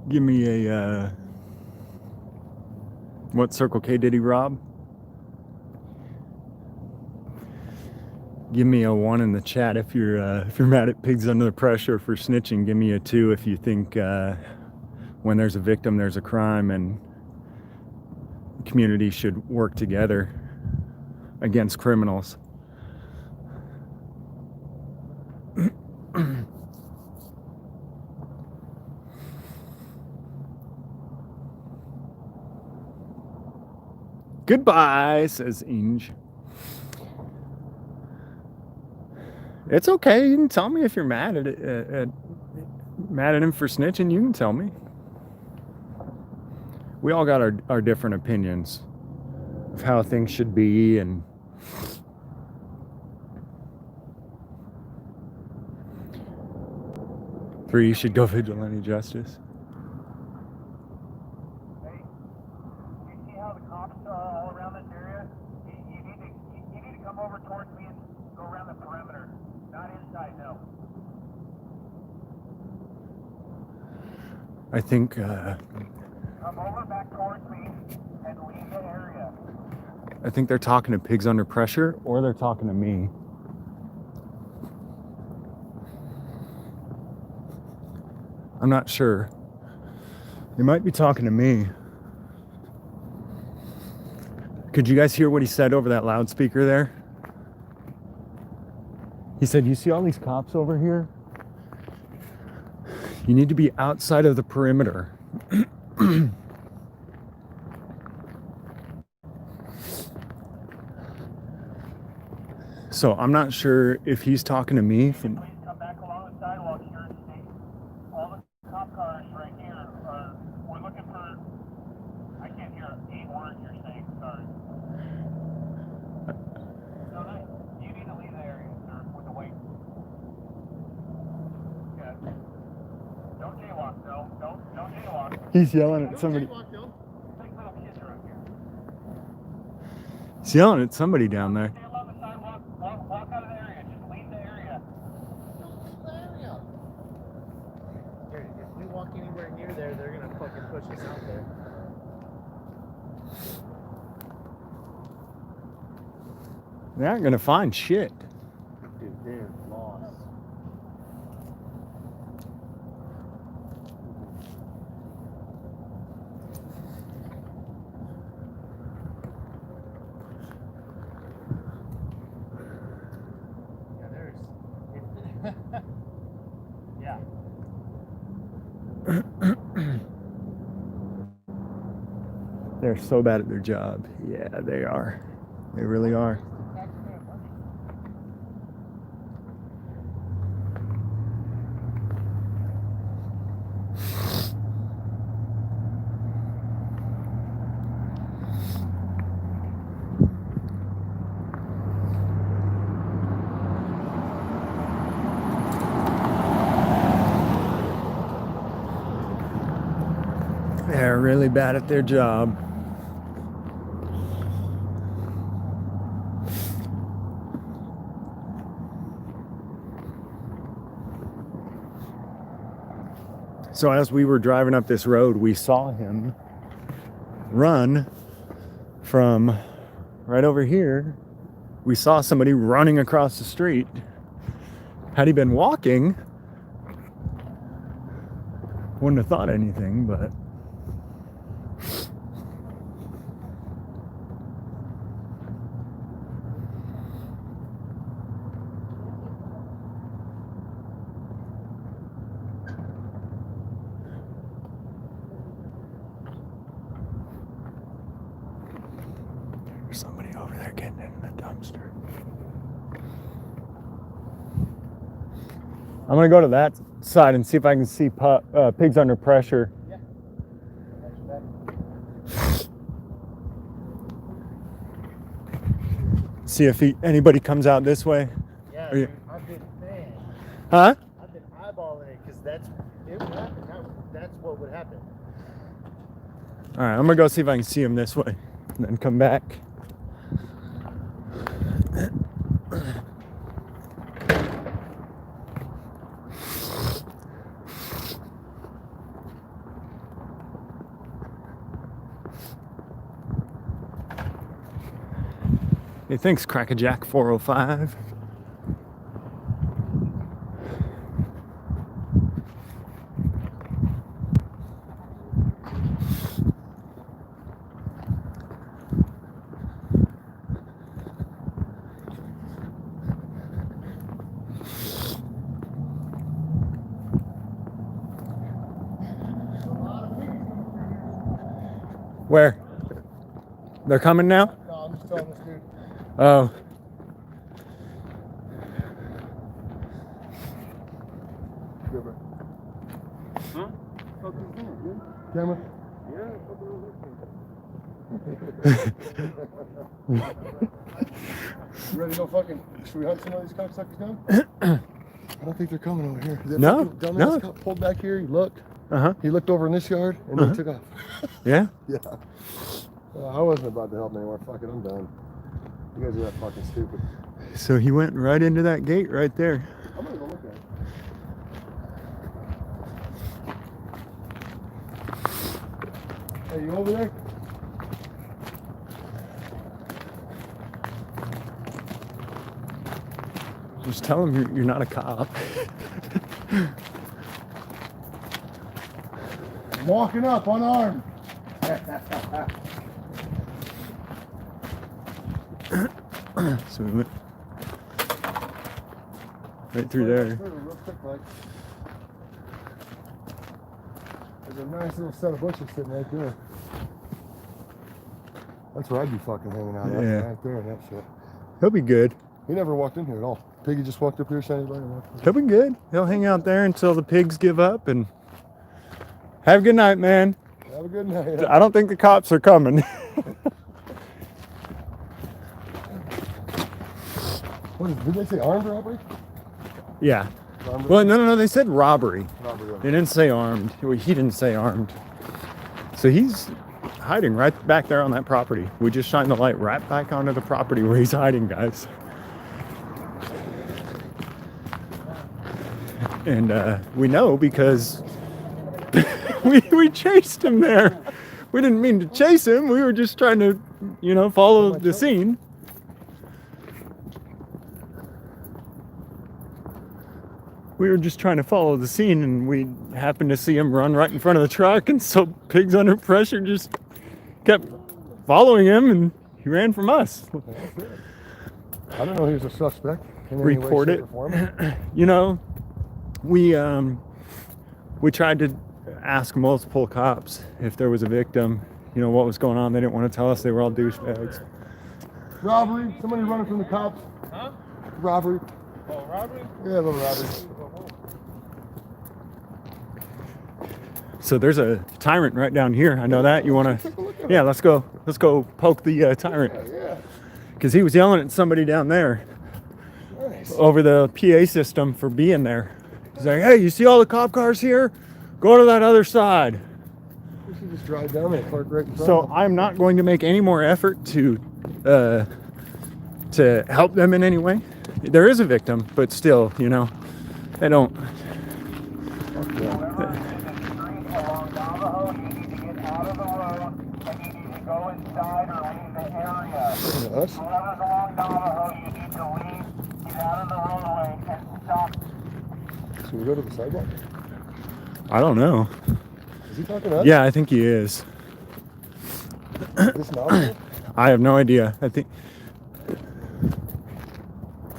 Give me a what Circle K did he rob? Give me a 1 in the chat if you're mad at Pigs Under the Pressure for snitching. Give me a 2 if you think when there's a victim there's a crime and the community should work together against criminals. Goodbye, says Inge. It's okay. You can tell me if you're mad mad at him for snitching. You can tell me. We all got our different opinions of how things should be, and three, you should go vigilante justice. Hey, you see how the cops are all around this area? You need to come over towards me and go around the perimeter. Not inside, no. I think Come over back towards me and leave the area. I think they're talking to Pigs Under Pressure, or they're talking to me. I'm not sure. They might be talking to me. Could you guys hear what he said over that loudspeaker there? He said, you see all these cops over here? You need to be outside of the perimeter. So I'm not sure if he's talking to me. Please come back along the sidewalk here and stay. All the cop cars right here are, we're looking for, I can't hear a word you're saying, sorry. No, you need to leave the area, sir, with the weight. Yeah. Don't jaywalk, no. Don't jaywalk. He's yelling at somebody. Take little kids around here. He's yelling at somebody down there. Stay along the sidewalk, walk out of the area, just leave the area. If we walk anywhere near there, they're gonna fucking push They aren't gonna find shit. Dude, they're lost. Yeah, there's. Yeah. They're so bad at their job. Yeah, they are. They really are. They're really bad at their job. So as we were driving up this road, we saw him run from right over here. We saw somebody running across the street. Had he been walking, wouldn't have thought anything, but there's somebody over there getting in the dumpster. I'm gonna go to that side and see if I can see pigs under pressure. Yeah. See if anybody comes out this way. Yeah, Are you- dude, I've been, man, Huh? I've been eyeballing it because it would happen. That's what would happen. All right, I'm gonna go see if I can see him this way, and then come back. Hey, thanks, Crackajack 405. Where? They're coming now? No, I'm just telling this dude. Oh. Good, bro. Camera? You ready to go fucking, should we hunt some of these cocksuckers down? I don't think they're coming over here. That No, fucking dumbass no. got pulled back here, he looked. Uh-huh. He looked over in this yard and then took off. Yeah? Yeah. I wasn't about to help him anymore. Fuck it, I'm done. You guys are that fucking stupid. So he went right into that gate right there. I'm gonna go look at it. Hey, you over there? Just tell him you're not a cop. I'm walking up unarmed. So we went right through there. Real quick, like. There's a nice little set of bushes sitting right there. That's where I'd be fucking hanging out. Yeah. Right there and that shit. He'll be good. He never walked in here at all. Piggy just walked up here, shiny light, and walked in. He'll be good. He'll hang out there until the pigs give up and have a good night, man. Have a good night. I don't think the cops are coming. What is, did they say armed robbery? Yeah. Armed Well, no, they said robbery. robbery. They didn't say armed. Well, he didn't say armed. So he's hiding right back there on that property. We just shined the light right back onto the property where he's hiding, guys. And we know because we chased him there. We didn't mean to chase him. We were just trying to, follow the scene. we were just trying to follow the scene, and we happened to see him run right in front of the truck, and so Pigs Under Pressure just kept following him, and he ran from us. I don't know he was a suspect. In any way, Report shape, it. or form. You know, we tried to ask multiple cops if there was a victim, you know, what was going on. They didn't want to tell us. They were all douchebags. Robbery. Somebody running from the cops. Huh? Robbery. Oh, robbery? Yeah, a little robbery. So there's a tyrant right down here. I know that. You want to? Yeah, let's go. Let's go poke the tyrant. Yeah. Because he was yelling at somebody down there Nice. over the PA system for being there. He's like, hey, you see all the cop cars here? Go to that other side. We should just drive down there and park right in front So of them. I'm not going to make any more effort to help them in any way. There is a victim, but still, you know, they don't. Us? Should we go to the sidewalk? I don't know. Is he talking to us? Yeah, I think he is. This novel? I have no idea. I think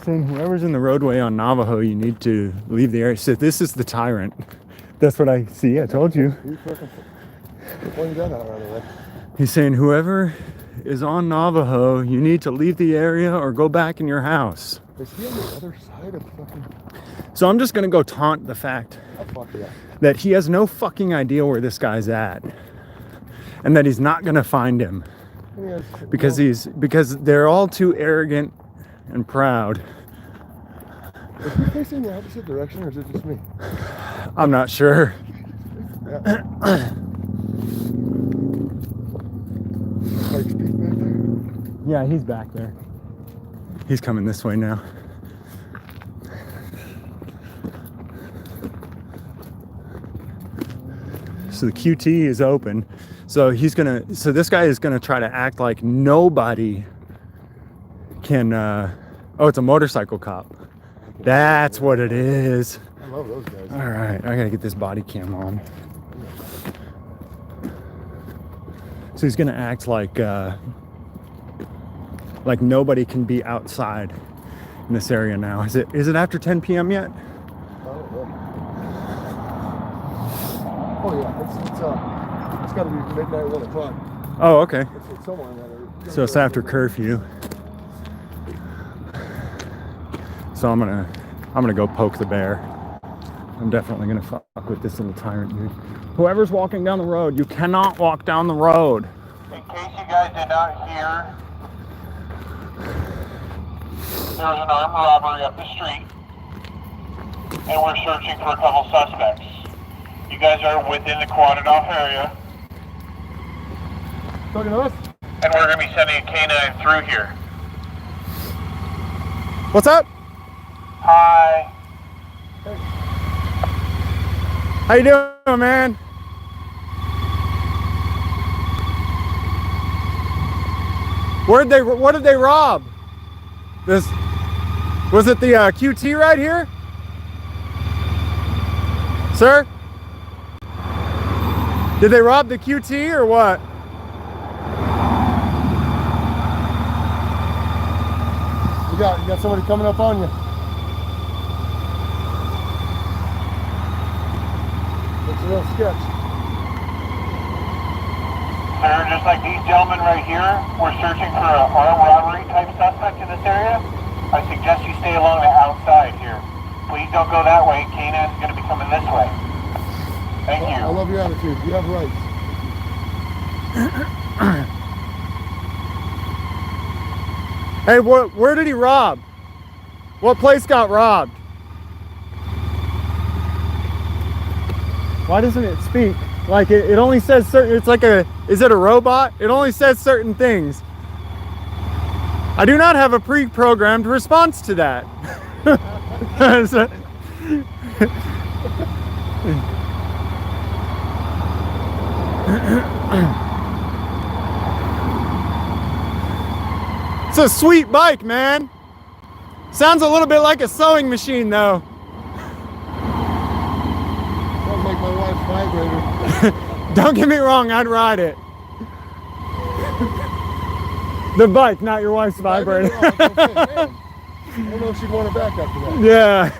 saying whoever's in the roadway on Navajo, you need to leave the area. So this is the tyrant. That's what I see. I told you. Who's fucking pointing that out right away? He's saying whoever is on Navajo, you need to leave the area or go back in your house. Is he on the other side of fucking... So I'm just gonna go taunt the fact Oh, fuck yeah. that he has no fucking idea where this guy's at, and that he's not gonna find him Yes. because they're all too arrogant and proud. Is he facing the opposite direction or is it just me? I'm not sure. Yeah. Pikes Peak back there? Yeah, he's back there. He's coming this way now. So the QT is open. So this guy is gonna try to act like nobody can, oh, it's a motorcycle cop. That's what it is. I love those guys. All right, I gotta get this body cam on. So he's gonna act like nobody can be outside in this area now. Is it after 10 p.m. yet? Oh yeah, it's got to be midnight, 1 o'clock. Oh, okay. It's somewhere in that area. So it's after curfew. So I'm gonna go poke the bear. I'm definitely gonna fuck with this little tyrant dude. Whoever's walking down the road, you cannot walk down the road. In case you guys did not hear, there was an armed robbery up the street, and we're searching for a couple suspects. You guys are within the Quantidoff area, Talking to us? and we're going to be sending a K-9 through here. What's up? Hi. How you doing, man? What did they rob? Was it the QT right here? Sir? Did they rob the QT or what? You got somebody coming up on you. Looks a little sketch. Sir, just like these gentlemen right here, we're searching for an armed robbery type suspect in this area. I suggest you stay along the outside here. Please don't go that way. K-9 is going to be coming this way. Thank you. I love your attitude. You have rights. Hey, where did he rob? What place got robbed? Why doesn't it speak? Like it only says certain, it's like is it a robot? It only says certain things. I do not have a pre-programmed response to that. It's a sweet bike, man. Sounds a little bit like a sewing machine, though. Don't get me wrong, I'd ride it. The bike, not your wife's vibrator. I don't know if she'd want her back after that. Yeah.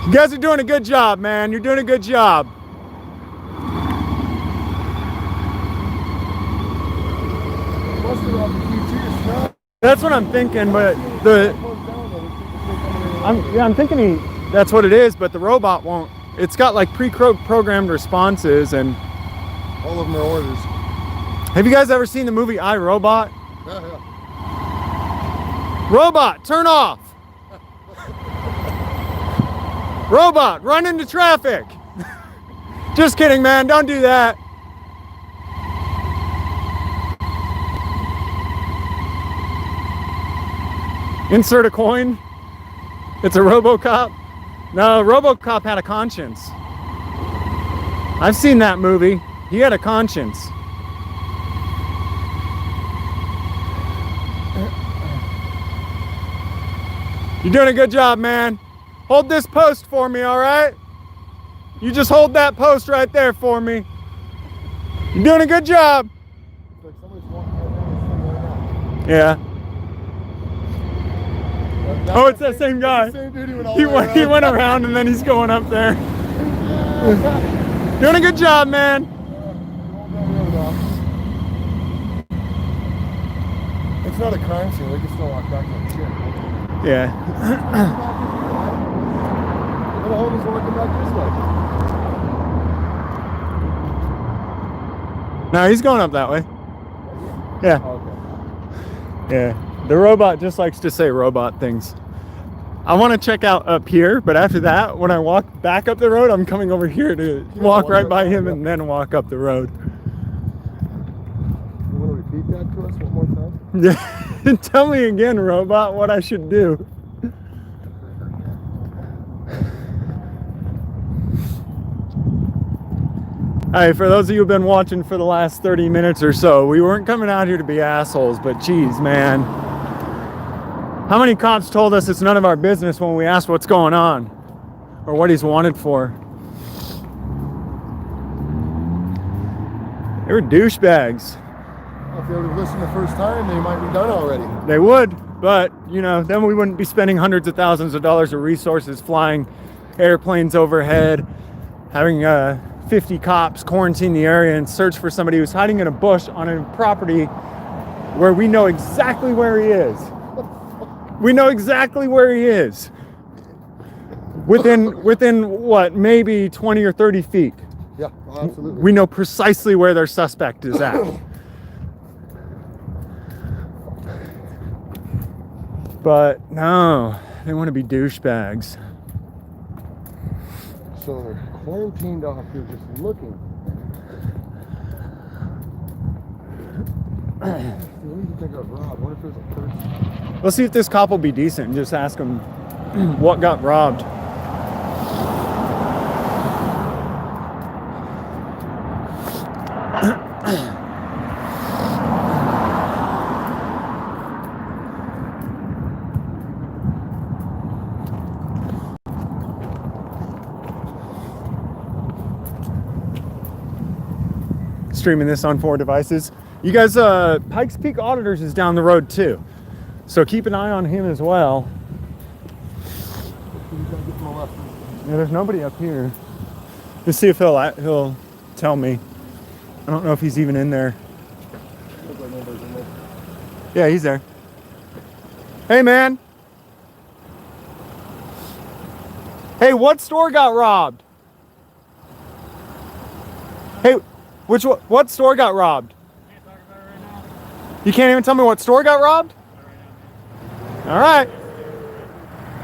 You guys are doing a good job, man. You're doing a good job. Busted off the Q2 smell. That's what I'm thinking, but I'm thinking that's what it is, but the robot won't. It's got like pre-programmed responses, and All of them are orders. have you guys ever seen the movie I, Robot? Yeah, yeah. Robot, turn off. Robot, run into traffic. Just kidding, man. Don't do that. Insert a coin. It's a RoboCop. No, RoboCop had a conscience. I've seen that movie. He had a conscience. You're doing a good job, man. Hold this post for me, all right? You just hold that post right there for me. You're doing a good job. It's like somebody's walking around this thing right now. Yeah. Oh, it's that same guy. Same dude who went all He the way he went around and then he's going up there. Doing a good job, man. It's not a crime scene. They can still walk back like shit. Yeah. The homies walking back this way. No, he's going up that way. Yeah. Oh, okay. Yeah. The robot just likes to say robot things. I want to check out up here, but after that, when I walk back up the road, I'm coming over here to walk right by him and then walk up the road. You want to repeat that to us one more time? Yeah. Tell me again, robot, what I should do. Hey, for those of you who've been watching for the last 30 minutes or so, we weren't coming out here to be assholes, but geez, man. How many cops told us it's none of our business when we asked what's going on or what he's wanted for? They were douchebags. Well, if they would have listened the first time, they might be done already. They would, but you know, then we wouldn't be spending hundreds of thousands of dollars of resources flying airplanes overhead, having 50 cops quarantine the area and search for somebody who's hiding in a bush on a property where we know exactly where he is. We know exactly where he is. Within what, maybe 20 or 30 feet. Yeah, absolutely. We know precisely where their suspect is at. But no, they want to be douchebags. So they're quarantined off here just looking. What do you think of Rob? What if there's a person? Let's see if this cop will be decent and just ask him what got robbed. Streaming this on 4 devices. You guys, Pikes Peak Auditors is down the road too, so keep an eye on him as well. Yeah, there's nobody up here. Let's see if he'll tell me. I don't know if he's even in there. Yeah, he's there. Hey, man. Hey, what store got robbed? Hey, what store got robbed? Can't talk about it right now. You can't even tell me what store got robbed? All right.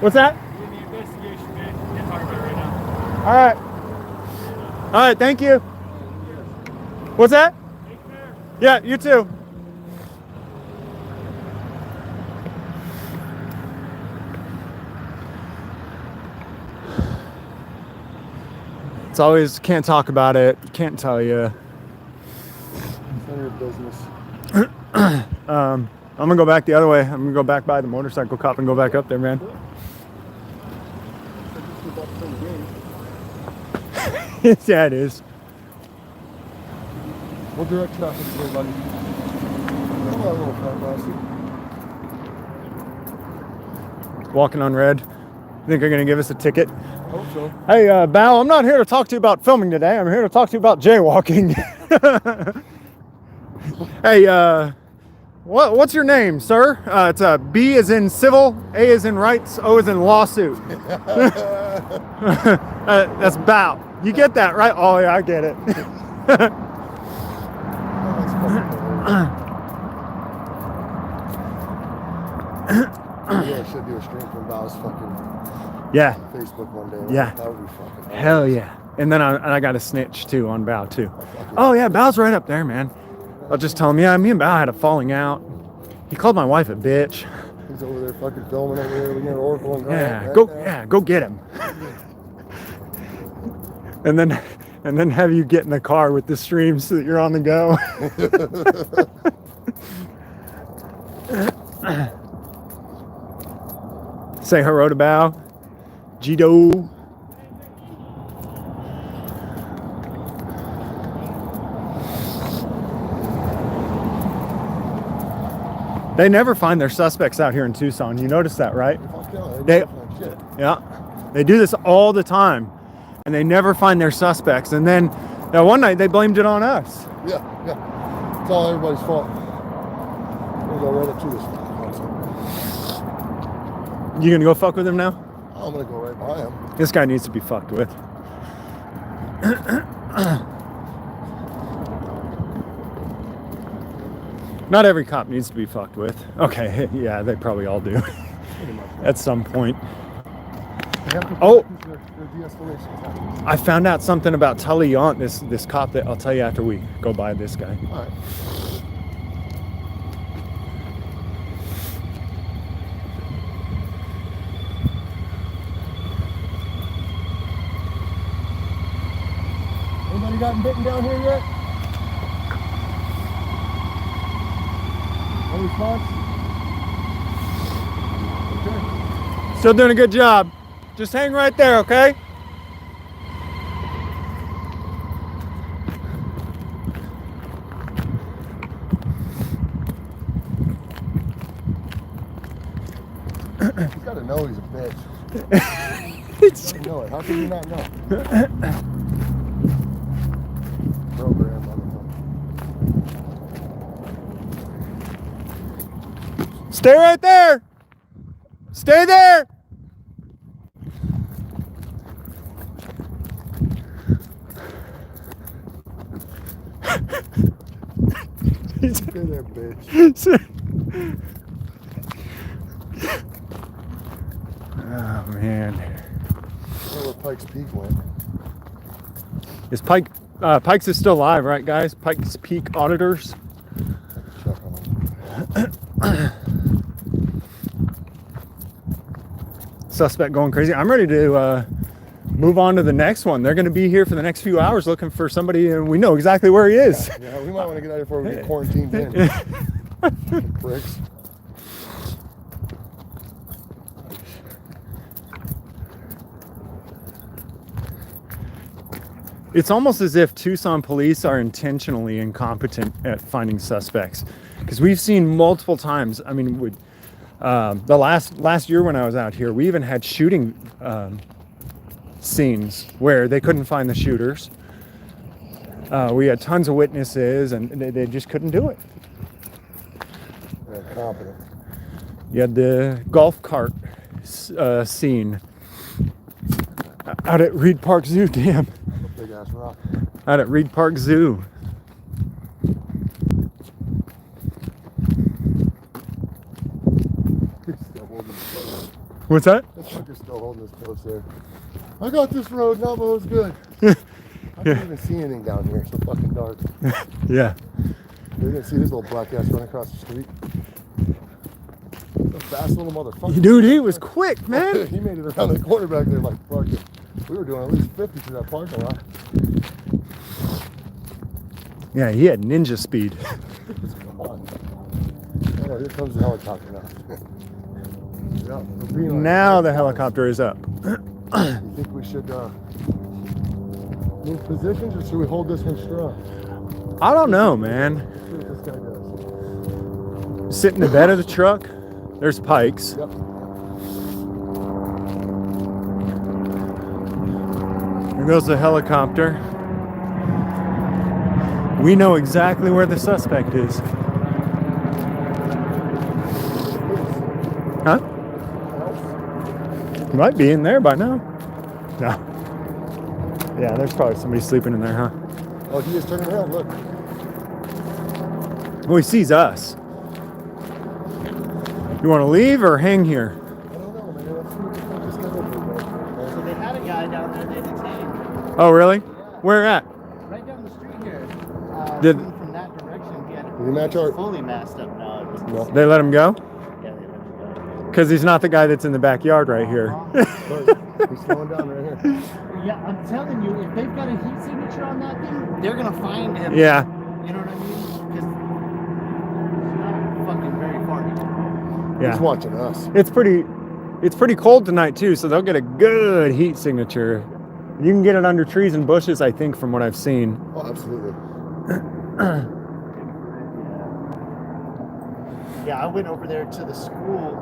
What's that? We're in the investigation, man. Can't talk about it right now. All right. All right, thank you. What's that? Take care. Yeah, you too. It's always, can't talk about it, can't tell you. It's none of your business. I'm gonna go back the other way. I'm gonna go back by the motorcycle cop and go back up there, man. Yeah, it is. We'll direct traffic here, buddy. Come on, little fat bastard. Walking on red. Think they're gonna give us a ticket? Hope so. Hey, Bao, I'm not here to talk to you about filming today. I'm here to talk to you about jaywalking. Hey, what's your name, sir? It's B as in civil, A as in rights, O as in lawsuit. That's Bao. You get that, right? Oh, yeah, I get it. Yeah, I should do a stream from Val's fucking Yeah, Facebook one day. Yeah. That would be fucking hell yeah. And then I got a snitch too on Bao too. Oh yeah, Bao's right up there, man. I'll just tell him, yeah, me and Bao had a falling out. He called my wife a bitch. He's over there fucking filming over there. We got Oracle and Yeah, right go, now. yeah, go get him. And then have you get in the car with the stream so that you're on the go. Say hello to Bao. Jido. They never find their suspects out here in Tucson. You notice that, right? Fuck yeah, They- don't find shit. Yeah. They do this all the time. And they never find their suspects. And then one night they blamed it on us. Yeah, yeah. It's all everybody's fault. We'll go right up to this fucking house. You gonna go fuck with him now? I'm gonna go right by him. This guy needs to be fucked with. Not every cop needs to be fucked with. Okay, yeah, they probably all do. At some point. They have to Oh. practice their de-escalation tactics. I found out something about Tully Yaunt, this cop that I'll tell you after we go by this guy. All right. Anybody gotten bitten down here yet? No response? Okay. Still doing a good job. Just hang right there, okay? He's got to know he's a bitch. He's got to know it. How can you not know? Program, motherfucker. Stay right there. Stay there. Stay there, bitch. Oh man. I don't know where Pikes Peak went. Is Pikes is still alive, right guys? Pikes Peak auditors. Check on him. Suspect going crazy. I'm ready to move on to the next one. They're going to be here for the next few hours looking for somebody, and we know exactly where he is. Yeah, we might want to get out of here before we get quarantined in. Fucking pricks. It's almost as if Tucson police are intentionally incompetent at finding suspects, because we've seen multiple times. I mean, the last year when I was out here, we even had shooting scenes where they couldn't find the shooters. We had tons of witnesses, and they just couldn't do it. They're incompetent. You had the golf cart scene out at Reed Park Zoo. Damn. A big ass rock. Out at Reed Park Zoo. He's still holding his close. What's that? That fucker's still holding his close there. I got this road, Navajo's good. I can't even see anything down here. It's so fucking dark. Yeah. You're gonna see this little black ass run across the street. A fast little motherfucker. Dude, he was quick, man. He made it around the corner back there like fucking. We were doing at least 50 through that parking lot. Yeah, he had ninja speed. Come on. Oh, here comes the helicopter now. Yeah, we're being like- Now the helicopter is up. You think we should Move positions, or should we hold this one strong? I don't know, man. See what this guy does. Sit in the bed of the truck. There's Pikes. Yep. There goes the helicopter. We know exactly where the suspect is. Huh? He might be in there by now. No. Yeah, there's probably somebody sleeping in there, huh? Oh, he is turning around. Look. Oh, he sees us. You want to leave or hang here? I don't know, man. Let's see what this guy does. So they had a guy down there they detained. Oh, really? Where at? Right down the street here. Did- Coming from that direction, he had Did he match our? fully masked up. No, it was No. They let him go? Yeah, they let him go. Because he's not the guy that's in the backyard right here. Look, he's slowing down right here. Yeah, I'm telling you, if they've got a heat signature on that thing, they're gonna find him. Yeah. You know what I mean? Because it's not fucking very far. He's Yeah. watching us. It's pretty cold tonight too, so they'll get a good heat signature. You can get it under trees and bushes, I think, from what I've seen. Oh, absolutely. Yeah, I went over there to the school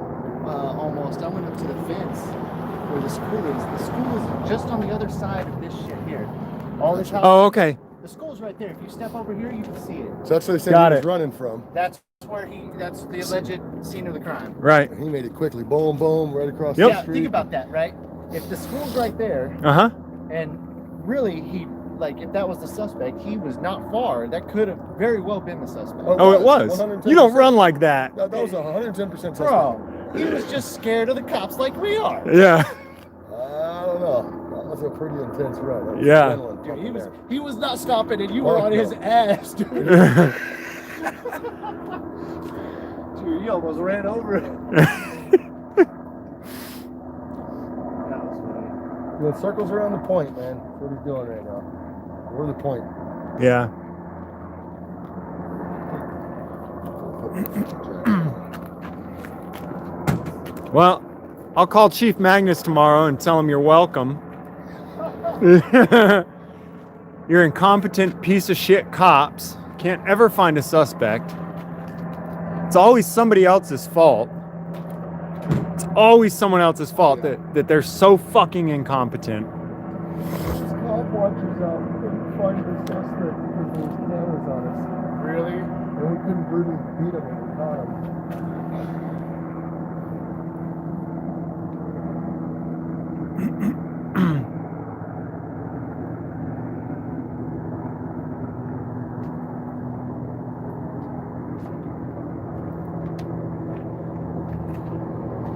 almost. I went up to the fence where the school is. The school is just on the other side of this shit here. All this house. Oh, okay. The school's right there. If you step over here, you can see it. So that's what they said Got he was it. running from. That's the alleged scene of the crime. Right. And he made it quickly. Boom, boom, right across Yep. the Yeah, street. think about that, right? If the school's right there, Uh-huh. and really if that was the suspect, he was not far. That could have very well been the suspect. Oh, it was. 110%. You don't run like that. That was 110% suspect. Bro, he was just scared of the cops like we are. Yeah. I don't know. That was a pretty intense run. That was Yeah. adrenaline Dude, pumping he was not stopping, and you were Fuck on no. his ass, dude. Dude, you almost ran over it. That was funny. there. Doing circles around the point, man. That's what he's doing right now. We're the point. Yeah. Well, I'll call Chief Magnus tomorrow and tell him you're welcome. You're incompetent piece of shit cops. Can't ever find a suspect. It's always somebody else's fault. It's always someone else's fault that they're so fucking incompetent. Cop watchers out. We couldn't find the suspect because there was cameras on us. Really? And we couldn't brutally beat him when we caught him.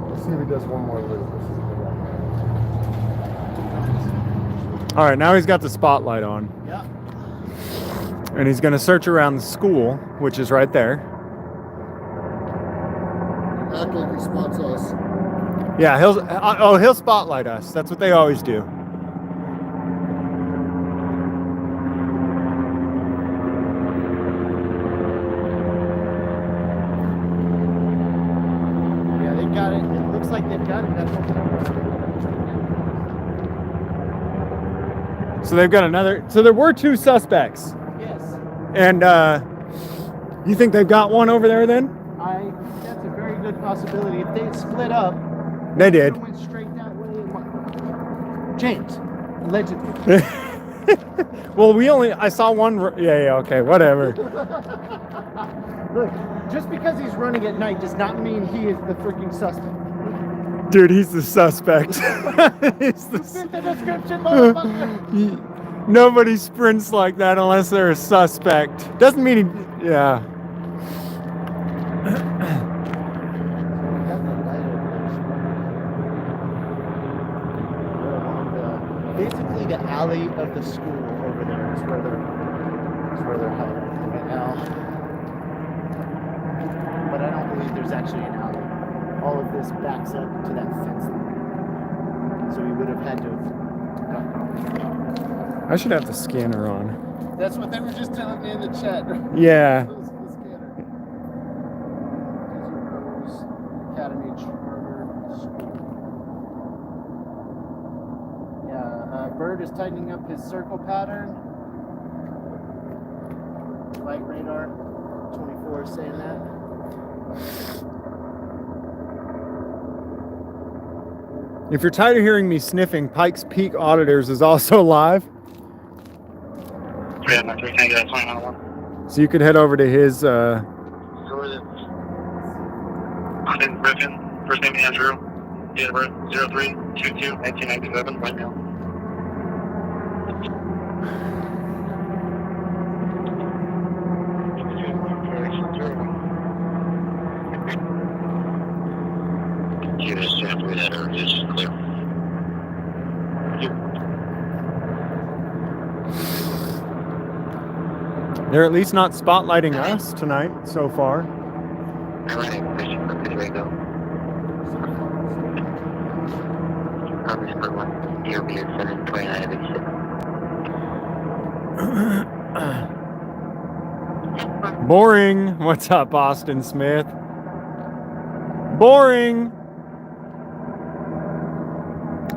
Let's see if he does one more loop. This is a good one. All right, now he's got the spotlight on. Yeah. And he's gonna search around the school, which is right there. Act like he spots us. Yeah, he'll spotlight us. That's what they always do. Yeah, they got it. It looks like they've got it. That's what So they've got another. So there were two suspects, Yes. and you think they've got one over there? Then That's a very good possibility. If they had split up, they did. one went straight that way. James, allegedly. Well, I saw one. Yeah, okay, whatever. Look, just because he's running at night does not mean he is the freaking suspect. Dude, he's the suspect. He's the Fit the description, motherfucker. Nobody sprints like that unless they're a suspect. Doesn't mean he. Yeah. Basically, the alley of the school over there is where they're hiding right now. But I don't believe there's actually an alley. All of this backs up to that fence line. So we would have had to have gotten. I should have the scanner on. That's what they were just telling me in the chat. Yeah. The scanner. Academy Charter School. Yeah, Bird is tightening up his a circle pattern. Light radar 24 is saying that. If you're tired of hearing me sniffing, Pikes Peak Auditors is also live. Yeah, my 3 can get 2901. So you could head over to his, So is it? Austin Griffin, first name Andrew, date of birth 03/22/1997, right now. You just have to read that or it's just clear. they're at least not spotlighting us tonight so far. I'm running Christian from Pittsburgh though. Promise for one. EOB is 72986. Boring. What's up, Austin Smith? Boring.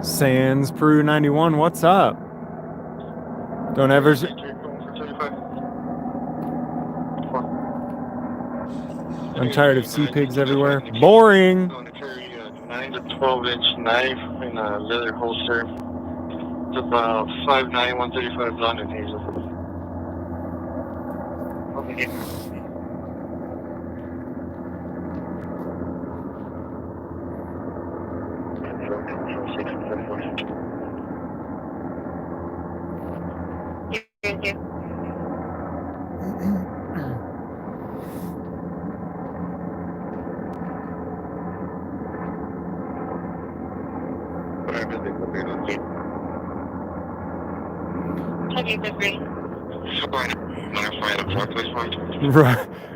Sans Peru 91. What's up? Don't ever. I'm tired of sea pigs everywhere. Boring. Going to carry a 9 to 12-inch knife in a leather holster. It's about 5'9", 135 blonde and hazel. Okay.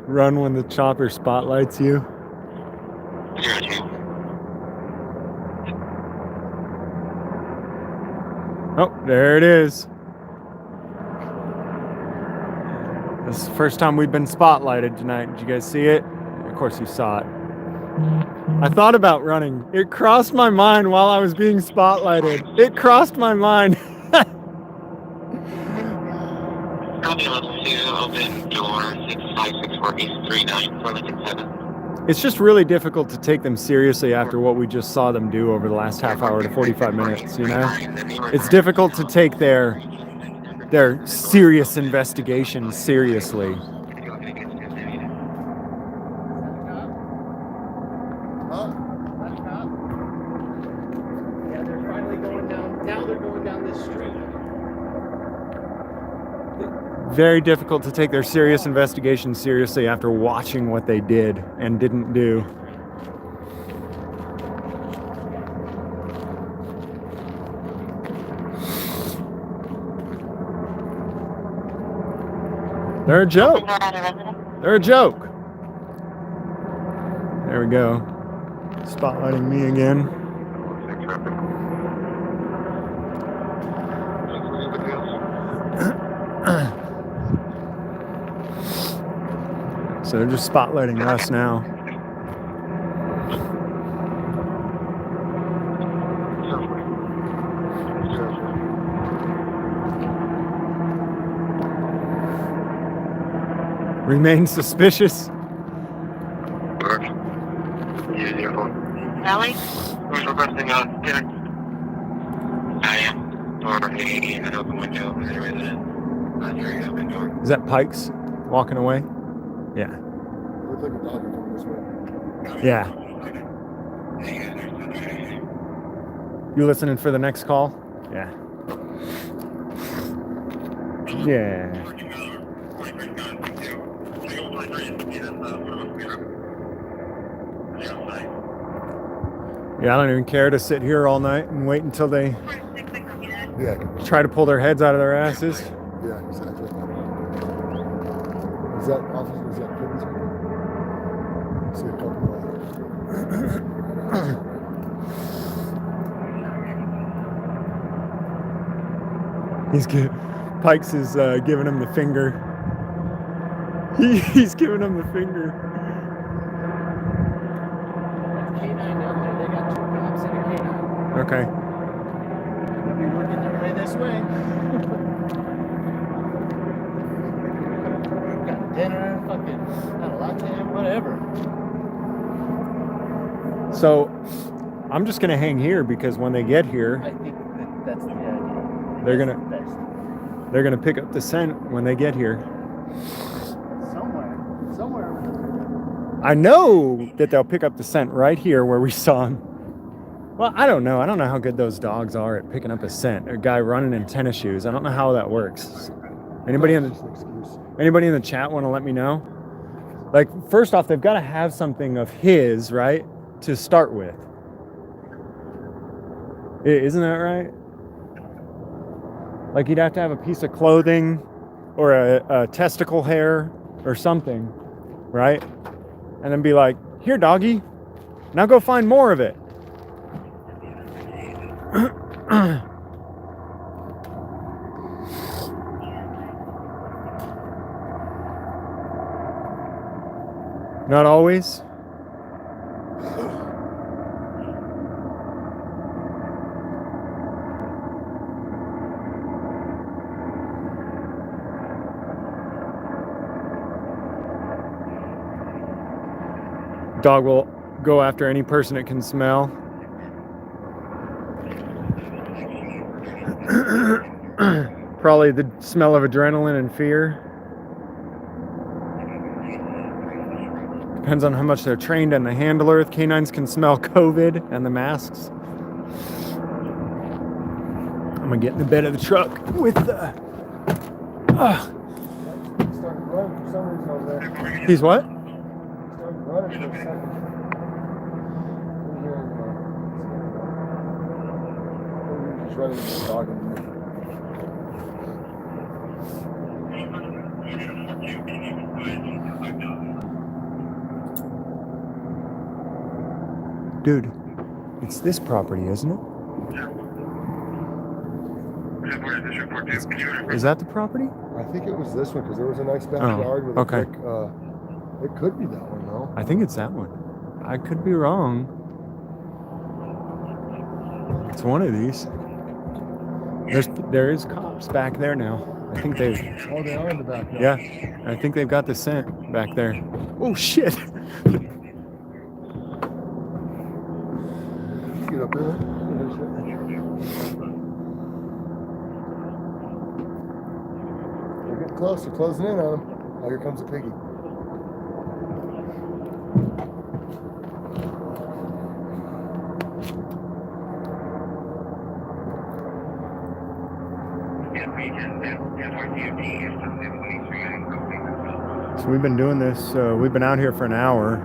Run when the chopper spotlights you. Oh, there it is. This is the first time we've been spotlighted tonight. Did you guys see it? Of course you saw it. I thought about running. It crossed my mind while I was being spotlighted. It crossed my mind. Open door 6564839 It's just really difficult to take them seriously after what we just saw them do over the last half hour to 45 minutes, you know? It's difficult to take their serious investigation seriously. Yeah, they're finally going down. Now they're going down this street. Very difficult to take their serious investigation seriously after watching what they did and didn't do. They're a joke. They're a joke. There we go. Spotlighting me again. So they're just spotlighting us now. Remain suspicious. Ellie? Who's requesting dinner? I am. Or an open window for the resident. Not hearing an open door. Is that Pikes walking away? Yeah. Looks like a dog coming this way. Yeah. You listening for the next call? Yeah. Yeah. Yeah, I don't even care to sit here all night and wait until they Yeah, try to pull their heads out of their asses. yeah, exactly. Is that officer? Is that Pittman's? See a couple Pikes is giving him the finger. He's giving him the finger. K9 down there. They got 2 cops and a K9. Okay. They'll be working their way this way. dinner, fucking had a latte, whatever. So I'm just gonna hang here because when they get here, I think that's the idea. They're That's gonna- the best. they're gonna pick up the scent when they get here. Somewhere. I know that they'll pick up the scent right here where we saw him. Well, I don't know. I don't know how good those dogs are at picking up a scent. A guy running in tennis shoes. I don't know how that works. Anybody in That's just an excuse. Anybody in the chat want to let me know? Like, first off, they've got to have something of his, right, to start with. Isn't that right? Like, you'd have to have a piece of clothing or a testicle hair or something, right? And then be like, here, doggy, now go find more of it. Not always. Dog will go after any person it can smell. Probably the smell of adrenaline and fear. Depends on how much they're trained and the handler. The canines can smell COVID and the masks. I'm gonna get in the bed of the truck with the. He's starting to run for some reason over there. He's what? He's starting to run for a second. He's running with the dog in the middle. Dude, it's this property, isn't it? Is that the property? I think it was this one because there was a nice backyard with a okay. brick. It could be that one, though. I think it's that one. I could be wrong. It's one of these. There is cops back there now. I think they've. Oh, they are in the backyard. Yeah, I think they've got the scent back there. Oh shit! Get up there. They're getting close. They're closing in on him. Oh, here comes a piggy. So we've been doing this. We've been out here for an hour.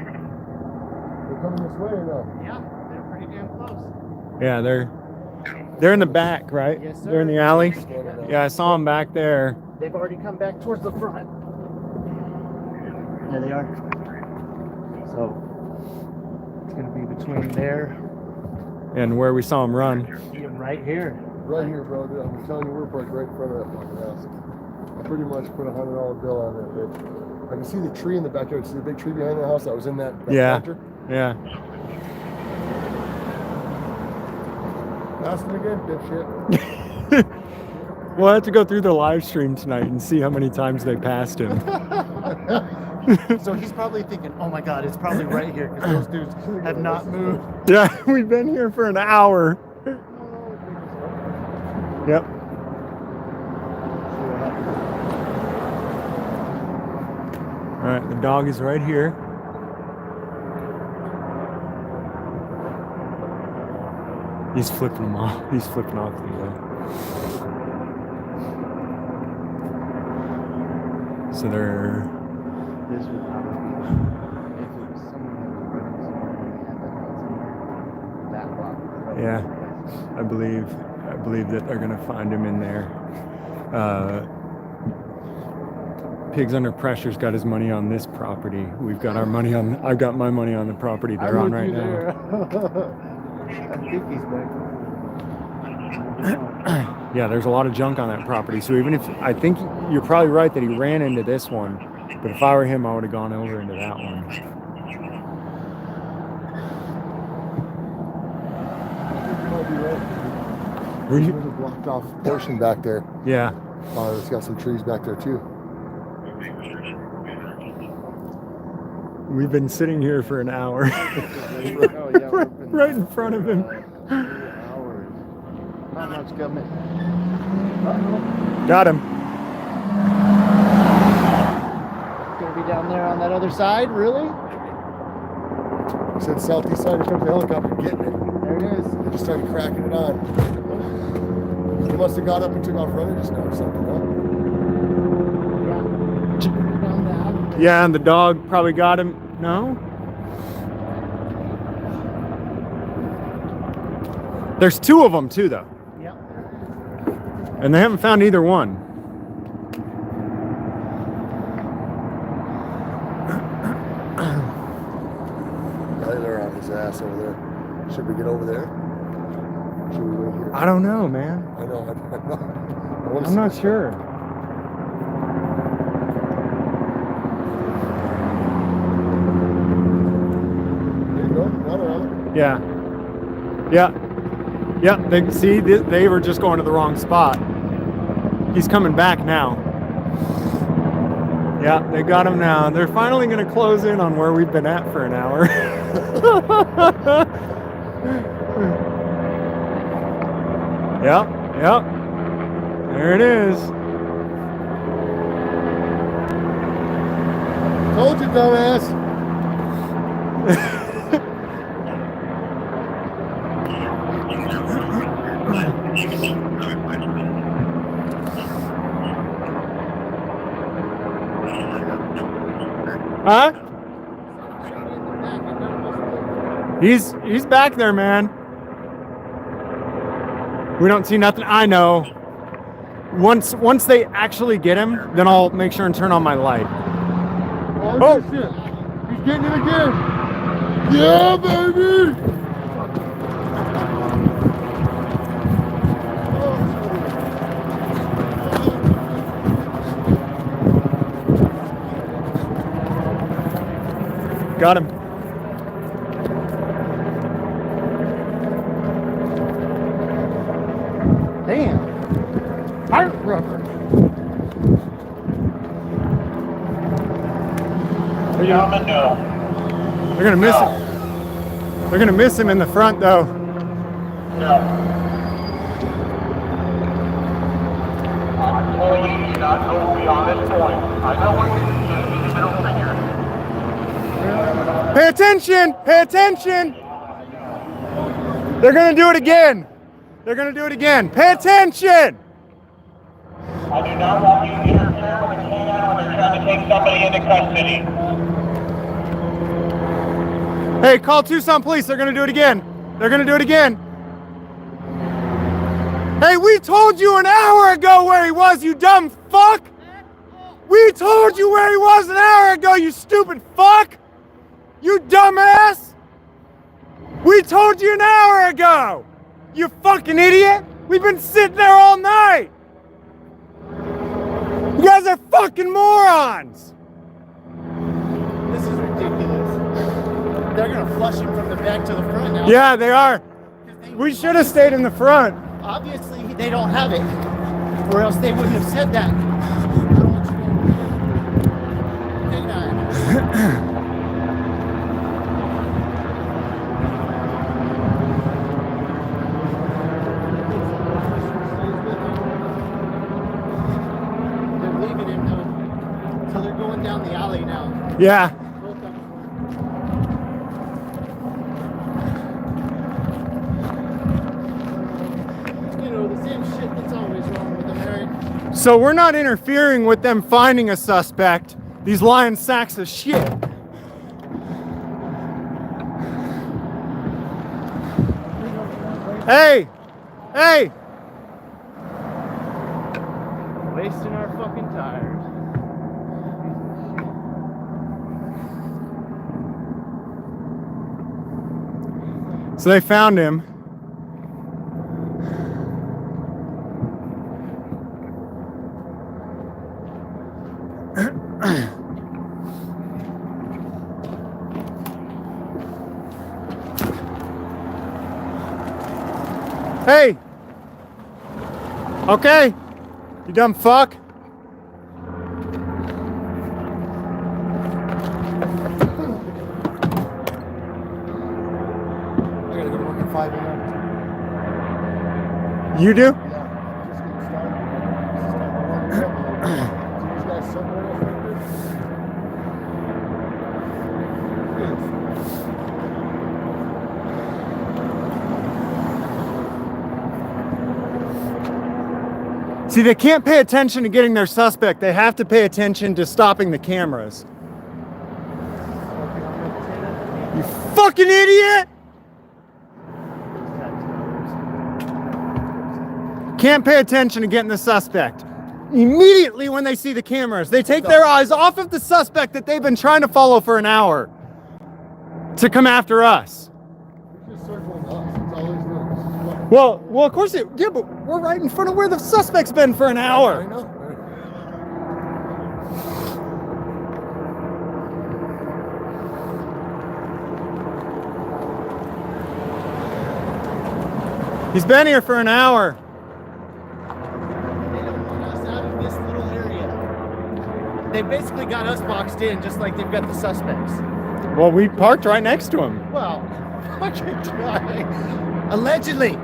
They're coming this way or no? Yeah, they're pretty damn close. Yeah, they're in the back, right? Yes, sir. They're in the alley. Yeah, I saw them back there. They've already come back towards the front. There they are. So it's gonna be between there And where we saw them run. and right here. Right here, bro. I'm telling you, we're parked right in front of that fucking house. I pretty much put $100 bill on that bitch. I can see the tree in the backyard. See the big tree behind the house that was in that Yeah. counter? Yeah. Ask them again, dipshit. We'll have to go through the live stream tonight and see how many times they passed him. So he's probably thinking, oh my God, it's probably right here because those dudes have not moved. Yeah, we've been here for an hour. Yep. All right, the dog is right here. He's flipping them off. He's flipping off the. So they're. This would probably be, if it was someone that was running somewhere and they had that house in there, that block would Yeah, I believe that they're gonna find him in there. Pigs Under Pressure's got his money on this property. We've got our money on. I've got my money on the property they're on right now. I think he's back. Yeah, there's a lot of junk on that property. So even if I think you're probably right that he ran into this one, but if I were him, I would have gone over into that one. There's a blocked off portion back there. Yeah. It's got some trees back there too. We've been sitting here for an hour. Oh, yeah, Right in front of him. 2 hours. Not much coming. Got him. Gonna be down there on that other side, really? He said southeast side, here comes the helicopter getting it. There it is. They just started cracking it on. He must have got up and took off running just now or something, huh? Down the alley. Yeah, and the dog probably got him. No? There's 2 of them too, though. Yep. And they haven't found either one. Yeah, they're on his ass over there. Should we get over there? Should we wait here? I don't know, man. I know. I wanna I'm see not this. sure. There you go. Got her on it. Yeah. Yeah. Yeah. They were just going to the wrong spot. He's coming back now. Yeah, they got him now. They're finally going to close in on where we've been at for an hour. Yep. Yep. There it is. Told you, dumbass. Huh? He's back there, man. We don't see nothing. I know. Once they actually get him, then I'll make sure and turn on my light. Oh, shit. He's getting it again. Yeah, baby. Got him. Damn. Heart rubber. They're gonna miss him. They're gonna miss him in the front, though. Pay attention! Pay attention! They're gonna do it again. They're gonna do it again. Pay attention! I do not want you to interfere with the canine when they're trying to take somebody into custody. Hey, call Tucson police. They're gonna do it again. They're gonna do it again. Hey, we told you an hour ago where he was, you dumb fuck! We told you where he was an hour ago, you stupid fuck! You dumbass! We told you an hour ago! You fucking idiot! We've been sitting there all night! You guys are fucking morons! This is ridiculous. They're gonna flush him from the back to the front now. Yeah, they are. We should have stayed in the front. Obviously, they don't have it, or else they wouldn't have said that. They're leaving him now, so they're going down the alley now. Yeah. You know, the same shit that's always wrong with America. So we're not interfering with them finding a suspect. These lying sacks of shit. Hey! Hey! Wasting our fucking tires. So they found him. Hey! Okay! You dumb fuck! I gotta go to work at 5 a.m. You do? Yeah, just getting started. This is kind of warming up. So these guys somewhere else like this? See, they can't pay attention to getting their suspect. They have to pay attention to stopping the cameras. You fucking idiot! Can't pay attention to getting the suspect. Immediately when they see the cameras, they take their eyes off of the suspect that they've been trying to follow for an hour to come after us. They're just circling us. That's all he's doing. Well, of course it, yeah, but we're right in front of where the suspect's been for an hour. I know. He's been here for an hour. They don't want us out of this little area. They basically got us boxed in just like they've got the suspects. Well, we parked right next to him. Well, fucking try. Allegedly.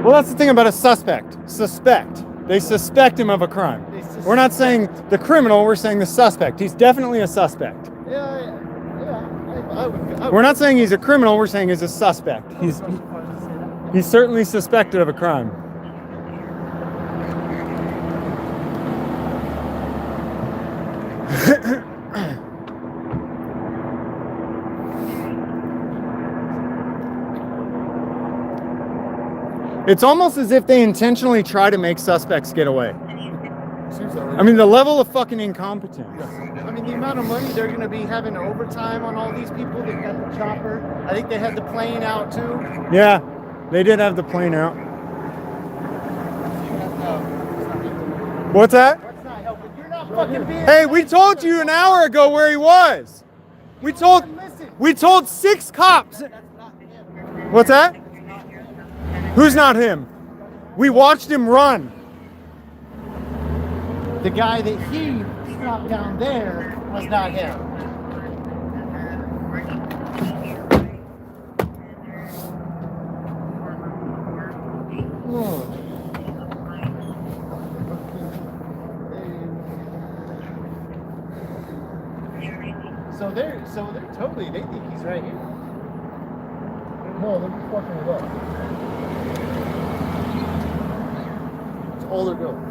Well, that's the thing about a suspect. Suspect. They suspect him of a crime. We're not saying the criminal, we're saying the suspect. He's definitely a suspect. Yeah. I would We're not saying he's a criminal, we're saying he's a suspect. He's certainly suspected of a crime. It's almost as if they intentionally try to make suspects get away. seems that way. I mean, the level of fucking incompetence. I mean, the amount of money they're going to be having overtime on all these people. They've got the chopper. I think they had the plane out too. Yeah, they did have the plane out. What's that? That's not helping. You're not fucking being. Hey, we told you an hour ago where he was. We told 6 cops. What's that? Who's not him? We watched him run. The guy that he stopped down there was not him. So they're totally, they think he's right here. No, they're just fucking it up. That's all they're doing.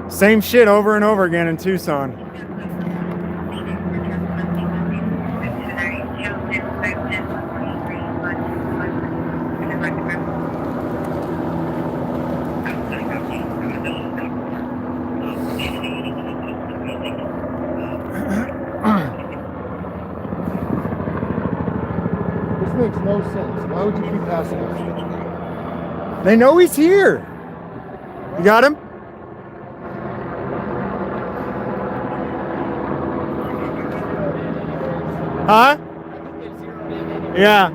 Same shit over and over again in Tucson. This makes no sense. Why would you keep passing us? They know he's here. You got him? Huh? Yeah.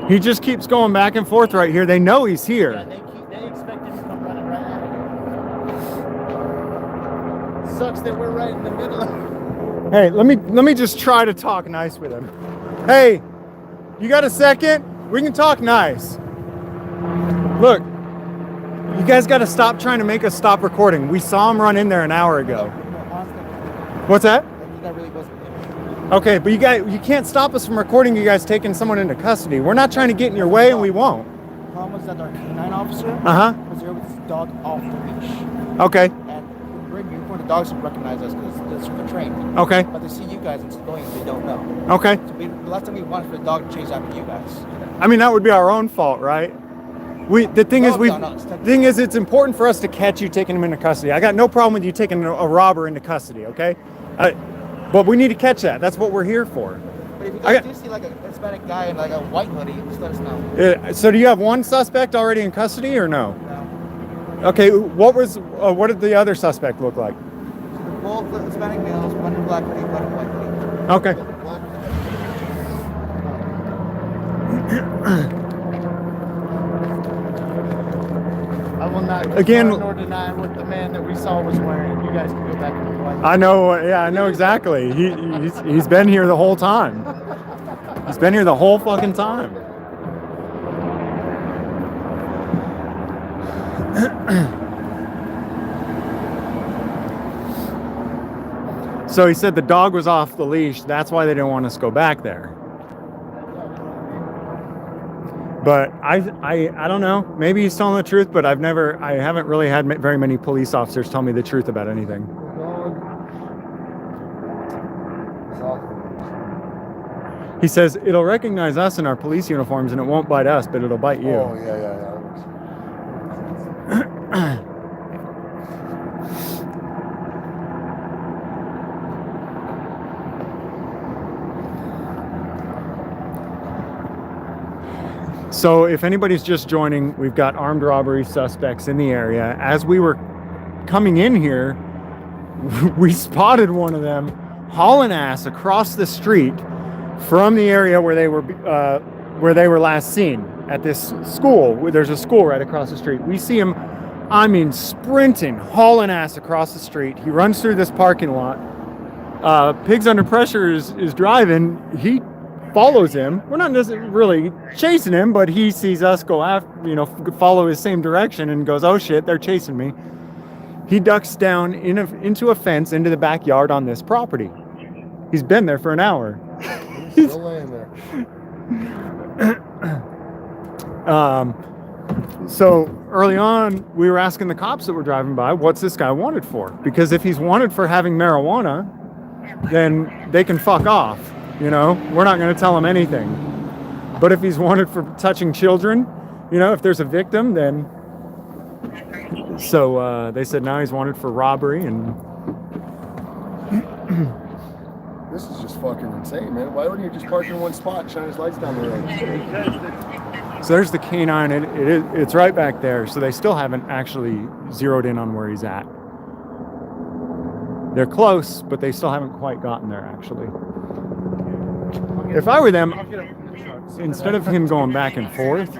He just keeps going back and forth right here. They know he's here. Yeah, they expect him to come running right at him. sucks that we're right in the middle of Hey, let me just try to talk nice with him. Hey, you got a second? We can talk nice. Look, you guys got to stop trying to make us stop recording. We saw him run in there an hour ago. What's that? That really wasn't him. Okay, but you can't stop us from recording you guys taking someone into custody. We're not trying to get in your way, and we won't. The problem was that our canine officer was there with his dog off the leash. Okay. And we're in uniform, the dogs don't recognize us because they're trained. Okay. But they see you guys and it's going, they don't know. Okay. So the last time we wanted for the dog to chase after you guys. I mean, that would be our own fault, right? The thing is, it's important for us to catch you taking him into custody. I got no problem with you taking a robber into custody, okay? But we need to catch that. That's what we're here for. But if you guys do see like a Hispanic guy in like a white hoodie, just let us know. So do you have one suspect already in custody or no? No. Okay, what did the other suspect look like? Both the Hispanic males, one in black hoodie, one in white hoodie. Okay. I will not Again, nor deny what the man that we saw was wearing. You guys can go back and rewind. I know, yeah, I know exactly. He's been here the whole time. He's been here the whole fucking time. So he said the dog was off the leash. That's why they didn't want us to go back there. But I don't know. Maybe he's telling the truth, but I haven't really had very many police officers tell me the truth about anything. He says it'll recognize us in our police uniforms and it won't bite us, but it'll bite you. Oh, yeah. So if anybody's just joining, we've got armed robbery suspects in the area. As we were coming in here, we spotted one of them hauling ass across the street from the area where they were last seen at this school. There's a school right across the street. We see him, I mean, sprinting, hauling ass across the street. He runs through this parking lot. Pigs Under Pressure is driving. He follows him. We're not necessarily really chasing him, but he sees us go after, follow his same direction and goes, oh shit, they're chasing me. He ducks down into a fence into the backyard on this property. He's been there for an hour. He's still laying there. So early on, we were asking the cops that were driving by, what's this guy wanted for? Because if he's wanted for having marijuana, then they can fuck off. We're not going to tell him anything. But if he's wanted for touching children, if there's a victim, then... So they said now he's wanted for robbery and... This is just fucking insane, man. Why wouldn't you just park in one spot and shine his lights down the road? So there's the canine. It's right back there. So they still haven't actually zeroed in on where he's at. They're close, but they still haven't quite gotten there, actually. If I were them, instead of him going back and forth,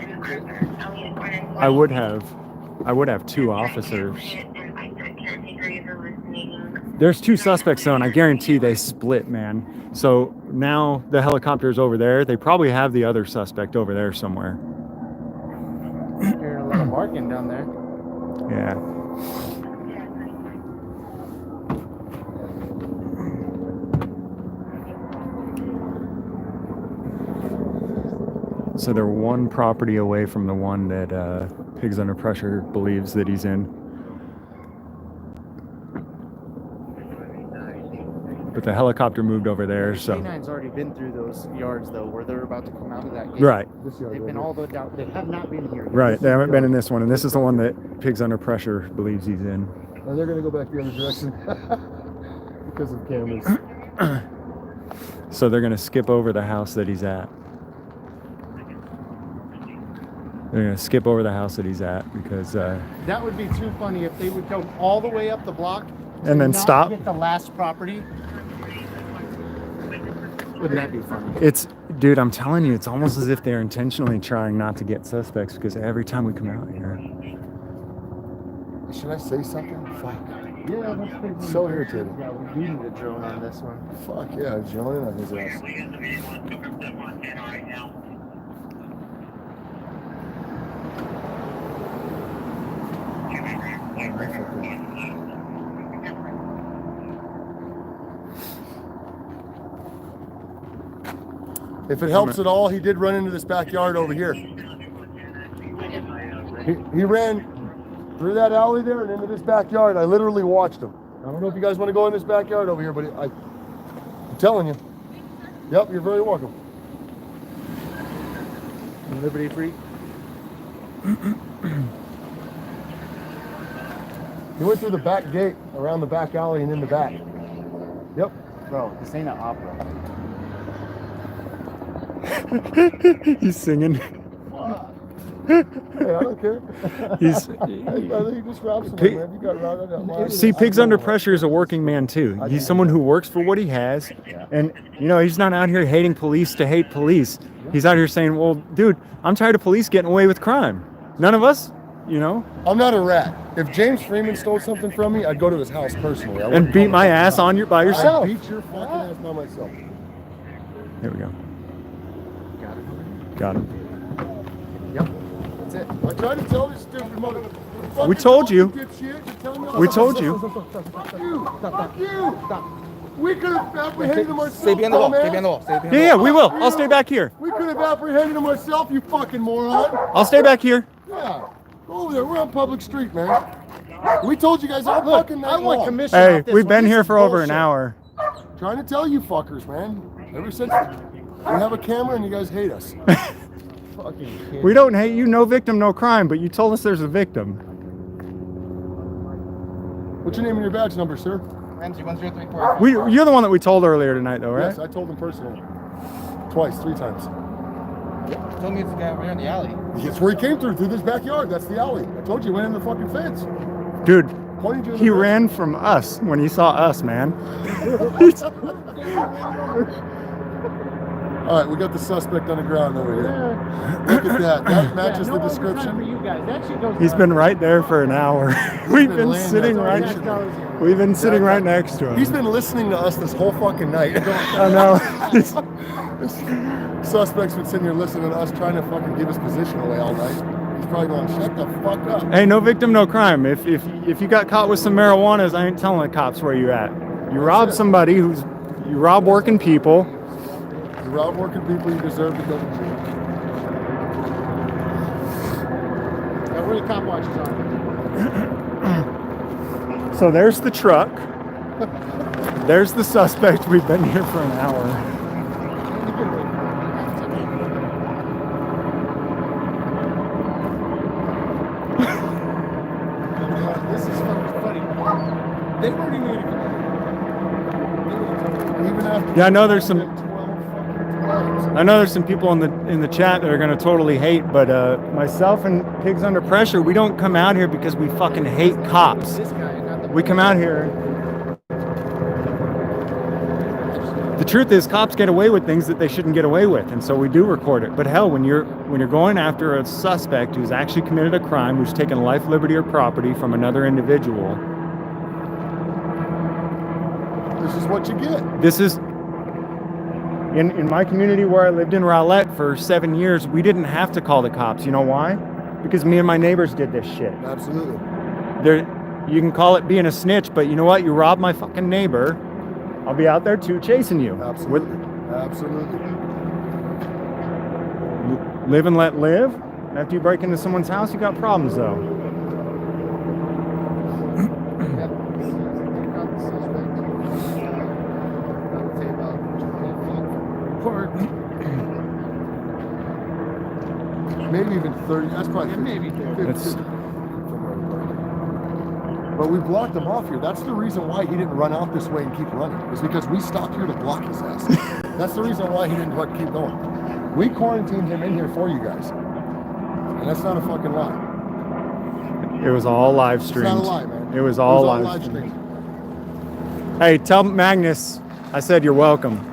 I would have two officers. There's two suspects though, and I guarantee they split, man. So now the helicopter's over there. They probably have the other suspect over there somewhere. Hearing a lot of barking down there. Yeah. So they're one property away from the one that Pigs Under Pressure believes that he's in. But the helicopter moved over there, so... K9's already been through those yards, though, where they're about to come out of that gate. Right. They've been all the way down. They have not been here. Right, they haven't been in this one, and this is the one that Pigs Under Pressure believes he's in. Now they're going to go back the other direction because of cameras. So they're going to skip over the house that he's at. They're going to skip over the house that he's at because... that would be too funny if they would come all the way up the block and then not stop. Get the last property. Wouldn't that be funny? Dude, I'm telling you, it's almost as if they're intentionally trying not to get suspects because every time we come out here... Should I say something? Fuck. Yeah, that's pretty good. So irritating. Yeah, we do need a drone on this one. Fuck yeah, joining on his ass. If it helps at all, he did run into this backyard over here. He ran through that alley there and into this backyard. I literally watched him. I don't know if you guys want to go in this backyard over here, but I'm telling you. Yep, you're very welcome. Liberty Free. He went through the back gate, around the back alley, and in the back. Yep. Bro, this ain't an opera. He's singing. Hey, I don't care. He's Hey, brother, you just robbed someone, man. You got robbed. I got mine. see, Pigs Under Pressure is a working man too. He's someone who works for what he has, and you know he's not out here hating police to hate police. He's out here saying, "Well, dude, I'm tired of police getting away with crime. None of us, you know." I'm not a rat. If James Freeman stole something from me, I'd go to his house personally. I And wouldn't beat go my to his ass house. on by yourself. I'd beat your fucking ass by myself. There we go. Got him. Yep. That's it. I tried to tell this stupid mother. We told you. We We told you. Fuck you. Fuck you. We could have apprehended him ourselves. Stay behind the wall. dumbass. Stay behind the wall. Stay behind Yeah, we will. I'll stay back here. We could have apprehended him ourselves, you fucking moron. I'll stay back here. Yeah. Go over there. We're on public street, man. We told you guys all fucking night I want long. commission Hey, off this we've one. been This here is for over an bullshit. hour. Trying to tell you fuckers, man. Ever since we have a camera and you guys hate us. Fucking kid. We don't hate you. No victim, no crime. But you told us there's a victim. What's your name and your badge number, sir? Ramsey 1034. You're the one that we told earlier tonight, though, right? Yes, I told him personally. Twice, 3 times. Told me it's the guy over here in the alley. It's where he came through this backyard. That's the alley. I told you, he went in the fucking fence. Dude, Pointing to the he fence. ran from us when he saw us, man. All right, we got the suspect on the ground over here. Look at that. That matches the For description. you guys. That shit goes He's been right there for an hour. We've been laying sitting there. right. Yeah. We've been sitting right next to him. He's been listening to us this whole fucking night. I know. This suspect's been sitting here listening to us trying to fucking give his position away all night. He's probably going, shut the fuck up. Hey, no victim, no crime. If you got caught with some marijuanas, I ain't telling the cops where you at. You robbed somebody you rob working people. You rob working people, you deserve to go to jail. Now, where the cop watches on. So there's the truck. There's the suspect. We've been here for an hour. This is fucking funny. They weren't even gonna Even after Yeah, I know there's some. 12 fucking times. I know there's some people in the chat that are gonna totally hate, but myself and Pigs Under Pressure, we don't come out here because we fucking hate cops. this guy, not the We come out here. The truth is, cops get away with things that they shouldn't get away with, and so we do record it. But hell, when you're going after a suspect who's actually committed a crime, who's taken life, liberty, or property from another individual, This is what you get. this is. In my community where I lived in Rowlett for 7 years, we didn't have to call the cops. You know why? Because me and my neighbors did this shit. Absolutely. You can call it being a snitch, but you know what? You robbed my fucking neighbor, I'll be out there too chasing you. Absolutely. Absolutely. Live and let live. After you break into someone's house, you got problems though. Maybe even 30. That's probably 50, maybe 50, That's- 50 from where we were. But we blocked him off here. That's the reason why he didn't run out this way and keep running. Is because we stopped here to block his ass. That's the reason why he didn't keep going. We quarantined him in here for you guys. And that's not a fucking lie. It was all live It's streamed. not a lie, man. It was all live streamed. streamed. Hey, tell Magnus I said you're welcome.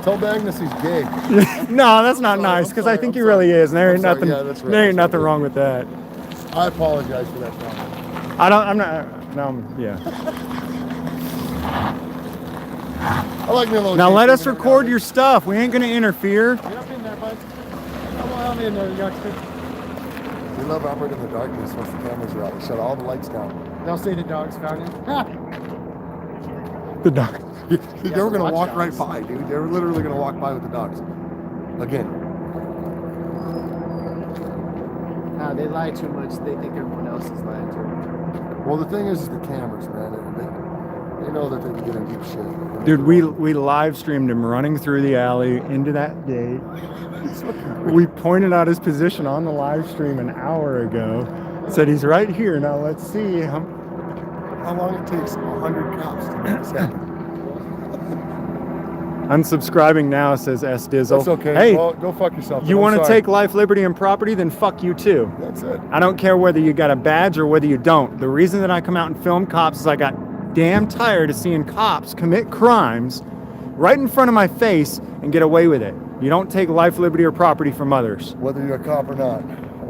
Tell Magnus he's gay. No, that's not Sorry, nice I'm because sorry, I think I'm he really sorry. is. And there I'm ain't sorry, nothing. yeah, that's right, There ain't that's nothing right. wrong with that. I apologize for that comment. I'm not, no, yeah. I like me a little. Now let us tasting record every your stuff. We ain't gonna interfere. now and then. Get up in there, bud. Come on in there, youngster. We love operating in the darkness once the cameras are out. We shut all the lights down. They'll say the dogs found him. The dog. They were gonna walk right by, dude. They were literally gonna walk by with the dogs. Again. They lie too much. They think everyone else is lying to them. Well, the thing is the cameras, man. They know that they can get in deep shit. Dude, we live streamed him running through the alley into that gate. We pointed out his position on the live stream an hour ago. Said he's right here. Now let's see how long it takes 100 cops to make this happen. Unsubscribing now, says S Dizzle. That's okay. Hey, Well, go fuck yourself. you I'm want to sorry. take life, liberty, and property? Then fuck you too. That's it. I don't care whether you got a badge or whether you don't. The reason that I come out and film cops is I got damn tired of seeing cops commit crimes right in front of my face and get away with it. You don't take life, liberty, or property from others, Whether you're a cop or not.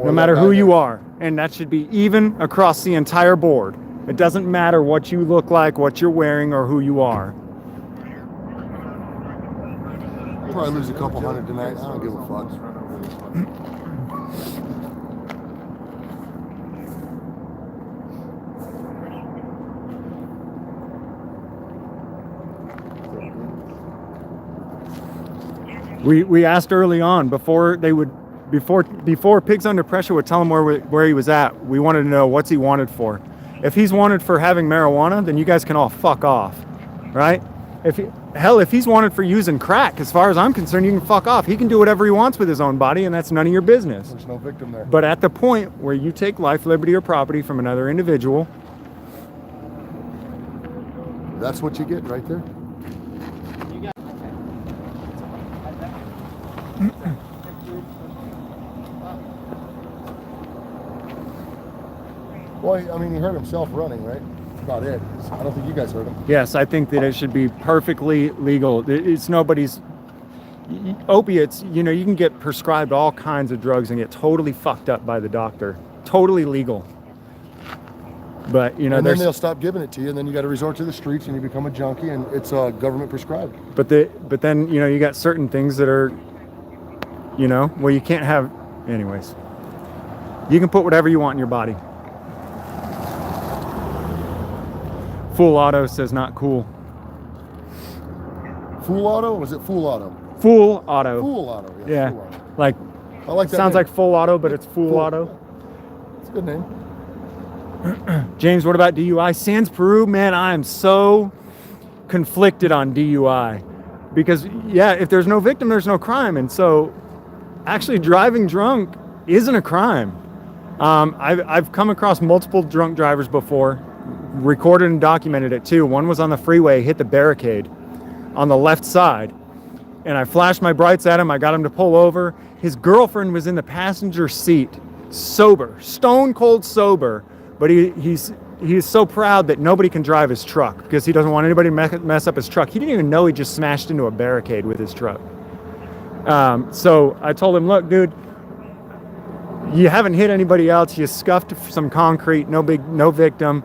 no matter who you are. And that should be even across the entire board. It doesn't matter what you look like, what you're wearing, or who you are. Probably lose a couple hundred tonight. I don't give a fuck. We asked early on before Pigs Under Pressure would tell him where he was at. We wanted to know what's he wanted for. If he's wanted for having marijuana, then you guys can all fuck off, right? If he's wanted for using crack, as far as I'm concerned, you can fuck off. He can do whatever he wants with his own body, and that's none of your business. There's no victim there. But at the point where you take life, liberty, or property from another individual, That's what you get right there. Well, I mean, he hurt himself running, right? That's about it. I don't think you guys hurt him. yes, I think that it should be perfectly legal. It's nobody's opiates. You know, you can get prescribed all kinds of drugs and get totally fucked up by the doctor. Totally legal. But you know, And then there's they'll stop giving it to you, and then you got to resort to the streets, and you become a junkie, and it's government prescribed. but then you know, you got certain things that are, you know, well, you can't have. Anyways, you can put whatever you want in your body. Full auto says not cool. Full auto? Was it full auto? Full auto. Full auto. Yeah. Full auto. Like I like that. sounds name. like full auto, but it's full auto. It's a good name. James, what about DUI? Sans Peru, man, I am so conflicted on DUI because yeah, if there's no victim, there's no crime, and so actually driving drunk isn't a crime. I've come across multiple drunk drivers before, recorded and documented it too. One was on the freeway, hit the barricade on the left side, and I flashed my brights at him. I got him to pull over. His girlfriend was in the passenger seat, sober, stone cold sober. But he's so proud that nobody can drive his truck because he doesn't want anybody to mess up his truck. He didn't even know he just smashed into a barricade with his truck. So I told him, look, dude, you haven't hit anybody else. You scuffed some concrete, no victim.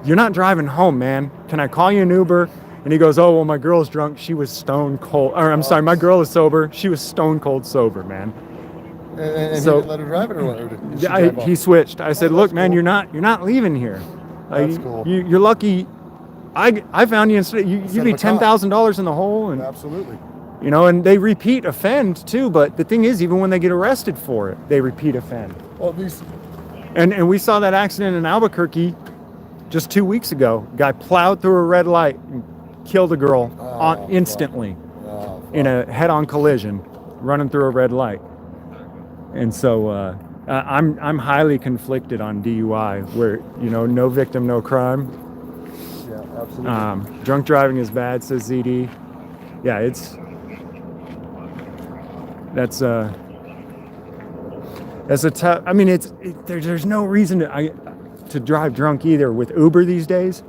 You're not driving home, man. Can I call you an Uber? And he goes, oh, well, my girl's drunk. She was stone cold. Or I'm sorry, my girl is sober. She was stone cold sober, man. And So- he didn't let her drive it, or what? Or did she drive off? He switched. I said, look, that's man, cool. you're not leaving here. That's cool. You're lucky. I found you instead. You'd Instead be of a cop. $10,000 in the hole, and Absolutely. you know, and they repeat offend too. But the thing is, even when they get arrested for it, they repeat offend. Well, these. And we saw that accident in Albuquerque just 2 weeks ago. Guy plowed through a red light and killed a girl fuck. instantly Oh, in a head-on collision, running through a red light. And so I'm highly conflicted on DUI, where you know, no victim, no crime. yeah, absolutely. Drunk driving is bad, says ZD. Yeah, that's a tough. I mean, there's no reason to drive drunk either with Uber these days.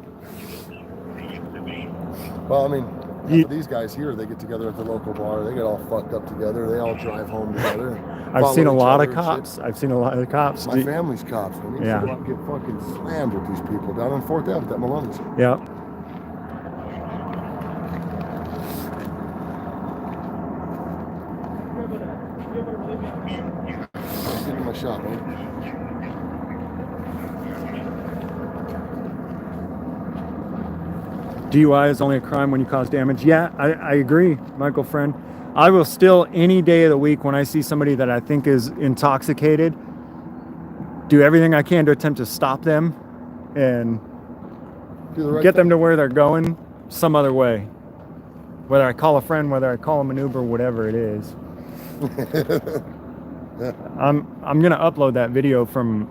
Well, I mean, Half of these guys here, they get together at the local bar. They get all fucked up together. They all drive home together. I've seen a follow each lot other of and shit. cops. I've seen a lot of cops. My family's cops. Man. They used Yeah. to go out and get fucking slammed with these people down on 4th Ave at that Maloney's. Yeah. Give me my shot, man. DUI is only a crime when you cause damage. Yeah, I agree, Michael friend. I will still, any day of the week, when I see somebody that I think is intoxicated, do everything I can to attempt to stop them and Do the right get them thing. to where they're going some other way. Whether I call a friend, whether I call them an Uber, whatever it is. I'm gonna upload that video from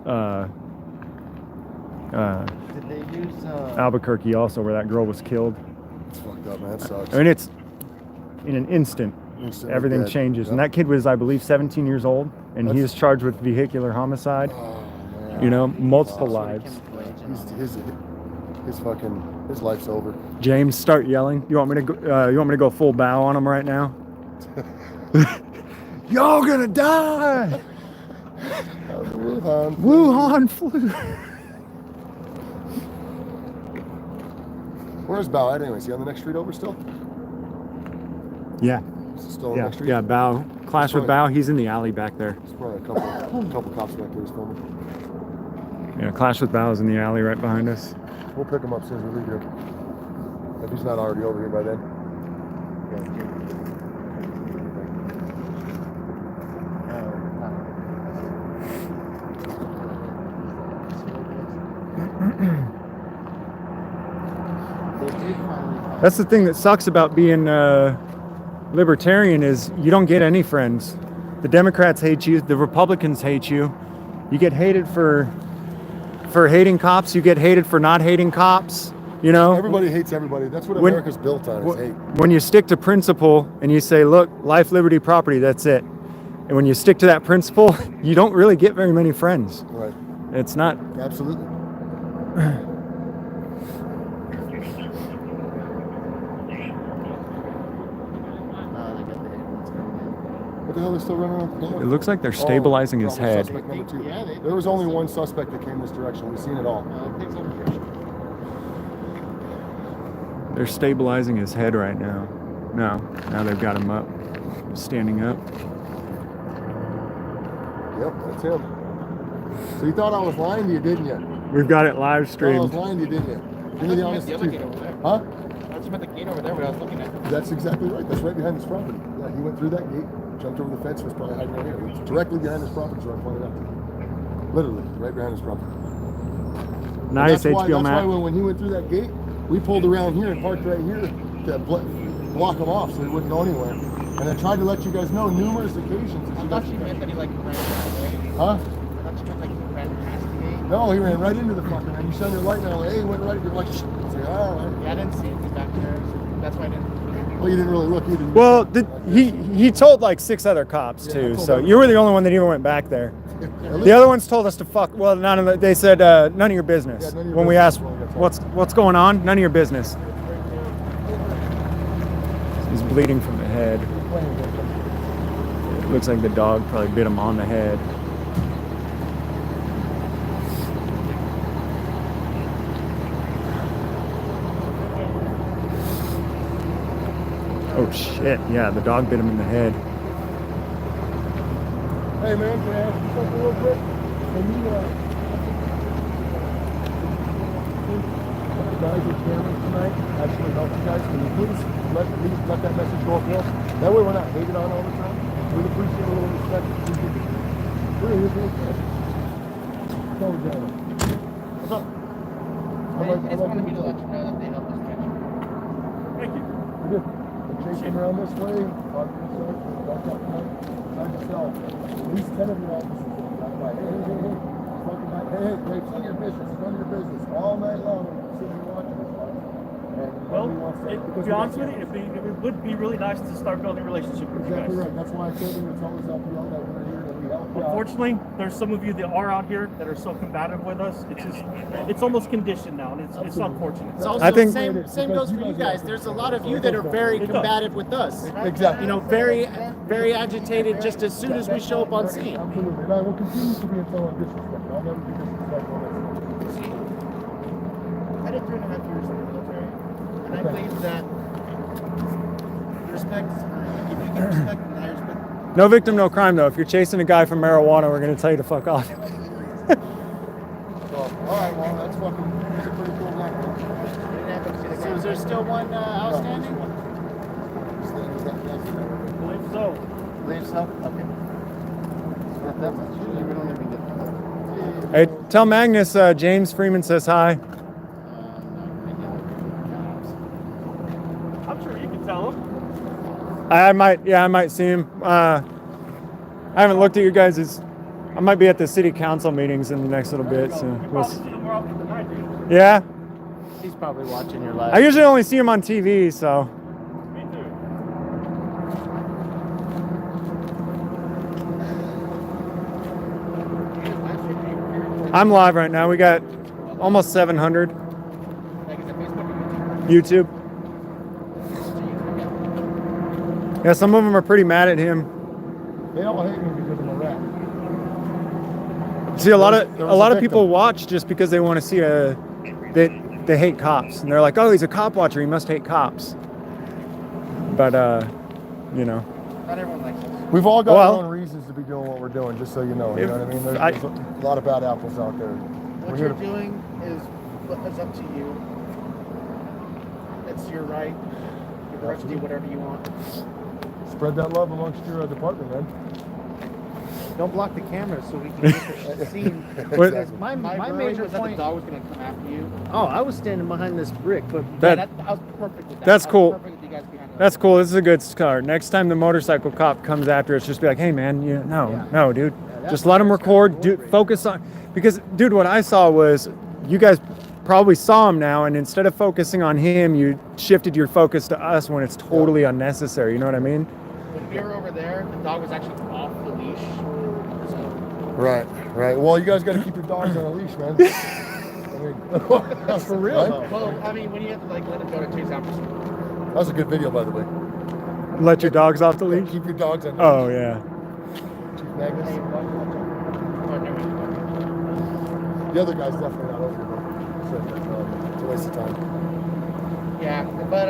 Did they use Albuquerque also, where that girl was killed. It's fucked up, man. It sucks. I mean, it's in an instant. Instantly Everything dead. changes. Yep. And that kid was, I believe, 17 years old, and he That's- is charged with vehicular homicide. Oh, man. You know, multiple sort of lives. chemical agent on His life's over. James, start yelling. You want me to go? You want me to go full bow on him right now? Y'all gonna die! Wuhan. Wuhan flu. Where's Bow at anyway? Is he on the next street over still? Yeah, Is he still on the yeah, next street? yeah. Bow. Clash with Bow. He's in the alley back there. There's probably a couple cops back there he's filming. Yeah, Clash with Bow is in the alley right behind us. We'll pick him up as soon as we leave here. If he's not already over here by then. That's the thing that sucks about being libertarian is you don't get any friends. The Democrats hate you. The Republicans hate you. You get hated for hating cops. You get hated for not hating cops. You know, Everybody hates everybody. That's what When- America's built on, is hate. when you stick to principle and you say, look, life, liberty, property, that's it. And when you stick to that principle, you don't really get very many friends. Right. It's not. Absolutely. What the hell are they still running around the It corner? looks like they're stabilizing his probably head. Suspect number 2. Yeah, they- There was only one suspect that came this direction. We've seen it all. Pigs under pressure. They're stabilizing his head right now. No, now they've got him up, standing up. Yep, that's him. So you thought I was lying to you, didn't you? We've got it live Thought I was streamed. lying to you, didn't you? Give me the honest The other truth. gate over there. Huh? That's about the gate over there, what I was looking at. That's exactly right. That's right behind his property. Yeah, he went through that gate, jumped over the fence, was probably hiding right here. It's directly behind his property, so I pointed out. Literally, right behind his property. Nice That's why HBO map. when he went through that gate, we pulled around here and parked right here to block him off so he wouldn't go anywhere. And I tried to let you guys know numerous occasions. That I you thought guys, she meant that he like ran away. huh? I thought she meant like he ran past the gate. No, he ran right into the fucker, man. You shone your light now, like, hey, he went right. You're like, shh. It's like, all right. Yeah, I didn't see him back there. So that's why I didn't. Well, you didn't really look either. Well, he told like 6 other cops Yeah, I too, told so them. you were the only one that even went back there. The other ones told us to fuck. Well, none of the, they said none of your business. Yeah, none of your When we business asked is what we got what's going on, none of your business. He's bleeding from the head. It looks like the dog probably bit him on the head. Oh shit! Yeah, the dog bit him in the head. Hey, man, can I ask you something real quick? Can you, the guys with cameras tonight actually help you guys? Can you please let that message go up well? That way we're not hated on all the time. We'd appreciate a little respect. We're here for this. Go, Johnny. What's up? I just wanted me to let you know that they helped us catch him. Thank you. We're good. We're chasing around this way. Talk to yourself. Walk up front. Try to sell. At least 10 of your officers. That's right. Hey, hey, hey, hey. Smoking back. Hey, hey, hey, it's none of your business. It's none of your business. All night long, we're sitting here watching this. Well, to be honest with you, it would be really nice to start building a relationship with you guys. Exactly right. That's why I told you it's always help you out that we're here and we help Unfortunately, there's some of you that are out here that are so combative with us. It's almost conditioned now, and it's unfortunate. It's also I think- same goes for you guys. There's a lot of you that are very It does. combative with us. Exactly. You know, very agitated just as soon as we show up on scene. Absolutely. And I will continue to be until I'm disrespectful. I'll never be disrespectful. I did 3.5 years in the military, and I believe that respect is earned. If you can respect, then I respect. No victim, no crime, though. If you're chasing a guy for marijuana, we're going to tell you to fuck off. So, all right, well, that's fucking, that's a pretty cool guy. So is there still one outstanding? I believe so. Believe so. Okay. Not that much. Usually we don't even get that. Hey, tell Magnus James Freeman says hi. I'm sure you can tell him. I might see him. I haven't looked at your guys'. I might be at the city council meetings in the next little bit. So You probably see him more often than I do. yeah, He's probably watching your live. I usually only see him on TV. So Me too. I'm live right now. We got almost 700. YouTube. Yeah, some of them are pretty mad at him. They all hate me because I'm a rat. See, a lot of victim. people watch just because they want to see they hate cops, and they're like, oh, he's a cop watcher, he must hate cops. But you know, Not everyone likes us. We've all got Well- our own reasons to be doing what we're doing, just so you know. You If know what I mean? There's, I- there's a lot of bad apples out there. What We're you're here to- doing is up to you. It's your right. You're the right to do whatever you want. Spread that love amongst your department, man. Don't block the camera so we can get the scene. Because my major was that the point. dog was gonna come after you. Oh, I was standing behind this brick, but That- I was perfect with that. That's I was cool. perfect with you guys behind the- that's cool. This is a good start. Next time the motorcycle cop comes after us, just be like, hey man, no, dude, just let him record. Focus on, because dude, what I saw was you guys probably saw him now, and instead of focusing on him, you shifted your focus to us when it's totally unnecessary. You know what I mean? When we were over there, the dog was actually off the leash. So Right, right. Well, you guys got to keep your dogs on a leash, man. I mean, that's for real. Right? well, I mean, when you have to like let him go to chase after someone. That was a good video, by the way. Let your dogs off the leash. Keep your dogs on. Oh yeah. Chief Magnus. Oh, never mind. The other guy's definitely not over here. So, it's a waste of time. Yeah, but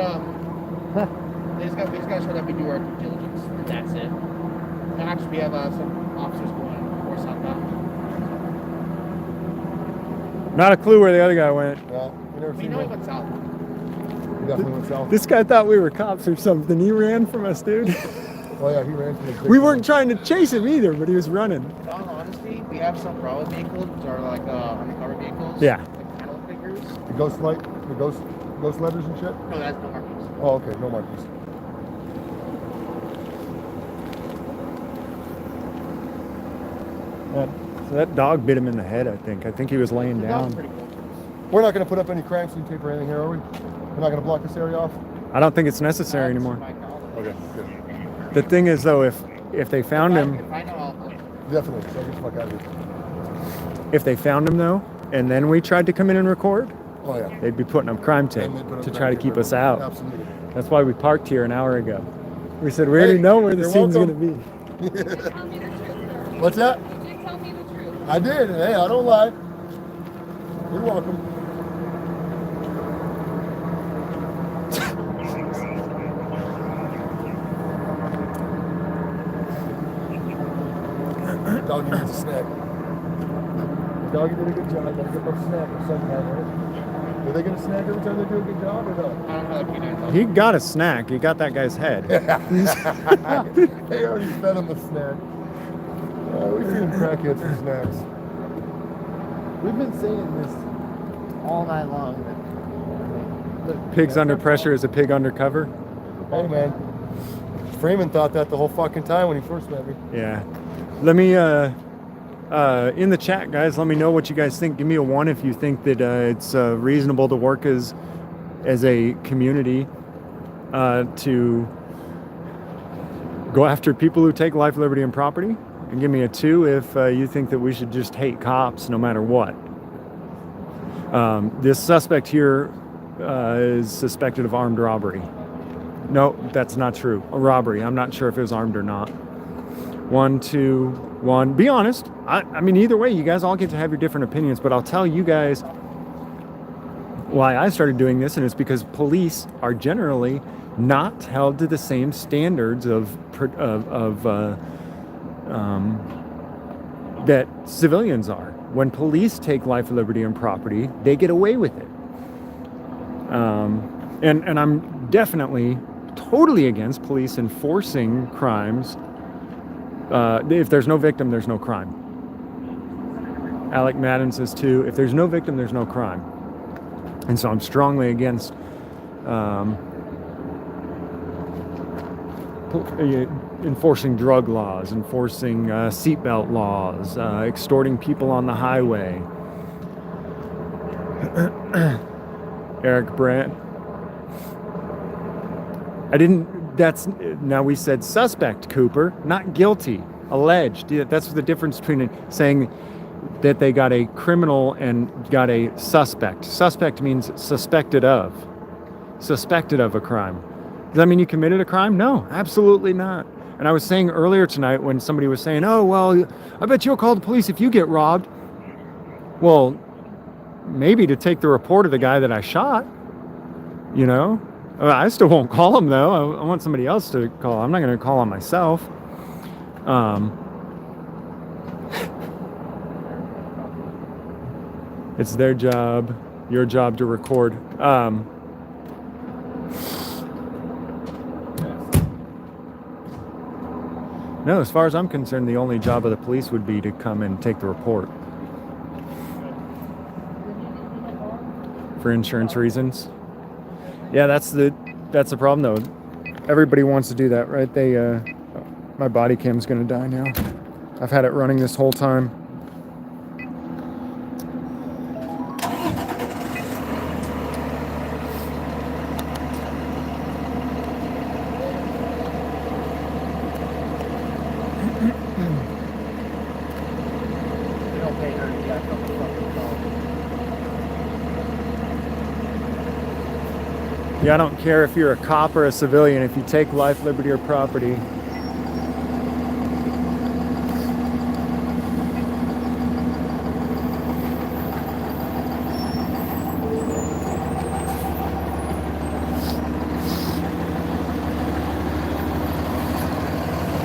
we just gotta show that we do our due diligence, and that's it. And actually, we have some officers going more southbound. Not a clue where the other guy went. Yeah, we never We seen know he one. went south. He definitely went south. This guy thought we were cops or something. He ran from us, dude. Oh yeah, he ran from the. We weren't trying to chase him either, but he was running. In all honesty, we have some Bravo vehicles, which are like undercover vehicles. Yeah. Like panel figures. The ghost light, the ghost letters and shit. No, that's no markings. Oh, okay, no markings. So that dog bit him in the head, I think. I think he was laying The dog's down. pretty cool. We're not going to put up any crime scene tape or anything here, are we? We're not going to block this area off. I don't think it's necessary anymore. Okay, good. The thing is, though, if they found him, If I know, I'll. Definitely. So get the fuck out of here. if they found him though, and then we tried to come in and record, Oh yeah. they'd be putting up crime tape And they put up to crime try to tape keep us everywhere. out. Absolutely. That's why we parked here an hour ago. We said we already Hey, know where the you're scene's going to welcome. be. What's that? Did you tell me the truth? I did. Hey, I don't lie. You're welcome. Doggy needs a snack. Doggy did a good job. Gotta give them a snack or something like that. Do they get a snack every time they do a good job or no? I don't know how the canines He got a snack. He got that guy's head. They already fed him the snack. We feed him crackheads for snacks. we've been saying this all night long. Look, Pigs under pressure is a pig undercover. Hey man, Freeman thought that the whole fucking time when he first met me. Yeah. Let me, in the chat, guys, let me know what you guys think. Give me a 1 if you think that it's reasonable to work as a community to go after people who take life, liberty, and property. And give me a 2 if you think that we should just hate cops no matter what. This suspect here is suspected of armed robbery. No, that's not true. A robbery. I'm not sure if it was armed or not. 1, 2, 1. Be honest. I mean, either way, you guys all get to have your different opinions, but I'll tell you guys why I started doing this, and it's because police are generally not held to the same standards that civilians are. When police take life, liberty, and property, they get away with it. And I'm definitely totally against police enforcing crimes. If there's no victim, there's no crime. Alec Madden says too, if there's no victim, there's no crime. And so I'm strongly against enforcing drug laws, enforcing seatbelt laws, extorting people on the highway. Eric Brandt. Now we said suspect, Cooper, not guilty, alleged. That's the difference between saying that they got a criminal and got a suspect. Suspect means suspected of a crime. Does that mean you committed a crime? No, absolutely not. And I was saying earlier tonight when somebody was saying, oh, well, I bet you'll call the police if you get robbed. Well, maybe to take the report of the guy that I shot, you know? I still won't call him, though. I want somebody else to call. I'm not going to call on myself. It's their job, your job to record. No, as far as I'm concerned, the only job of the police would be to come and take the report. For insurance reasons. Yeah, that's the problem though. Everybody wants to do that, right? My body cam's gonna die now. I've had it running this whole time. Yeah, I don't care if you're a cop or a civilian. If you take life, liberty, or property,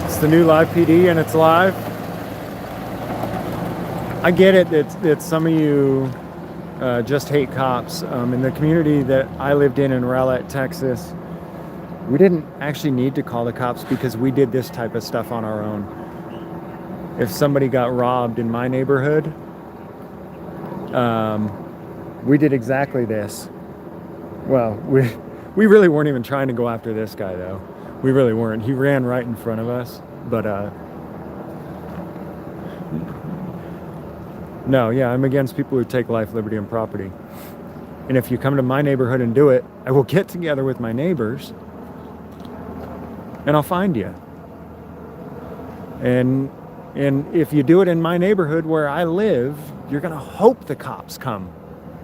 it's the new live PD and it's live. I get it that some of you just hate cops. In the community that I lived in Rowlett, Texas, we didn't actually need to call the cops because we did this type of stuff on our own. If somebody got robbed in my neighborhood, we did exactly this. Well, we really weren't even trying to go after this guy, though. We really weren't. He ran right in front of us, but no, yeah, I'm against people who take life, liberty, and property. And if you come to my neighborhood and do it, I will get together with my neighbors and I'll find you. And if you do it in my neighborhood where I live, you're going to hope the cops come.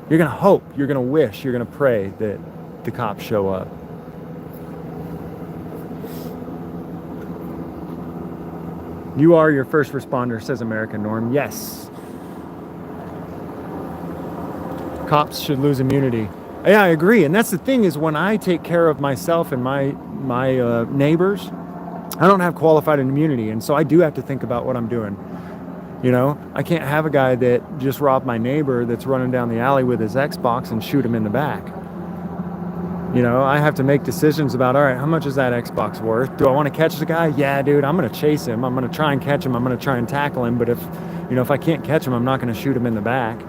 You're going to hope, you're going to wish, you're going to pray that the cops show up. You are your first responder, says American Norm. Yes. Cops should lose immunity. Yeah, I agree. And that's the thing is when I take care of myself and my neighbors, I don't have qualified immunity. And so I do have to think about what I'm doing. You know, I can't have a guy that just robbed my neighbor that's running down the alley with his Xbox and shoot him in the back. You know, I have to make decisions about, all right, how much is that Xbox worth? Do I want to catch the guy? Yeah, dude, I'm going to chase him. I'm going to try and catch him. I'm going to try and tackle him. But if I can't catch him, I'm not going to shoot him in the back.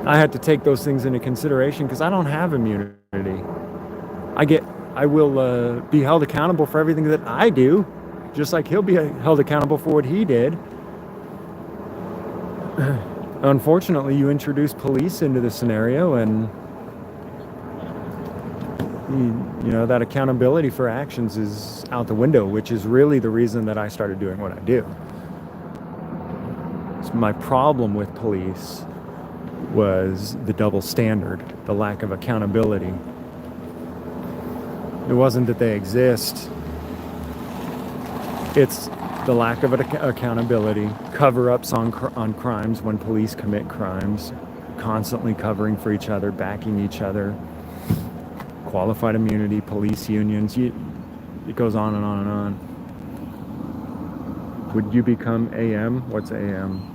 I had to take those things into consideration because I don't have immunity. I will be held accountable for everything that I do, just like he'll be held accountable for what he did. Unfortunately, you introduce police into the scenario and you know, that accountability for actions is out the window, which is really the reason that I started doing what I do. So my problem with police was the double standard, the lack of accountability. It wasn't that they exist, it's the lack of accountability, cover-ups on crimes when police commit crimes, constantly covering for each other, backing each other, qualified immunity, police unions, it goes on and on and on. Would you become AM? What's AM?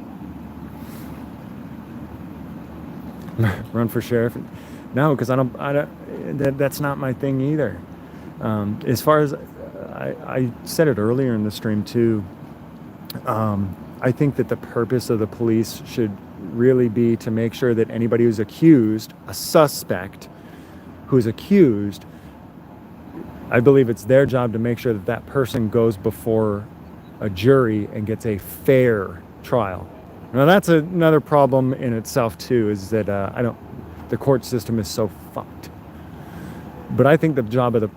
Run for sheriff? No, because that's not my thing either. As far as I said it earlier in the stream too, I think that the purpose of the police should really be to make sure that anybody who's accused, a suspect who's accused, I believe it's their job to make sure that that person goes before a jury and gets a fair trial. Now that's another problem in itself too, is that the court system is so fucked. But I think the job of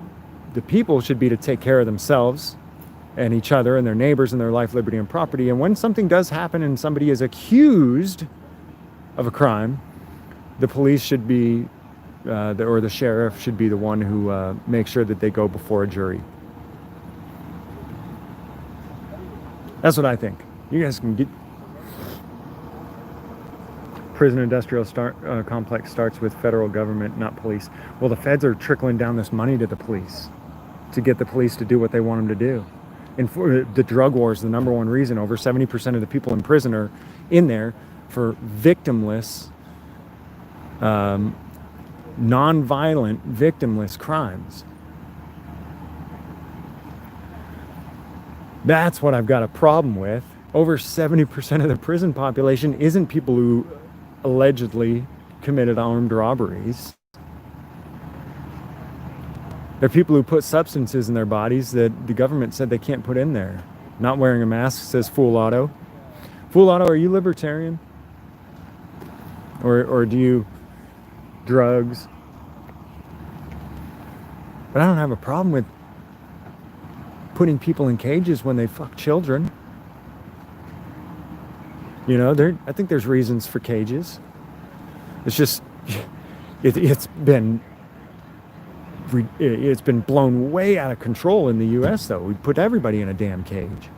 the people should be to take care of themselves and each other and their neighbors and their life, liberty, and property. And when something does happen and somebody is accused of a crime, the police should be, or the sheriff should be the one who makes sure that they go before a jury. That's what I think. You guys can get... Prison industrial complex starts with federal government, not police. Well, the feds are trickling down this money to the police to get the police to do what they want them to do. And for the drug war is the number one reason. Over 70% of the people in prison are in there for victimless, non-violent, victimless crimes. That's what I've got a problem with. Over 70% of the prison population isn't people who allegedly committed armed robberies. They're people who put substances in their bodies that the government said they can't put in there. Not wearing a mask says Fool Auto. Fool Auto, are you libertarian? Or do you drugs? But I don't have a problem with putting people in cages when they fuck children. You know, I think there's reasons for cages. It's just, it's been blown way out of control in the U.S. though. We put everybody in a damn cage.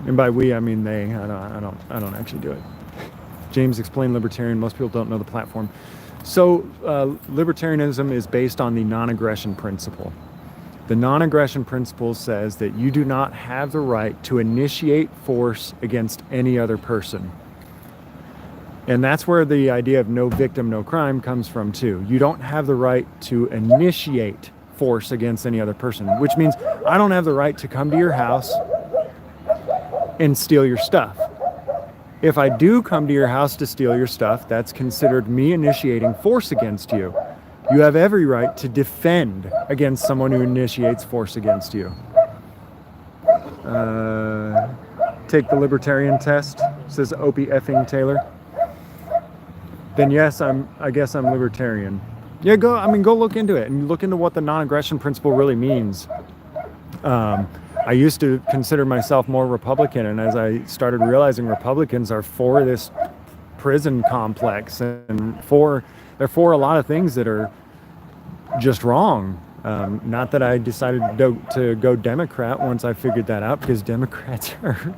And by we, I mean they. I don't actually do it. James explained libertarian. Most people don't know the platform. So libertarianism is based on the non-aggression principle. The non-aggression principle says that you do not have the right to initiate force against any other person. And that's where the idea of no victim, no crime comes from too. You don't have the right to initiate force against any other person, which means I don't have the right to come to your house and steal your stuff. If I do come to your house to steal your stuff, that's considered me initiating force against you. You have every right to defend against someone who initiates force against you. Take the libertarian test, says Opie effing Taylor. Then yes, I guess I'm libertarian. Yeah, go look into it and look into what the non-aggression principle really means. I used to consider myself more Republican, and as I started realizing Republicans are for this prison complex and they're for a lot of things that are just wrong. Not that I decided to go Democrat once I figured that out, because Democrats are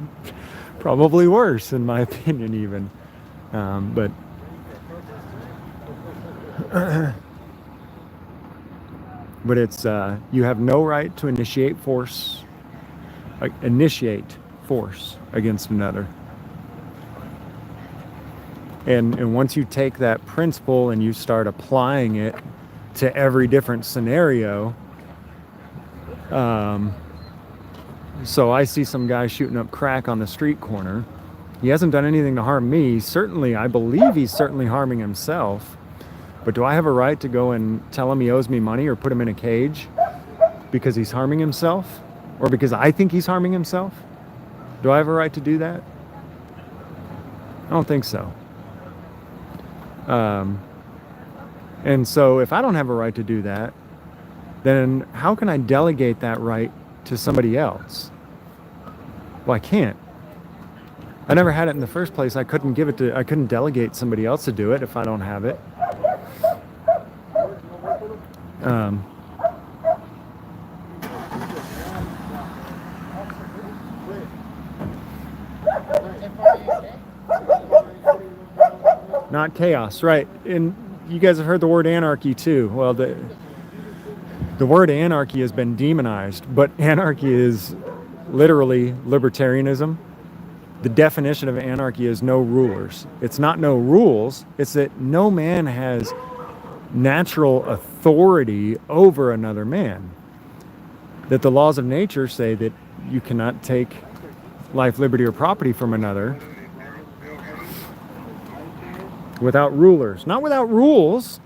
probably worse in my opinion even. But it's you have no right to initiate force against another. And once you take that principle and you start applying it to every different scenario, so I see some guy shooting up crack on the street corner. He hasn't done anything to harm me. Certainly, I believe he's certainly harming himself. But do I have a right to go and tell him he owes me money or put him in a cage because he's harming himself? Or because I think he's harming himself? Do I have a right to do that? I don't think so. And so if I don't have a right to do that, then how can I delegate that right to somebody else? Well, I can't. I never had it in the first place. I couldn't delegate somebody else to do it if I don't have it. Not chaos, right? And you guys have heard the word anarchy too. Well, the word anarchy has been demonized, but anarchy is literally libertarianism. The definition of anarchy is no rulers. It's not no rules, it's that no man has natural authority over another man. That the laws of nature say that you cannot take life, liberty, or property from another without rulers. Not without rules,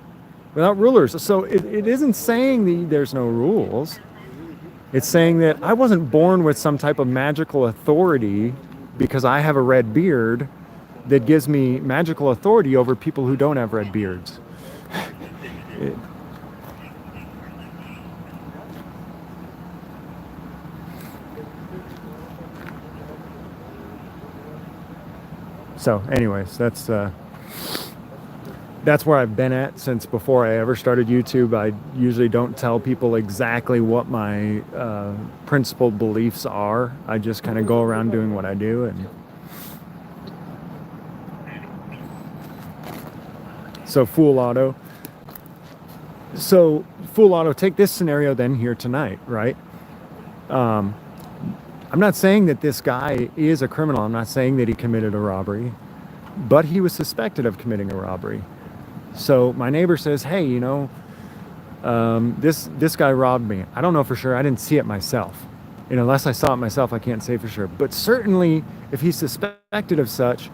without rulers. So it isn't saying that there's no rules. It's saying that I wasn't born with some type of magical authority because I have a red beard that gives me magical authority over people who don't have red beards. So anyways, that's where I've been at since before I ever started YouTube. I usually don't tell people exactly what my principled beliefs are. I just kind of go around doing what I do. And so Fool Auto. So Fool Auto, take this scenario then here tonight, right? I'm not saying that this guy is a criminal. I'm not saying that he committed a robbery, but he was suspected of committing a robbery. So my neighbor says, hey, you know, this guy robbed me. I don't know for sure. I didn't see it myself. And unless I saw it myself, I can't say for sure. But certainly, if he's suspected of such,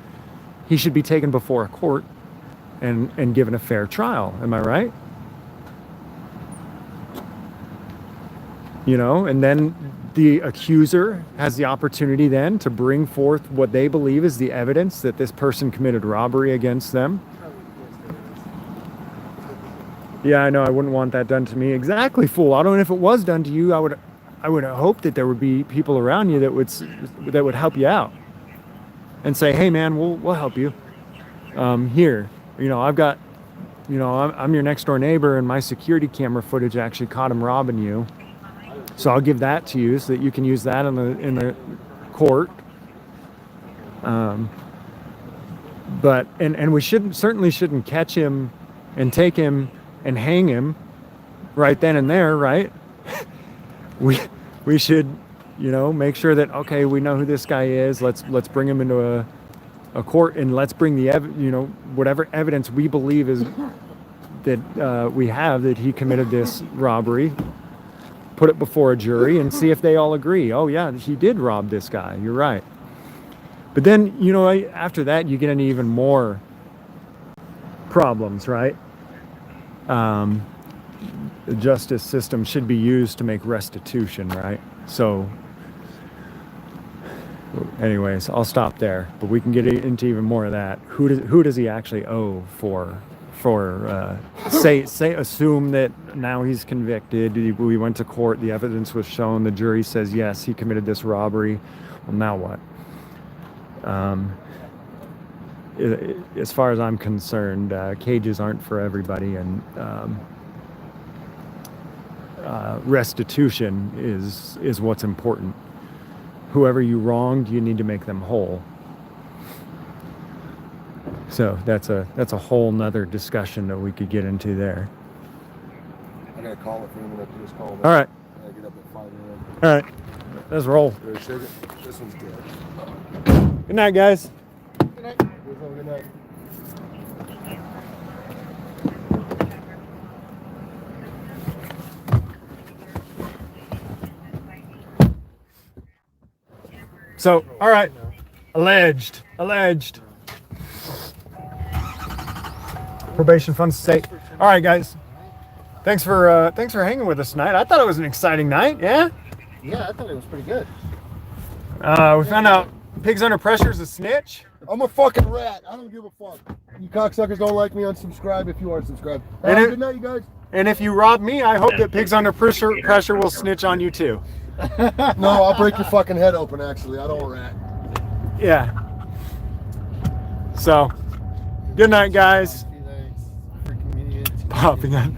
he should be taken before a court and given a fair trial. Am I right? You know, and then the accuser has the opportunity then to bring forth what they believe is the evidence that this person committed robbery against them. Yeah, I know. I wouldn't want that done to me. Exactly, Fool Auto. And if it was done to you, I would hope that there would be people around you that would help you out and say, hey, man, we'll help you. Here, you know, I've got, you know, I'm your next door neighbor, and my security camera footage actually caught him robbing you. So I'll give that to you so that you can use that in the court. But we certainly shouldn't catch him and take him and hang him right then and there, right? We should, you know, make sure that, okay, we know who this guy is. Let's bring him into a court, and let's bring the whatever evidence we believe is that we have that he committed this robbery. Put it before a jury and see if they all agree. Oh yeah, he did rob this guy. You're right. But then, you know, after that, you get into even more problems, right? The justice system should be used to make restitution, right? So anyways, I'll stop there, but we can get into even more of that. Who does he actually owe for assume that now he's convicted, we went to court, the evidence was shown, the jury says yes, he committed this robbery. Well, now what? As far as I'm concerned, cages aren't for everybody, and restitution is what's important. Whoever you wronged, you need to make them whole. So that's a whole nother discussion that we could get into there. I got a call if anyone up to this call. All right. I get up at 5 a.m. All right. Let's roll. This one's dead. Good night, guys. Good night. Good night. So, all right. Alleged. Probation fund state. All right, guys. Thanks for hanging with us tonight. I thought it was an exciting night. Yeah. Yeah, I thought it was pretty good. We found out Pigs Under Pressure is a snitch? I'm a fucking rat. I don't give a fuck. You cocksuckers don't like me, unsubscribe if you are subscribed. And Have it- a good night, you guys. And if you rob me, I hope that Pigs Under Pressure will snitch on you too. No, I'll break your fucking head open, actually. I don't rat. Yeah. So, good night, guys. Popping on.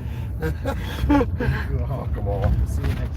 Oh, come on. See you next